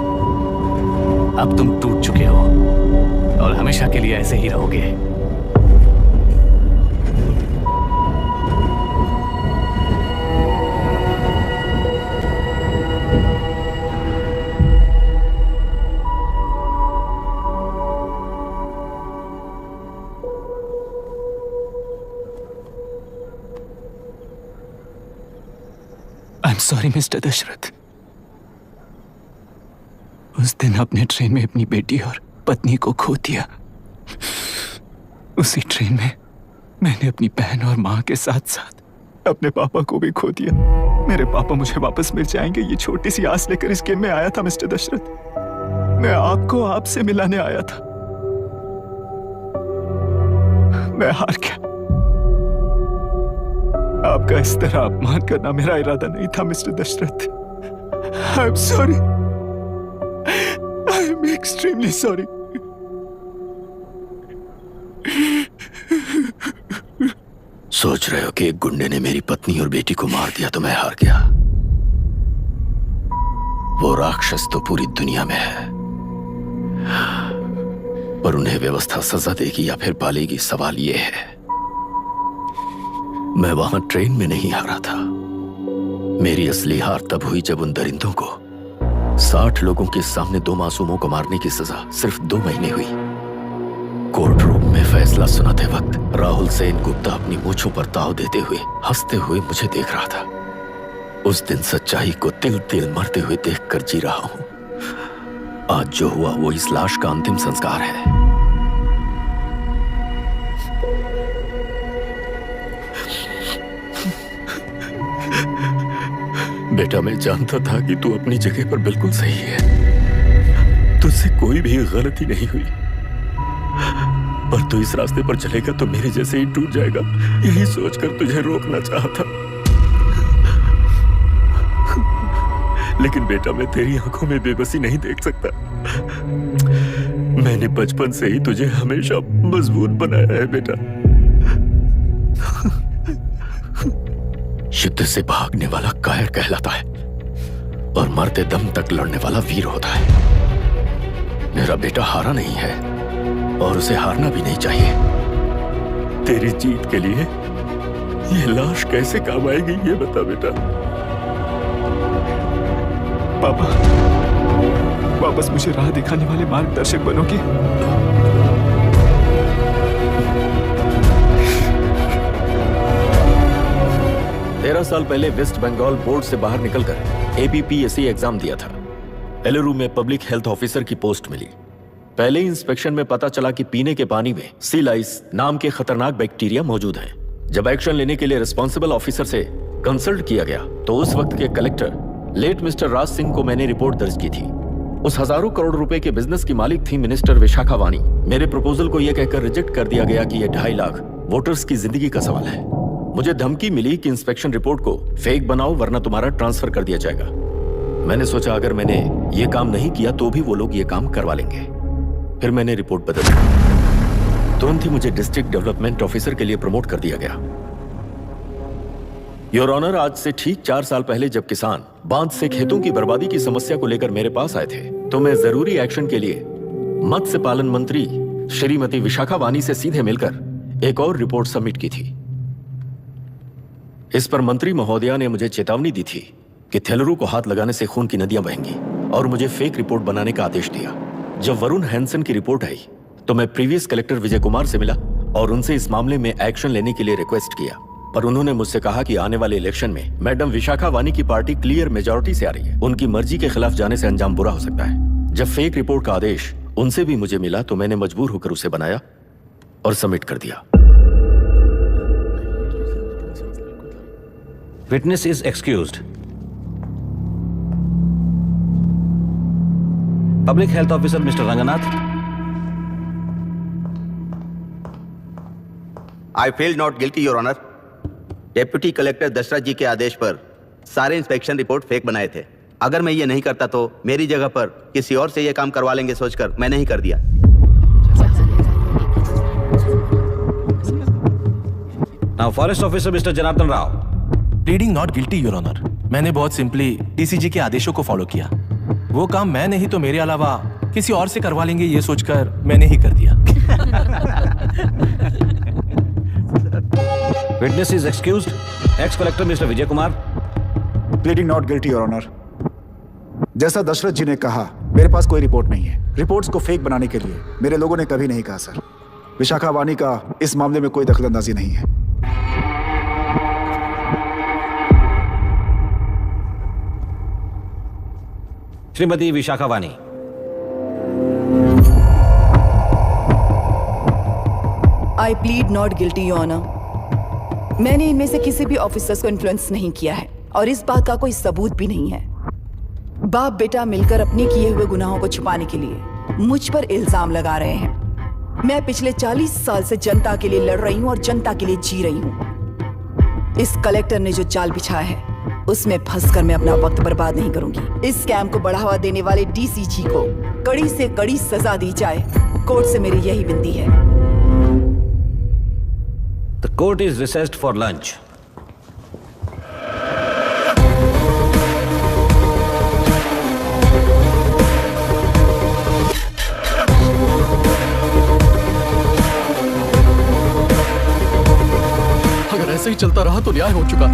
अब तुम टूट चुके हो और हमेशा के लिए ऐसे ही रहोगे।
I am sorry mister Dashrath. उस दिन अपने ट्रेन में अपनी बेटी और पत्नी को खो दिया। उसी ट्रेन में मैंने अपनी बहन और माँ के साथ साथ अपने पापा को भी खो दिया। मेरे पापा मुझे वापस मिल जाएंगे, ये छोटी सी आस लेकर इस गेम में आया था मिस्टर दशरथ। मैं आपको आपसे मिलाने आया था। मैं हार गया। आपका इस तरह अपमान करना मेरा इरादा नहीं था mister Dashrath. I am sorry. I am extremely sorry.
सोच रहे हो कि एक गुंडे ने मेरी पत्नी और बेटी को मार दिया तो मैं हार गया? वो राक्षस तो पूरी दुनिया में है, पर उन्हें व्यवस्था सजा देगी या फिर पालेगी, सवाल ये है। मैं वहां ट्रेन में नहीं हारा था। मेरी असली हार तब हुई जब उन दरिंदों को 60 लोगों के सामने 2 मासूमों को मारने की सजा सिर्फ 2 महीने हुई। कोर्ट रूम में फैसला सुनाते वक्त राहुल सेन गुप्ता अपनी मूंछों पर ताव देते हुए हंसते हुए मुझे देख रहा था। उस दिन सच्चाई को तिल तिल मरते हुए देखकर जी रहा हूं। आज जो हुआ वो इस लाश का अंतिम संस्कार है। बेटा, मैं जानता था कि तू अपनी जगह पर बिल्कुल सही है। तुझसे कोई भी गलती नहीं हुई, पर तू इस रास्ते पर चलेगा तो मेरे जैसे ही टूट जाएगा, यही सोचकर तुझे रोकना चाहा था। लेकिन बेटा, मैं तेरी आंखों में बेबसी नहीं देख सकता। मैंने बचपन से ही तुझे हमेशा मजबूत बनाया है बेटा। युद्ध से भागने वाला कायर कहलाता है और मरते दम तक लड़ने वाला वीर होता है। मेरा बेटा हारा नहीं है और उसे हारना भी नहीं चाहिए। तेरी जीत के लिए ये लाश कैसे काम आएगी, ये बता बेटा।
पापा, वापस मुझे राह दिखाने वाले मार्गदर्शक बनोगे?
13 साल पहले वेस्ट बंगाल बोर्ड से बाहर निकलकर ABPSC एग्जाम दिया था। एलुरु में पब्लिक हेल्थ ऑफिसर की पोस्ट मिली। पहले इंस्पेक्शन में पता चला कि पीने के पानी में सी लाइस नाम के खतरनाक बैक्टीरिया मौजूद हैं। जब एक्शन लेने के लिए रिस्पॉन्सिबल ऑफिसर से कंसल्ट किया गया तो उस वक्त के collector late mister Raj Singh को मैंने रिपोर्ट दर्ज की थी। उस हजारों करोड़ रुपए के बिजनेस की मालिक थी मिनिस्टर विशाखा वानी। मेरे प्रपोजल को यह कहकर रिजेक्ट कर दिया गया कि यह 2.5 लाख वोटर्स की जिंदगी का सवाल है। मुझे धमकी मिली कि इंस्पेक्शन रिपोर्ट को फेक बनाओ वरना तुम्हारा ट्रांसफर कर दिया जाएगा। मैंने सोचा अगर मैंने ये काम नहीं किया तो भी वो लोग ये काम करवा लेंगे। फिर मैंने रिपोर्ट बदल दी। तुरंत ही मुझे डिस्ट्रिक्ट डेवलपमेंट ऑफिसर के लिए प्रमोट कर दिया गया। योर ऑनर, आज से ठीक 4 साल पहले जब किसान बांध से खेतों की बर्बादी की समस्या को लेकर मेरे पास आए थे तो मैं जरूरी एक्शन के लिए मत्स्य पालन मंत्री श्रीमती विशाखा वानी से सीधे मिलकर एक और रिपोर्ट सबमिट की थी। इस पर मंत्री महोदया ने मुझे चेतावनी दी थी कि थेलरू को हाथ लगाने से खून की नदियां बहेंगी और मुझे फेक रिपोर्ट बनाने का आदेश दिया। जब वरुण हैंसन की रिपोर्ट आई तो मैं प्रीवियस कलेक्टर विजय कुमार से मिला और उनसे इस मामले में एक्शन लेने के लिए रिक्वेस्ट किया, पर उन्होंने मुझसे कहा कि आने वाले इलेक्शन में मैडम विशाखा वानी की पार्टी क्लियर मेजॉरिटी से आ रही है, उनकी मर्जी के खिलाफ जाने से अंजाम बुरा हो सकता है। जब फेक रिपोर्ट का आदेश उनसे भी मुझे मिला तो मैंने मजबूर होकर उसे बनाया और सबमिट कर दिया।
Witness is excused. Public Health Officer Mr. Ranganath.
I feel not guilty, Your Honor. Deputy collector Dasharath ji के आदेश पर सारे इंस्पेक्शन रिपोर्ट फेक बनाए थे। अगर मैं ये नहीं करता तो मेरी जगह पर किसी और से ये काम करवा लेंगे सोचकर मैं नहीं कर दिया।
Now, Forest Officer Mr. Janardhan Rao.
Pleading not guilty your honour. मैंने बहुत सिंपली डीसीजी के आदेशों को फॉलो किया। वो काम मैं नहीं तो मेरे अलावा किसी और से करवा लेंगे ये सोचकर मैंने ही कर दिया।
Witness is excused. Ex-Collector Mr. Vijay Kumar.
Pleading not guilty, Your Honor. जैसा दशरथ जी ने कहा, मेरे पास कोई रिपोर्ट नहीं है। रिपोर्ट्स को फेक बनाने के लिए मेरे लोगों ने कभी नहीं कहा सर। विशाखा वानी का इस मामले में कोई दखलंदाजी नहीं है।
Shrimati Vishakha Vani.
I plead not guilty your honour. मैंने इनमें से किसी भी ऑफिसर्स को इन्फ्लुएंस नहीं किया है और इस बात का कोई सबूत भी नहीं है। बाप बेटा मिलकर अपने किए हुए गुनाहों को छुपाने के लिए मुझ पर इल्जाम लगा रहे हैं। मैं पिछले 40 साल से जनता के लिए लड़ रही हूं और जनता के लिए जी रही हूं। इस कलेक्टर ने जो जाल बिछाया है उसमें फंसकर मैं अपना वक्त बर्बाद नहीं करूंगी। इस स्कैम को बढ़ावा देने वाले डीसीजी को कड़ी से कड़ी सजा दी जाए, कोर्ट से मेरी यही विनती है।
The court is recessed for lunch.
अगर ऐसे ही चलता रहा तो न्याय हो चुका।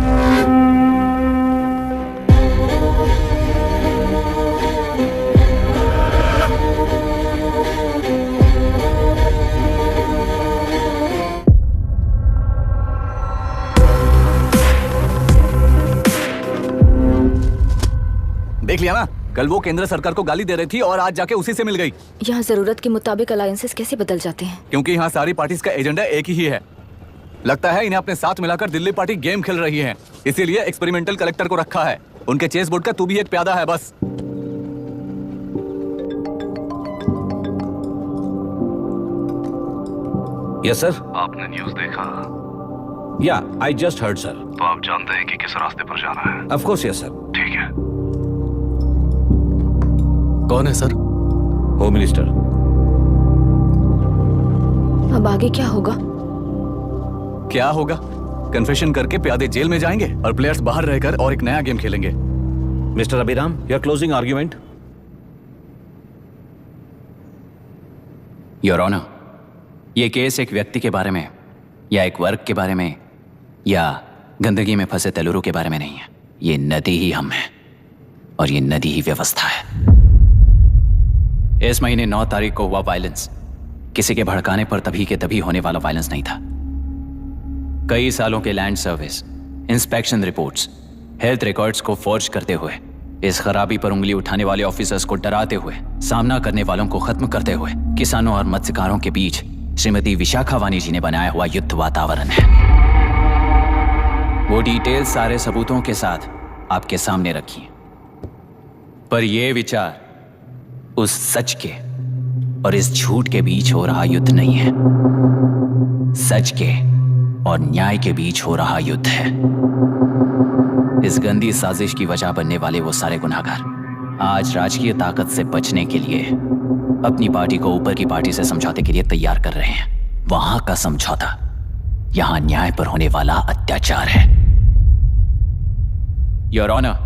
देख लिया ना, कल वो केंद्र सरकार को गाली दे रही थी और आज जाके उसी से मिल गई।
यहाँ जरूरत के मुताबिक अलायंसेस कैसे बदल जाते हैं?
क्योंकि यहाँ सारी पार्टीज का एजेंडा एक ही है। लगता है इन्हें अपने साथ मिलाकर दिल्ली पार्टी गेम खेल रही है, इसीलिए एक्सपेरिमेंटल कलेक्टर को रखा है। उनके चेस बोर्ड का तू भी एक प्यादा है बस।
Yes sir.
आपने न्यूज देखा?
या आई जस्ट हर्ड सर।
तो आप जानते हैं कि किस रास्ते पर जाना है?
Of course yes sir.
ठीक है।
कौन है सर?
Home minister.
अब आगे क्या होगा?
क्या होगा? कन्फेशन करके प्यादे जेल में जाएंगे और प्लेयर्स बाहर रहकर और एक नया गेम खेलेंगे।
Mister Abhiram, your closing argument.
Your honour, ये केस एक व्यक्ति के बारे में या एक वर्ग के बारे में या गंदगी में फंसे तेलुरु के बारे में नहीं है। ये नदी ही हम हैं और ये नदी ही व्यवस्था है। इस महीने 9 तारीख को हुआ वायलेंस किसी के भड़काने पर तभी के तभी होने वाला वायलेंस नहीं था। कई सालों के land service, inspection reports, health records को फॉर्ज करते हुए, इस खराबी पर उंगली उठाने वाले ऑफिसर्स को डराते हुए, सामना करने वालों को खत्म करते हुए किसानों और मत्स्यकारों के बीच श्रीमती विशाखावानी जी ने बनाया हुआ युद्ध वातावरण है। वो डिटेल सारे सबूतों के साथ आपके सामने रखी है। पर यह विचार उस सच के और इस झूठ के बीच हो रहा युद्ध नहीं है, सच के और न्याय के बीच हो रहा युद्ध है। इस गंदी साजिश की वजह बनने वाले वो सारे गुनहगार आज राजकीय ताकत से बचने के लिए अपनी पार्टी को ऊपर की पार्टी से समझौते के लिए तैयार कर रहे हैं। वहां का समझौता यहां न्याय पर होने वाला अत्याचार है। योर ऑनर,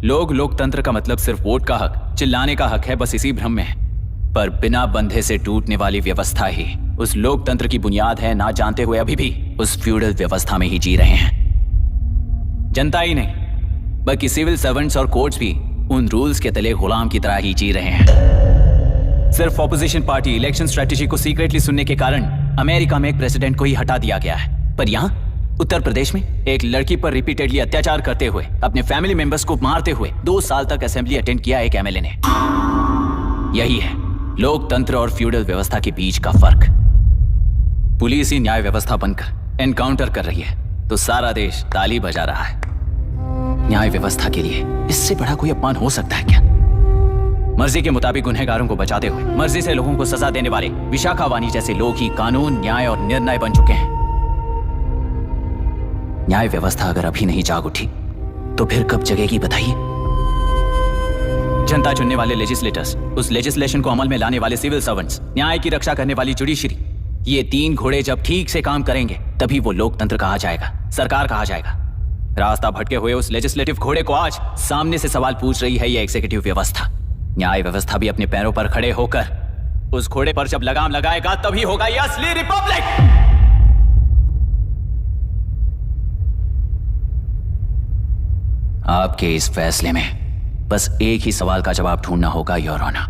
लोग लोकतंत्र का मतलब सिर्फ वोट का हक, चिल्लाने का हक है, बस इसी भ्रम में है। पर बिना बंधे से टूटने वाली व्यवस्था ही उस लोकतंत्र की बुनियाद है, ना जानते हुए अभी भी उस फ्यूडल व्यवस्था में ही जी रहे हैं। जनता ही नहीं बल्कि सिविल सर्वेंट्स और कोर्ट्स भी उन रूल्स के तले गुलाम की तरह ही जी रहे हैं। सिर्फ ऑपोजिशन पार्टी इलेक्शन स्ट्रेटेजी को सीक्रेटली सुनने के कारण अमेरिका में एक प्रेसिडेंट को ही हटा दिया गया है, पर यहां उत्तर प्रदेश में एक लड़की पर रिपीटेडली अत्याचार करते हुए, अपने फैमिली मेंबर्स को मारते हुए 2 साल तक असेंबली अटेंड किया एक एमएलए ने। यही है लोकतंत्र और फ्यूडल व्यवस्था के बीच का फर्क। पुलिस ही न्याय व्यवस्था बनकर एनकाउंटर कर रही है तो सारा देश ताली बजा रहा है। न्याय व्यवस्था के लिए इससे बड़ा कोई अपमान हो सकता है क्या? मर्जी के मुताबिक गुनहगारों को बचाते हुए मर्जी से लोगों को सजा देने वाले विशाखावानी जैसे लोग ही कानून, न्याय और निर्णय बन चुके हैं। न्याय व्यवस्था अगर अभी नहीं जाग उठी तो फिर कब जगेगी बताइए? जनता चुनने वाले लेजिस्लेटर्स, उस लेजिस्लेशन को अमल में लाने वाले सिविल सर्वेंट्स, न्याय की रक्षा करने वाली जुडिशरी, ये 3 घोड़े जब ठीक से काम करेंगे तभी वो लोकतंत्र कहा जाएगा, सरकार कहा जाएगा। रास्ता भटके हुए उस लेजिस्लेटिव घोड़े को आज सामने से सवाल पूछ रही है ये एग्जीक्यूटिव व्यवस्था। न्याय व्यवस्था भी अपने पैरों पर खड़े होकर उस घोड़े पर जब लगाम लगाएगा तभी होगा ये असली रिपब्लिक। आपके इस फैसले में बस एक ही सवाल का जवाब ढूंढना होगा योर ऑनर।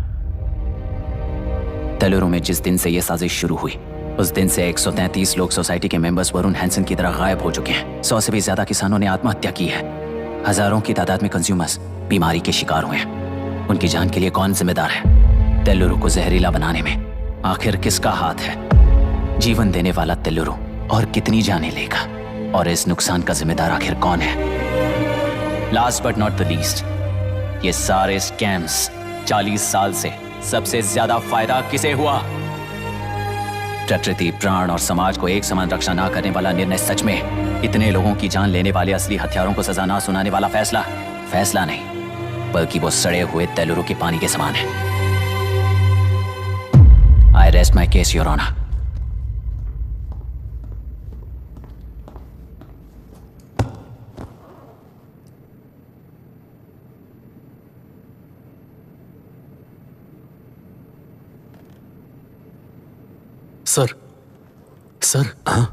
तेलुरु में जिस दिन से यह साजिश शुरू हुई उस दिन से 133 लोग सोसाइटी के मेंबर्स वरुण हैंसन की तरह गायब हो चुके हैं। 100 से भी ज्यादा किसानों ने आत्महत्या की है। हजारों की तादाद में कंज्यूमर्स बीमारी के शिकार हुए हैं। उनकी जान के लिए कौन जिम्मेदार है? तेलुरु को जहरीला बनाने में आखिर किसका हाथ है? जीवन देने वाला तेलुरु और कितनी जाने लेगा? और इस नुकसान का जिम्मेदार आखिर कौन है? Last but not the least, ये सारे स्कैम्स 40 साल से सबसे ज्यादा फायदा किसे हुआ? प्रकृति, प्राण और समाज को एक समान रक्षा ना करने वाला निर्णय, सच में इतने लोगों की जान लेने वाले असली हथियारों को सजा ना सुनाने वाला फैसला नहीं बल्कि वो सड़े हुए तेलुरु के पानी के समान है। I rest my case your honour.
Sir
हाँ?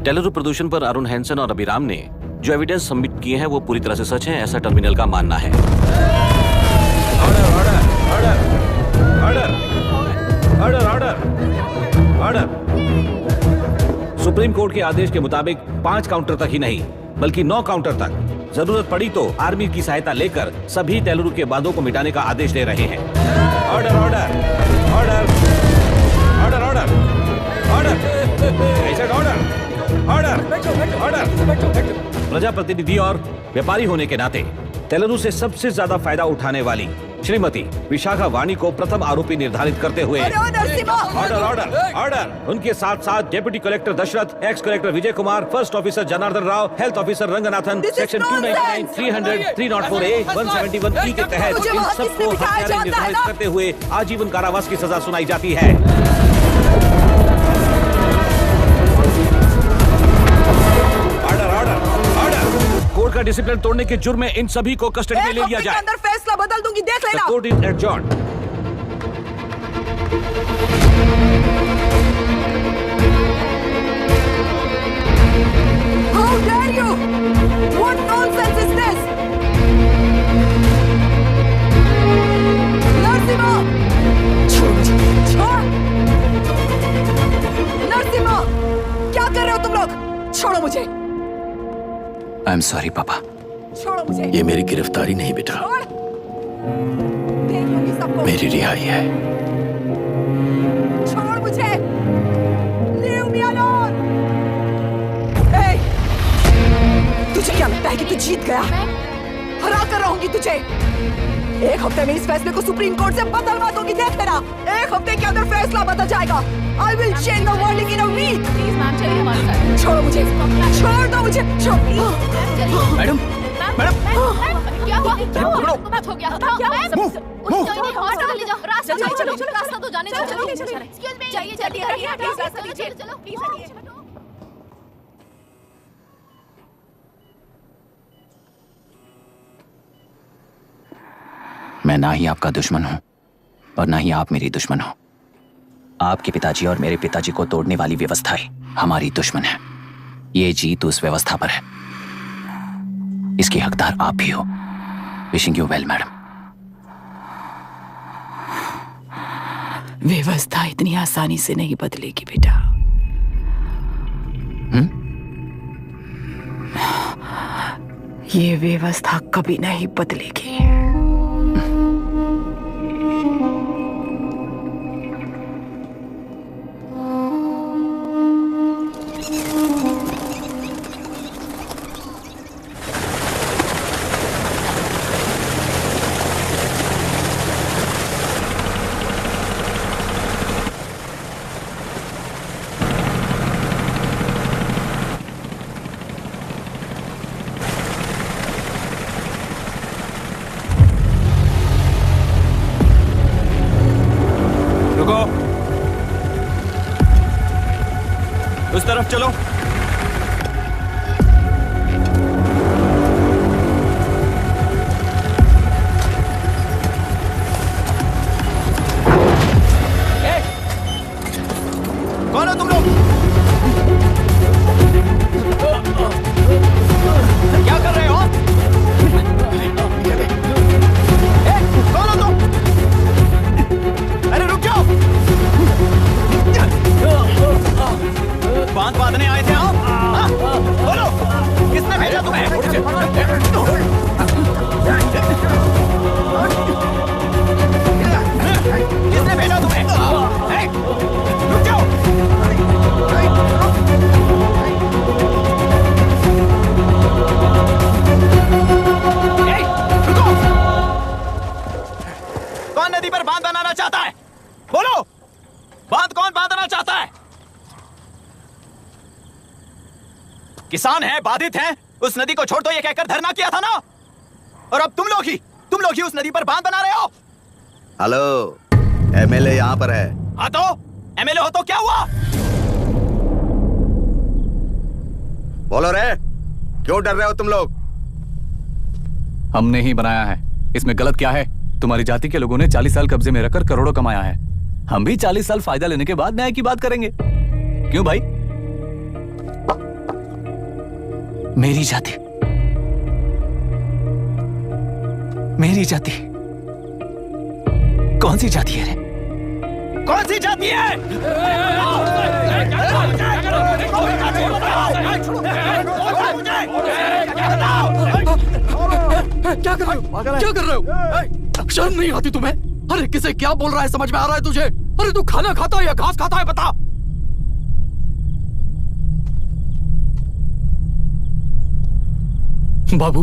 तेलुरु प्रदूषण पर अरुण हैंसन और अभिराम ने जो एविडेंस सबमिट किए हैं वो पूरी तरह से सच है, ऐसा टर्मिनल का मानना है। सुप्रीम कोर्ट के आदेश के मुताबिक 5 काउंटर तक ही नहीं बल्कि 9 काउंटर तक जरूरत पड़ी तो आर्मी की सहायता लेकर सभी तेलुरु के बांधों को मिटाने का आदेश दे रहे हैं। Order order order order order order ऐसे ऑर्डर ऑर्डर। प्रजाप्रतिनिधि और व्यापारी होने के नाते तेलुगु से सबसे ज्यादा फायदा उठाने वाली श्रीमती विशाखा वाणी को प्रथम आरोपी निर्धारित करते हुए ऑर्डर ऑर्डर ऑर्डर। उनके साथ साथ deputy collector Dasharath, ex collector Vijay Kumar, first officer Janardan Rao, health officer Ranganathan, section 299, 300, 304A, 171E के तहत इन सबको हत्यारे निर्धारित करते हुए आजीवन कारावास की सजा सुनाई जाती है। कोर्ट का डिसिप्लिन तोड़ने के जुर्म में इन सभी को कस्टडी में ले लिया जाए।
अंदर फैसला बदल दूंगी, देख लेना।
Court is adjourned.
How dare you? What nonsense is this? Narasimha, छोड़ मुझे, छोड़। नरसिम्हा, क्या कर रहे हो तुम लोग? छोड़ो मुझे।
आई एम सॉरी पापा।
छोड़ो मुझे।
ये मेरी गिरफ्तारी नहीं बेटा,
देख लूंगी सबको।
मेरी रिहाई है।
छोड़ मुझे। Leave me alone. Hey, तुझे क्या लगता है कि तू जीत गया? हरा कर रहूंगी तुझे। एक हफ्ते में इस फैसले को सुप्रीम कोर्ट से बदलवा दूंगी, देख लेना। एक हफ्ते के अंदर फैसला बदल जाएगा। I will change the world in a week. Please ma'am, चलिए हमारे साथ। छोड़ो मुझे, छोड़ दो मुझे, छोड़।
मैडम, मैडम,
क्या हुआ?
पकड़ो।
मत हो गया। रास्ता तो जाने दो। एक्सक्यूज मी, चाहिए चलो प्लीज।
मैं ना ही आपका दुश्मन हूं और ना ही आप मेरी दुश्मन हो। आपके पिताजी और मेरे पिताजी को तोड़ने वाली व्यवस्थाएं हमारी दुश्मन है। ये जीत उस व्यवस्था पर है, इसके हकदार आप भी हो। Wishing you well madam.
व्यवस्था इतनी आसानी से नहीं बदलेगी बेटा। ये व्यवस्था कभी नहीं बदलेगी।
उस तरफ चलो।
कौन हो तुम लोग? क्या कर रहे हो? कौन हो तुम? अरे रुक जाओ। बांध बांधने आए थे आप? बोलो, किसने भेजा तुम्हें? किसने भेजा तुम्हें? रुक जाओ। रुको। कौन नदी पर बांध बनाना चाहता है? बोलो, बांध कौन बांधना चाहता है? किसान हैं, बाधित हैं, उस नदी को छोड़ दो ये कहकर धरना किया था ना। और अब तुम लोग ही उस नदी पर बांध बना रहे हो।
हेलो, एमएलए यहाँ पर है।
हाँ तो एमएलए हो तो क्या हुआ?
बोलो रे, क्यों डर रहे हो तुम लोग?
हमने ही बनाया है, इसमें गलत क्या है? तुम्हारी जाति के लोगों ने 40 साल कब्जे में रखकर करोड़ों कमाया है। हम भी 40 साल फायदा लेने के बाद न्याय की बात करेंगे। क्यों भाई?
मेरी जाति, मेरी जाति कौन सी जाति है रे?
कौन सी जाति है? क्या कर रहे हो? क्या कर रहे हो? शर्म नहीं आती तुम्हें? अरे किसे क्या बोल रहा है, समझ में आ रहा है तुझे? अरे तू खाना खाता है या घास खाता है, बता। बाबू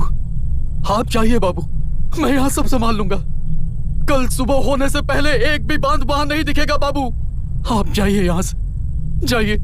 आप चाहिए बाबू, मैं यहाँ सब संभाल लूंगा। कल सुबह होने से पहले एक भी बांध वहां नहीं दिखेगा बाबू। आप जाइए यहाँ से, जाइए।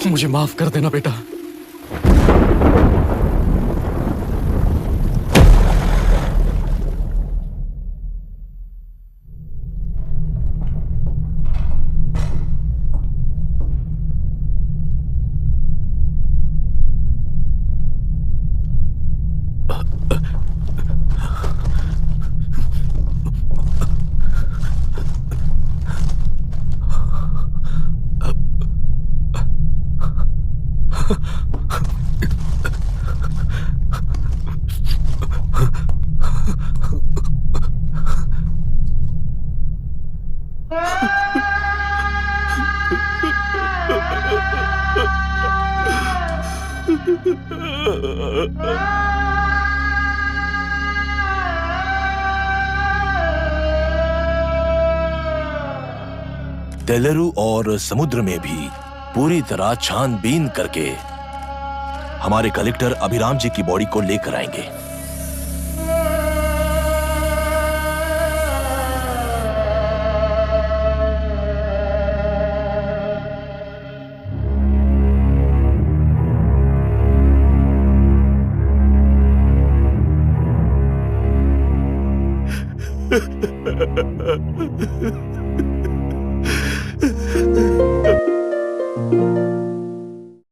मुझे माफ कर देना बेटा।
तेलुरु और समुद्र में भी पूरी तरह छानबीन करके हमारे कलेक्टर अभिराम जी की बॉडी को लेकर आएंगे।